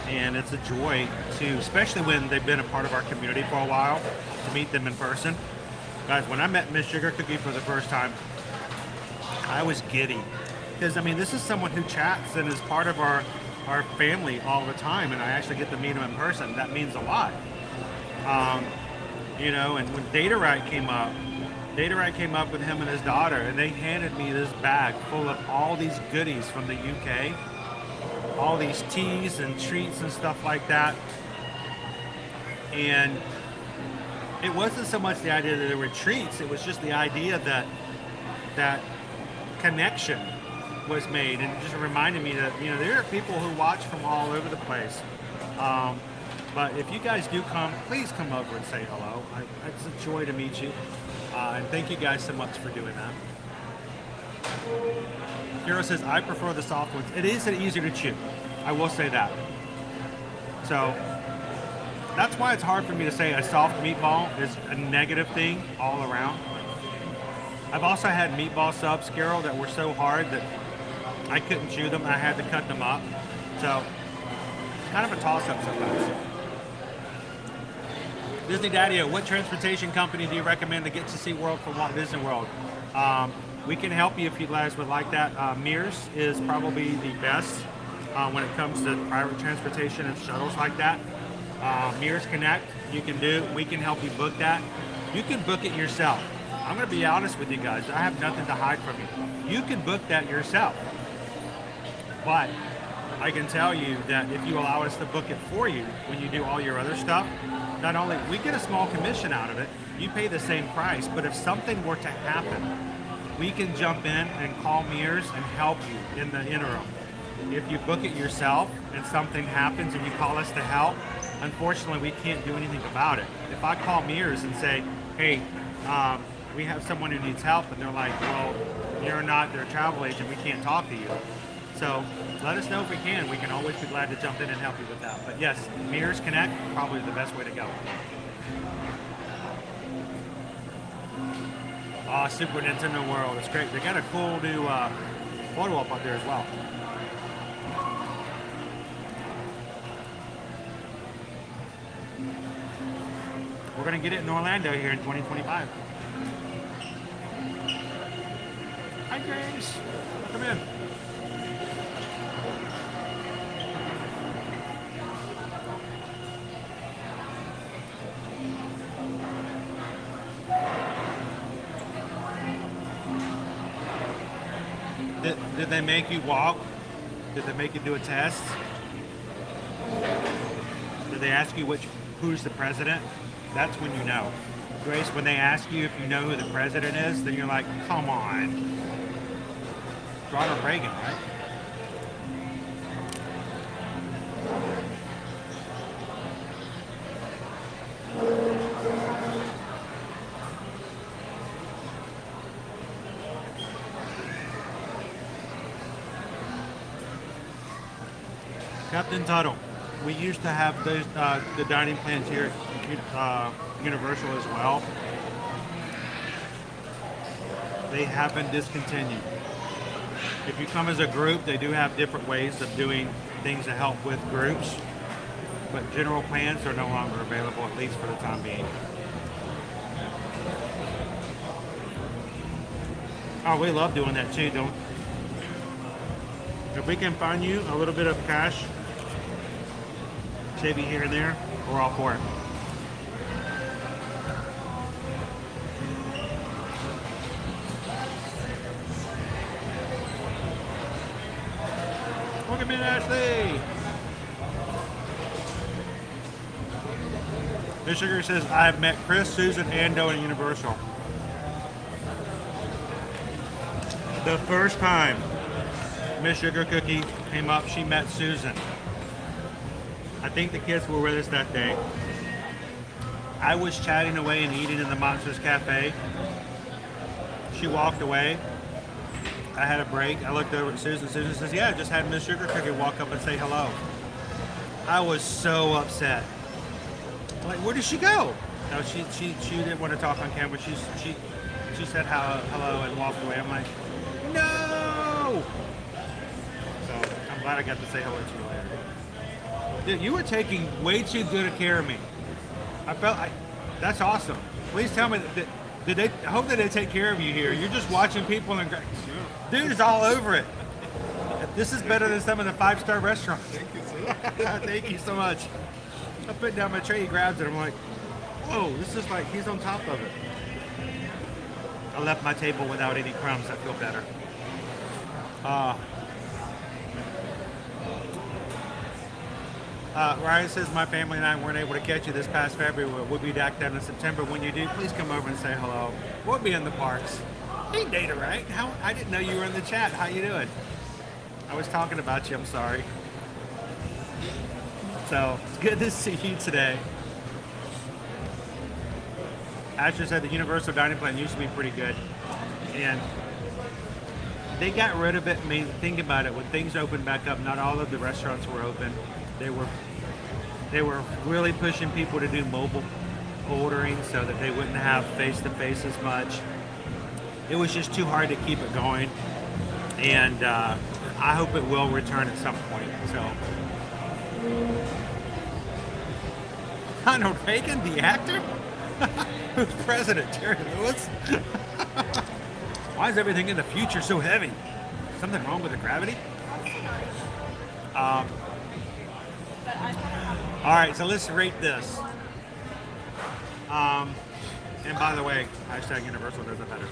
And it's a joy to, especially when they've been a part of our community for a while, to meet them in person. Guys, when I met Miss Sugar Cookie for the first time, I was giddy. Because, I mean, this is someone who chats and is part of our family all the time, and I actually get to meet him in person. That means a lot. You know, and when Data Right came up with him and his daughter, and they handed me this bag full of all these goodies from the UK, all these teas and treats and stuff like that. And it wasn't so much the idea that there were treats, it was just the idea that connection was made, and it just reminded me that, you know, there are people who watch from all over the place. But if you guys do come, please come over and say hello. It's a joy to meet you. And thank you guys so much for doing that. Hero says, I prefer the soft ones. It is easier to chew. I will say that. So that's why it's hard for me to say a soft meatball is a negative thing all around. I've also had meatball subs, Carol, that were so hard that I couldn't chew them. I had to cut them up. So kind of a toss-up sometimes. Disney Daddy-O, what transportation company do you recommend to get to SeaWorld from Walt Disney World? We can help you if you guys would like that. Mears is probably the best when it comes to private transportation and shuttles like that. Mears Connect, we can help you book that. You can book it yourself. I'm going to be honest with you guys. I have nothing to hide from you. You can book that yourself. But I can tell you that if you allow us to book it for you when you do all your other stuff, not only we get a small commission out of it, you pay the same price, but if something were to happen, we can jump in and call mirrors and help you in the interim. If you book it yourself and something happens and you call us to help, unfortunately we can't do anything about it. If I call mirrors and say, hey, we have someone who needs help, and they're like, well, you're not their travel agent, we can't talk to you. So let us know if we can. We can always be glad to jump in and help you with that. But yes, Mirrors Connect, probably the best way to go. Super Nintendo World, it's great. They got a cool new photo up there as well. We're gonna get it in Orlando here in 2025. Hi Grace, come in. Did they make you walk? Did they make you do a test? Did they ask you who's the president? That's when you know. Grace, when they ask you if you know who the president is, then you're like, come on. Ronald Reagan, right? Captain Tuttle, we used to have those the dining plans here at Universal as well. They have been discontinued. If you come as a group, they do have different ways of doing things to help with groups, but general plans are no longer available, at least for the time being. Oh, we love doing that too, don't we? If we can find you a little bit of cash, save you here and there, we're all for it. Welcome in, Ashley. Miss Sugar says, I have met Chris, Susan, and Doe at Universal. The first time Miss Sugar Cookie came up, she met Susan. I think the kids were with us that day. I was chatting away and eating in the Monsters Cafe. She walked away. I had a break. I looked over at Susan. Susan says, yeah, I just had Miss Sugar Cookie walk up and say hello. I was so upset. I'm like, where did she go? No, she didn't want to talk on camera. She said hello and walked away. I'm like, no! So I'm glad I got to say hello to you later. Dude, you were taking way too good a care of me. That's awesome. Please tell me I hope that they take care of you here. You're just watching people and dude is all over it. This is better than some of the 5-star restaurants. Thank you, sir. Thank you so much. I put down my tray, he grabs it. I'm like, whoa, this is like he's on top of it. I left my table without any crumbs. I feel better. Ryan says, my family and I weren't able to catch you this past February. We'll be back down in September. When you do, please come over and say hello. We'll be in the parks. Hey, Data, right? I didn't know you were in the chat. How you doing? I was talking about you. I'm sorry. So, it's good to see you today. Asher said the Universal Dining Plan used to be pretty good. And they got rid of it. I mean, think about it. When things opened back up, not all of the restaurants were open. They were really pushing people to do mobile ordering so that they wouldn't have face-to-face as much. It was just too hard to keep it going. And I hope it will return at some point. So, Ronald Reagan, the actor? Who's president? Jerry Lewis? Why is everything in the future so heavy? Something wrong with the gravity? All right, so let's rate this. And by the way, hashtag Universal does it better.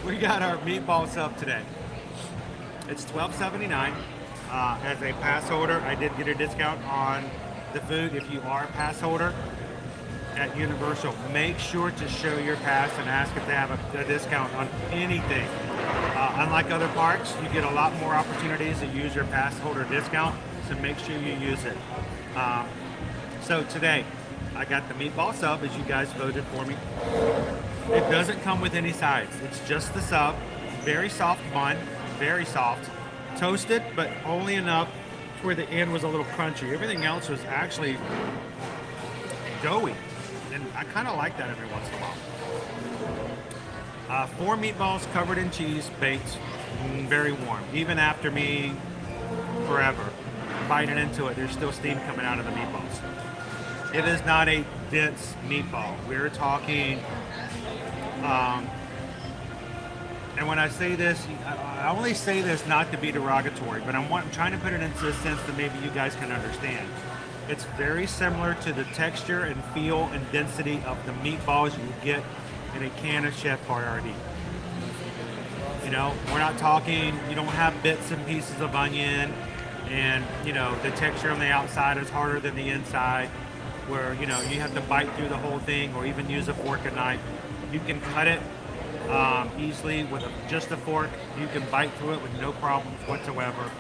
We got our meatball sub today. It's $12.79. As a pass holder, I did get a discount on the food. If you are a pass holder at Universal, make sure to show your pass and ask if they have a discount on anything. Unlike other parks, you get a lot more opportunities to use your pass holder discount, so make sure you use it. So today, I got the meatball sub, as you guys voted for me. It doesn't come with any sides. It's just the sub. Very soft bun, very soft. Toasted, but only enough where the end was a little crunchy. Everything else was actually doughy, and I kind of like that every once in a while. 4 meatballs covered in cheese, baked, very warm. Even after me forever biting into it, there's still steam coming out of the meatballs. It is not a dense meatball. We're talking, and when I say this, I only say this not to be derogatory, but I'm trying to put it into a sense that maybe you guys can understand. It's very similar to the texture and feel and density of the meatballs you get in a can of Chef Boyardee. You know, we're not talking, you don't have bits and pieces of onion, and, you know, the texture on the outside is harder than the inside, where, you know, you have to bite through the whole thing or even use a fork and knife. You can cut it easily with just a fork. You can bite through it with no problems whatsoever.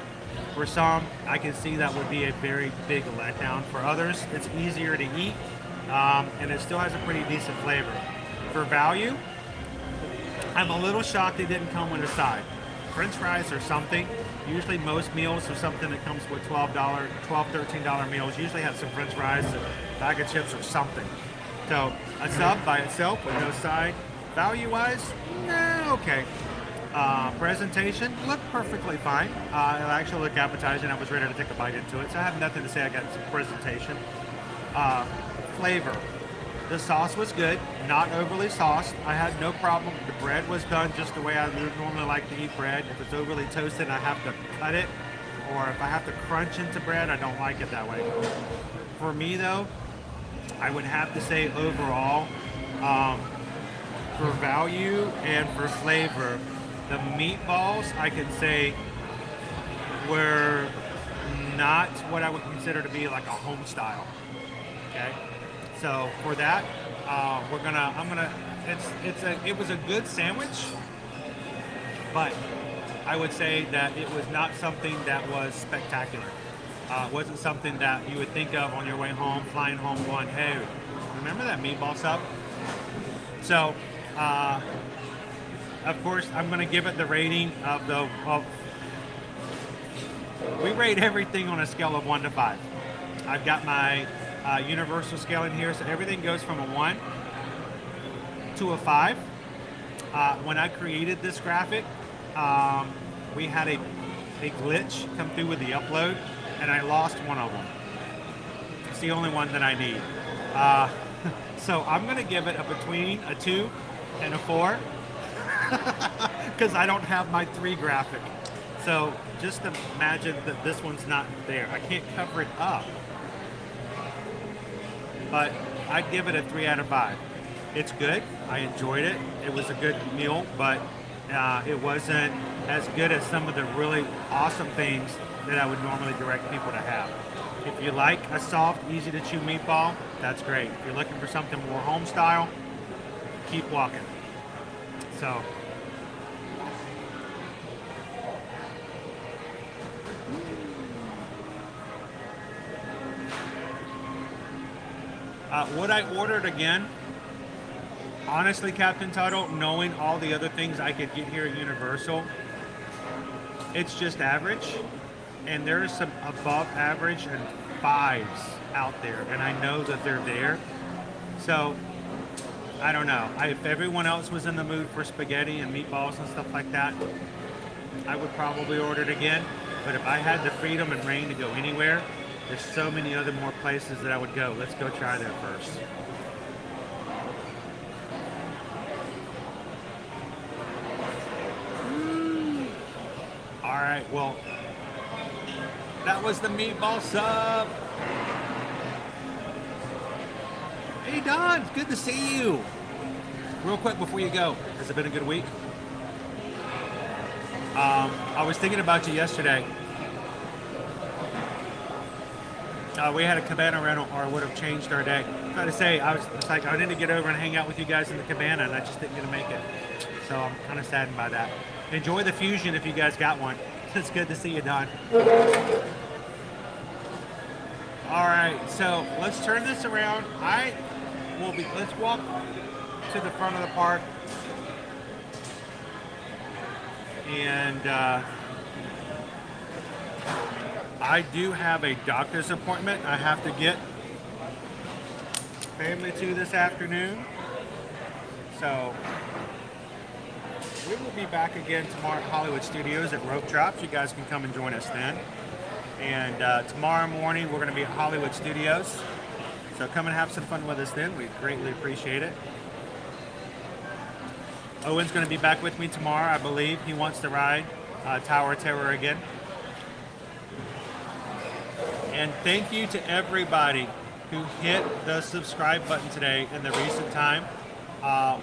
For some, I can see that would be a very big letdown. For others, it's easier to eat, and it still has a pretty decent flavor. For value, I'm a little shocked it didn't come with a side. French fries or something. Usually most meals or something that comes with $12, $13 meals usually have some French fries, a bag of chips or something. So a sub by itself with no side, value-wise, okay. Presentation looked perfectly fine. It actually looked appetizing. I was ready to take a bite into it, so I have nothing to say. I got some presentation. Flavor. The sauce was good, not overly sauced. I had no problem. The bread was done just the way I normally like to eat bread. If it's overly toasted, I have to cut it, or if I have to crunch into bread, I don't like it that way. For me, though, I would have to say overall, for value and for flavor, the meatballs, I can say, were not what I would consider to be like a home style. Okay, so for that, it was a good sandwich, but I would say that it was not something that was spectacular. It wasn't something that you would think of on your way home, flying home, going, "Hey, remember that meatball sub?" So. Of course, I'm going to give it the rating we rate everything on a scale of 1 to 5. I've got my universal scale in here, so everything goes from a 1 to a 5. When I created this graphic, we had a glitch come through with the upload, and I lost one of them. It's the only one that I need. So I'm going to give it a between a 2 and a 4. Because I don't have my 3 graphic. So just imagine that this one's not there. I can't cover it up. But I'd give it a 3 out of 5. It's good. I enjoyed it. It was a good meal, but it wasn't as good as some of the really awesome things that I would normally direct people to have. If you like a soft, easy to chew meatball, that's great. If you're looking for something more home style, keep walking. So. Would I order it again? Honestly, Captain Tuttle, knowing all the other things I could get here at Universal, it's just average. And there's some above average and 5s out there. And I know that they're there. So, I don't know. If everyone else was in the mood for spaghetti and meatballs and stuff like that, I would probably order it again. But if I had the freedom and reign to go anywhere, there's so many other more places that I would go. Let's go try there first. All right, well, that was the meatball sub. Hey Don, it's good to see you. Real quick before you go, has it been a good week? I was thinking about you yesterday. We had a cabana rental, or it would have changed our day. I was trying to say, it's like I need to get over and hang out with you guys in the cabana, and I just didn't get to make it. So I'm kind of saddened by that. Enjoy the fusion if you guys got one. It's good to see you, Don. All right, so let's turn this around. Let's walk to the front of the park. And I do have a doctor's appointment I have to get family to this afternoon. So we will be back again tomorrow at Hollywood Studios at Rope Drops. You guys can come and join us then. And tomorrow morning we're going to be at Hollywood Studios. So come and have some fun with us then. We greatly appreciate it. Owen's going to be back with me tomorrow, I believe. He wants to ride Tower of Terror again. And thank you to everybody who hit the subscribe button today in the recent time.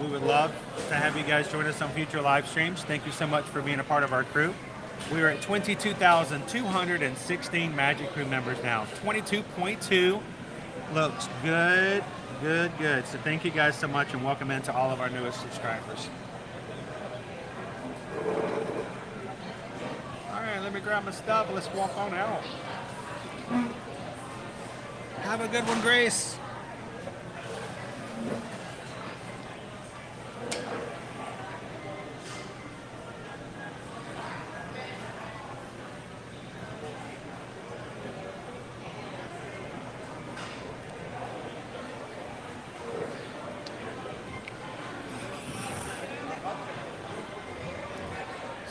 We would love to have you guys join us on future live streams. Thank you so much for being a part of our crew. We are at 22,216 Magic Crew members now. 22.2 looks good, good, good. So thank you guys so much, and welcome into all of our newest subscribers. All right, let me grab my stuff. Let's walk on out. Have a good one, Grace.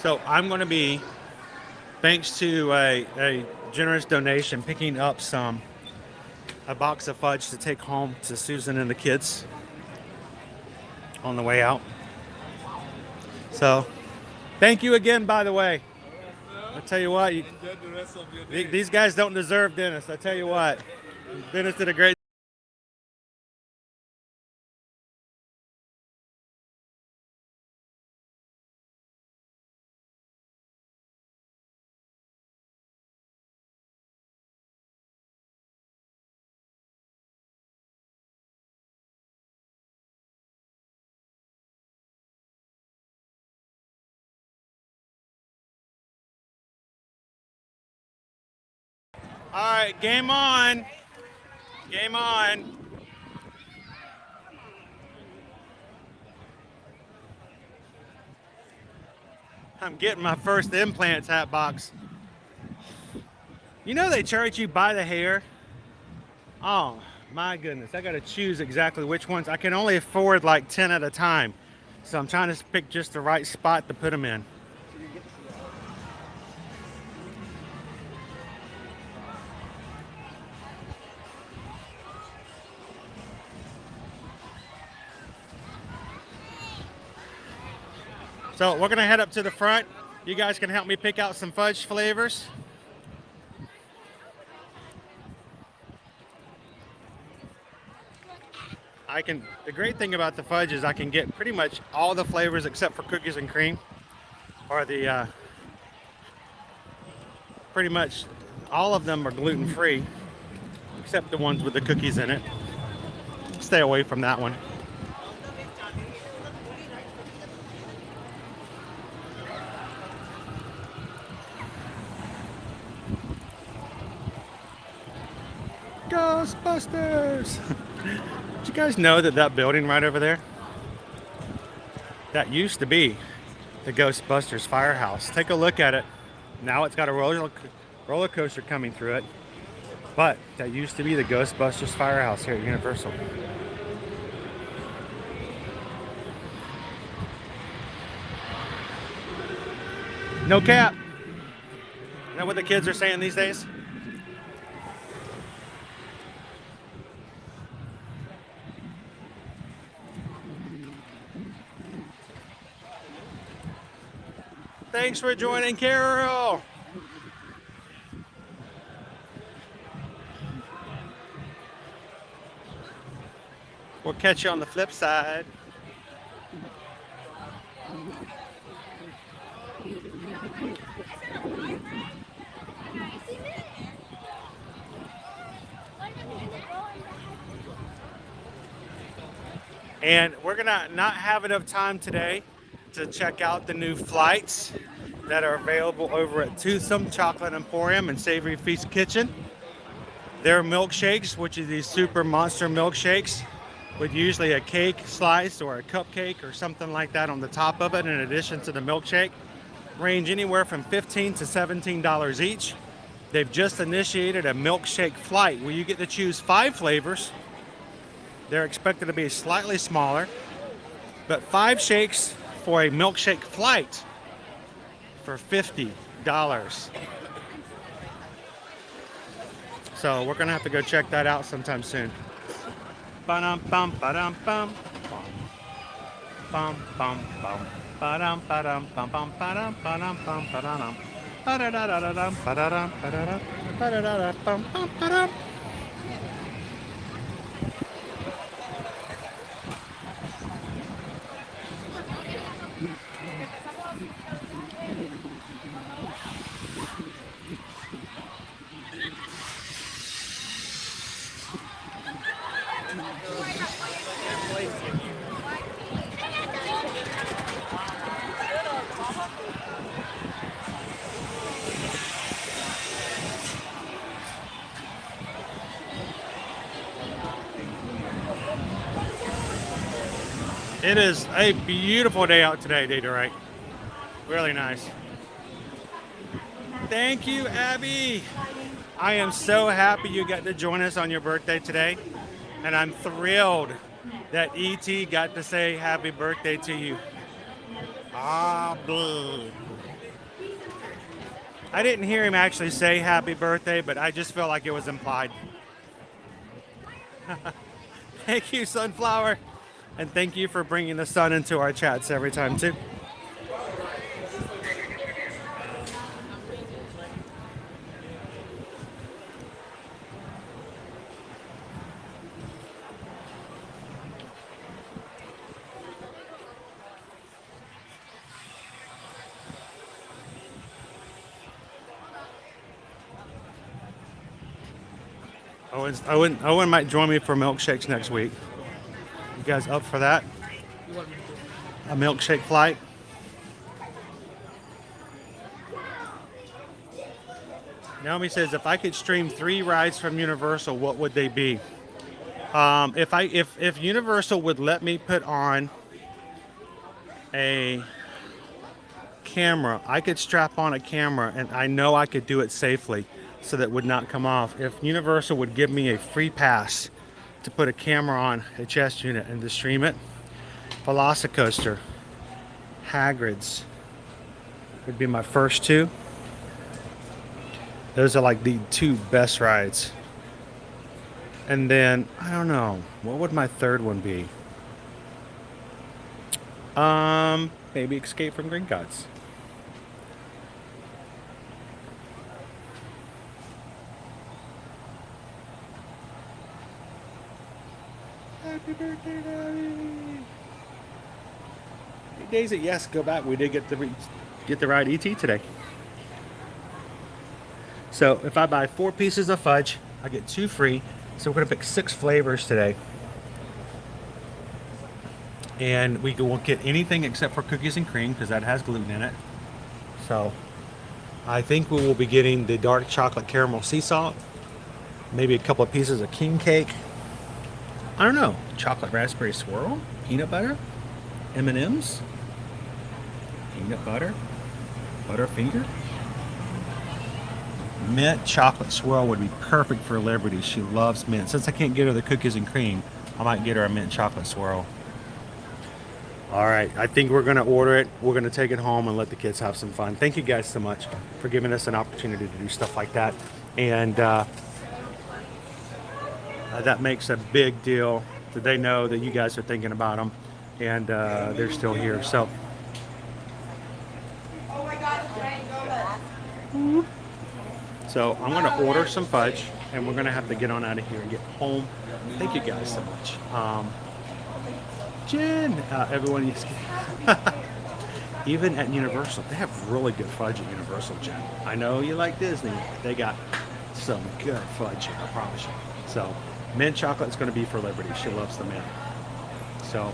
So I'm going to be, thanks to a generous donation, picking up a box of fudge to take home to Susan and the kids on the way out. So thank you again, by the way. I tell you what, these guys don't deserve Dennis. I tell you what, Dennis did a great job. All right, game on. Game on. I'm getting my first implants hat box. You know they charge you by the hair? Oh, my goodness. I got to choose exactly which ones. I can only afford like 10 at a time. So I'm trying to pick just the right spot to put them in. So we're going to head up to the front. You guys can help me pick out some fudge flavors. The great thing about the fudge is I can get pretty much all the flavors except for cookies and cream, or pretty much all of them are gluten-free except the ones with the cookies in it. Stay away from that one. Ghostbusters! Did you guys know that building right over there, that used to be the Ghostbusters firehouse? Take a look at it. Now it's got a roller coaster coming through it, but that used to be the Ghostbusters firehouse here at Universal. No cap. Is that what the kids are saying these days? Thanks for joining, Carol. We'll catch you on the flip side. And we're gonna not have enough time today to check out the new flights that are available over at Toothsome Chocolate Emporium and Savory Feast Kitchen. Their milkshakes, which are these super monster milkshakes with usually a cake slice or a cupcake or something like that on the top of it in addition to the milkshake, range anywhere from $15 to $17 each. They've just initiated a milkshake flight where you get to choose 5 flavors. They're expected to be slightly smaller, but 5 shakes for a milkshake flight for $50. So we're gonna have to go check that out sometime soon. Ba-dum bum ba-dum bum bum bum bum ba-dum ba-dum bum bum ba-dum ba-dum bum ba-dum ba-da-da-da-da-dum ba-da-dum ba-da-dum ba-da-da-da bum bum ba-dum. It is a beautiful day out today, Data Right. Really nice. Thank you, Abby. I am so happy you got to join us on your birthday today. And I'm thrilled that E.T. got to say happy birthday to you. Ah, boo. I didn't hear him actually say happy birthday, but I just felt like it was implied. Thank you, Sunflower. And thank you for bringing the sun into our chats every time, too. Owen might join me for milkshakes next week. You guys up for that? A milkshake flight? Naomi says, if I could stream 3 rides from Universal, what would they be? If Universal would let me put on a camera, I could strap on a camera and I know I could do it safely so that it would not come off. If Universal would give me a free pass to put a camera on a chest unit and to stream it, Velocicoaster, Hagrid's would be my first 2. Those are like the 2 best rides. And then, I don't know, what would my 3rd one be? Maybe Escape from Gringotts. Happy birthday, Daddy! Daisy, yes, go back. We did get the ride ET today. So if I buy 4 pieces of fudge, I get 2 free. So we're gonna pick 6 flavors today. And we won't get anything except for cookies and cream because that has gluten in it. So I think we will be getting the dark chocolate caramel sea salt, maybe a couple of pieces of king cake. I don't know, chocolate raspberry swirl, peanut butter, M&Ms, peanut butter, Butterfinger. Mint chocolate swirl would be perfect for Liberty. She loves mint. Since I can't get her the cookies and cream, I might get her a mint chocolate swirl. All right, I think we're gonna order it. We're gonna take it home and let the kids have some fun. Thank you guys so much for giving us an opportunity to do stuff like that. And that makes a big deal that they know that you guys are thinking about them and they're still here. So I'm going to order some fudge and we're going to have to get on out of here and get home. Thank you guys so much. Jen, everyone, even at Universal, they have really good fudge at Universal, Jen. I know you like Disney. They got some good fudge, I promise you. So, mint chocolate is going to be for Liberty. She loves the mint. So,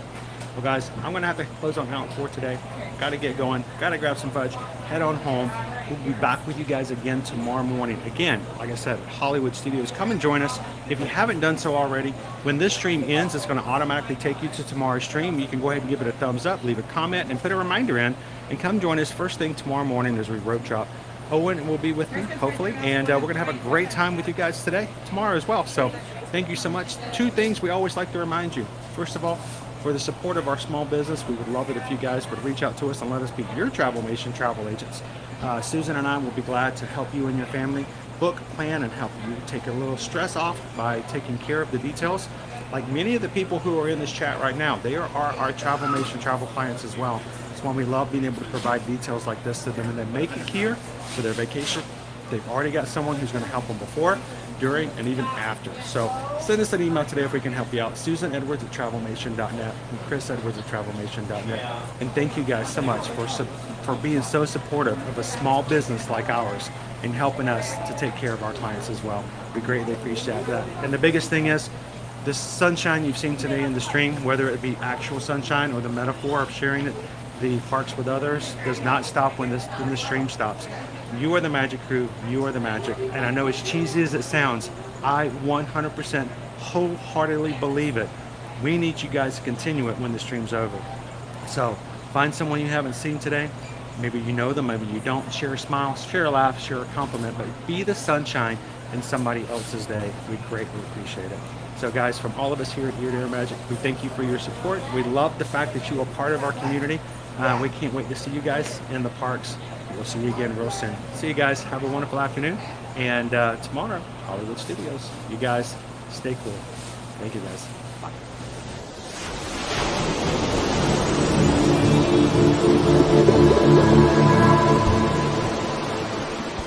well, guys, I'm going to have to close on out for today. Got to get going. Got to grab some fudge. Head on home. We'll be back with you guys again tomorrow morning. Again, like I said, Hollywood Studios. Come and join us. If you haven't done so already, when this stream ends, it's going to automatically take you to tomorrow's stream. You can go ahead and give it a thumbs up, leave a comment, and put a reminder in. And come join us first thing tomorrow morning as we rope drop. Owen will be with me, hopefully. And we're going to have a great time with you guys today, tomorrow as well. So thank you so much. 2 things we always like to remind you. First of all, for the support of our small business, we would love it if you guys would reach out to us and let us be your Travelmation travel agents. Susan and I will be glad to help you and your family book, plan, and help you take a little stress off by taking care of the details. Like many of the people who are in this chat right now, they are our Travelmation travel clients as well. That's why we love being able to provide details like this to them and then make it here for their vacation. They've already got someone who's going to help them before, during, and even after. So send us an email today if we can help you out. susanedwards@travelmation.net and chrisedwards@travelmation.net. And thank you guys so much for being so supportive of a small business like ours and helping us to take care of our clients as well. We greatly appreciate that. And the biggest thing is, this sunshine you've seen today in the stream, whether it be actual sunshine or the metaphor of sharing the parks with others, does not stop when the stream stops. You are the magic crew, you are the magic. And I know as cheesy as it sounds, I 100% wholeheartedly believe it. We need you guys to continue it when the stream's over. So find someone you haven't seen today. Maybe you know them, maybe you don't. Share a smile, share a laugh, share a compliment, but be the sunshine in somebody else's day. We greatly appreciate it. So guys, from all of us here at Ear to Ear Magic, we thank you for your support. We love the fact that you are part of our community. We can't wait to see you guys in the parks. We'll see you again real soon. See you guys. Have a wonderful afternoon. And tomorrow, Hollywood Studios. You guys stay cool. Thank you guys.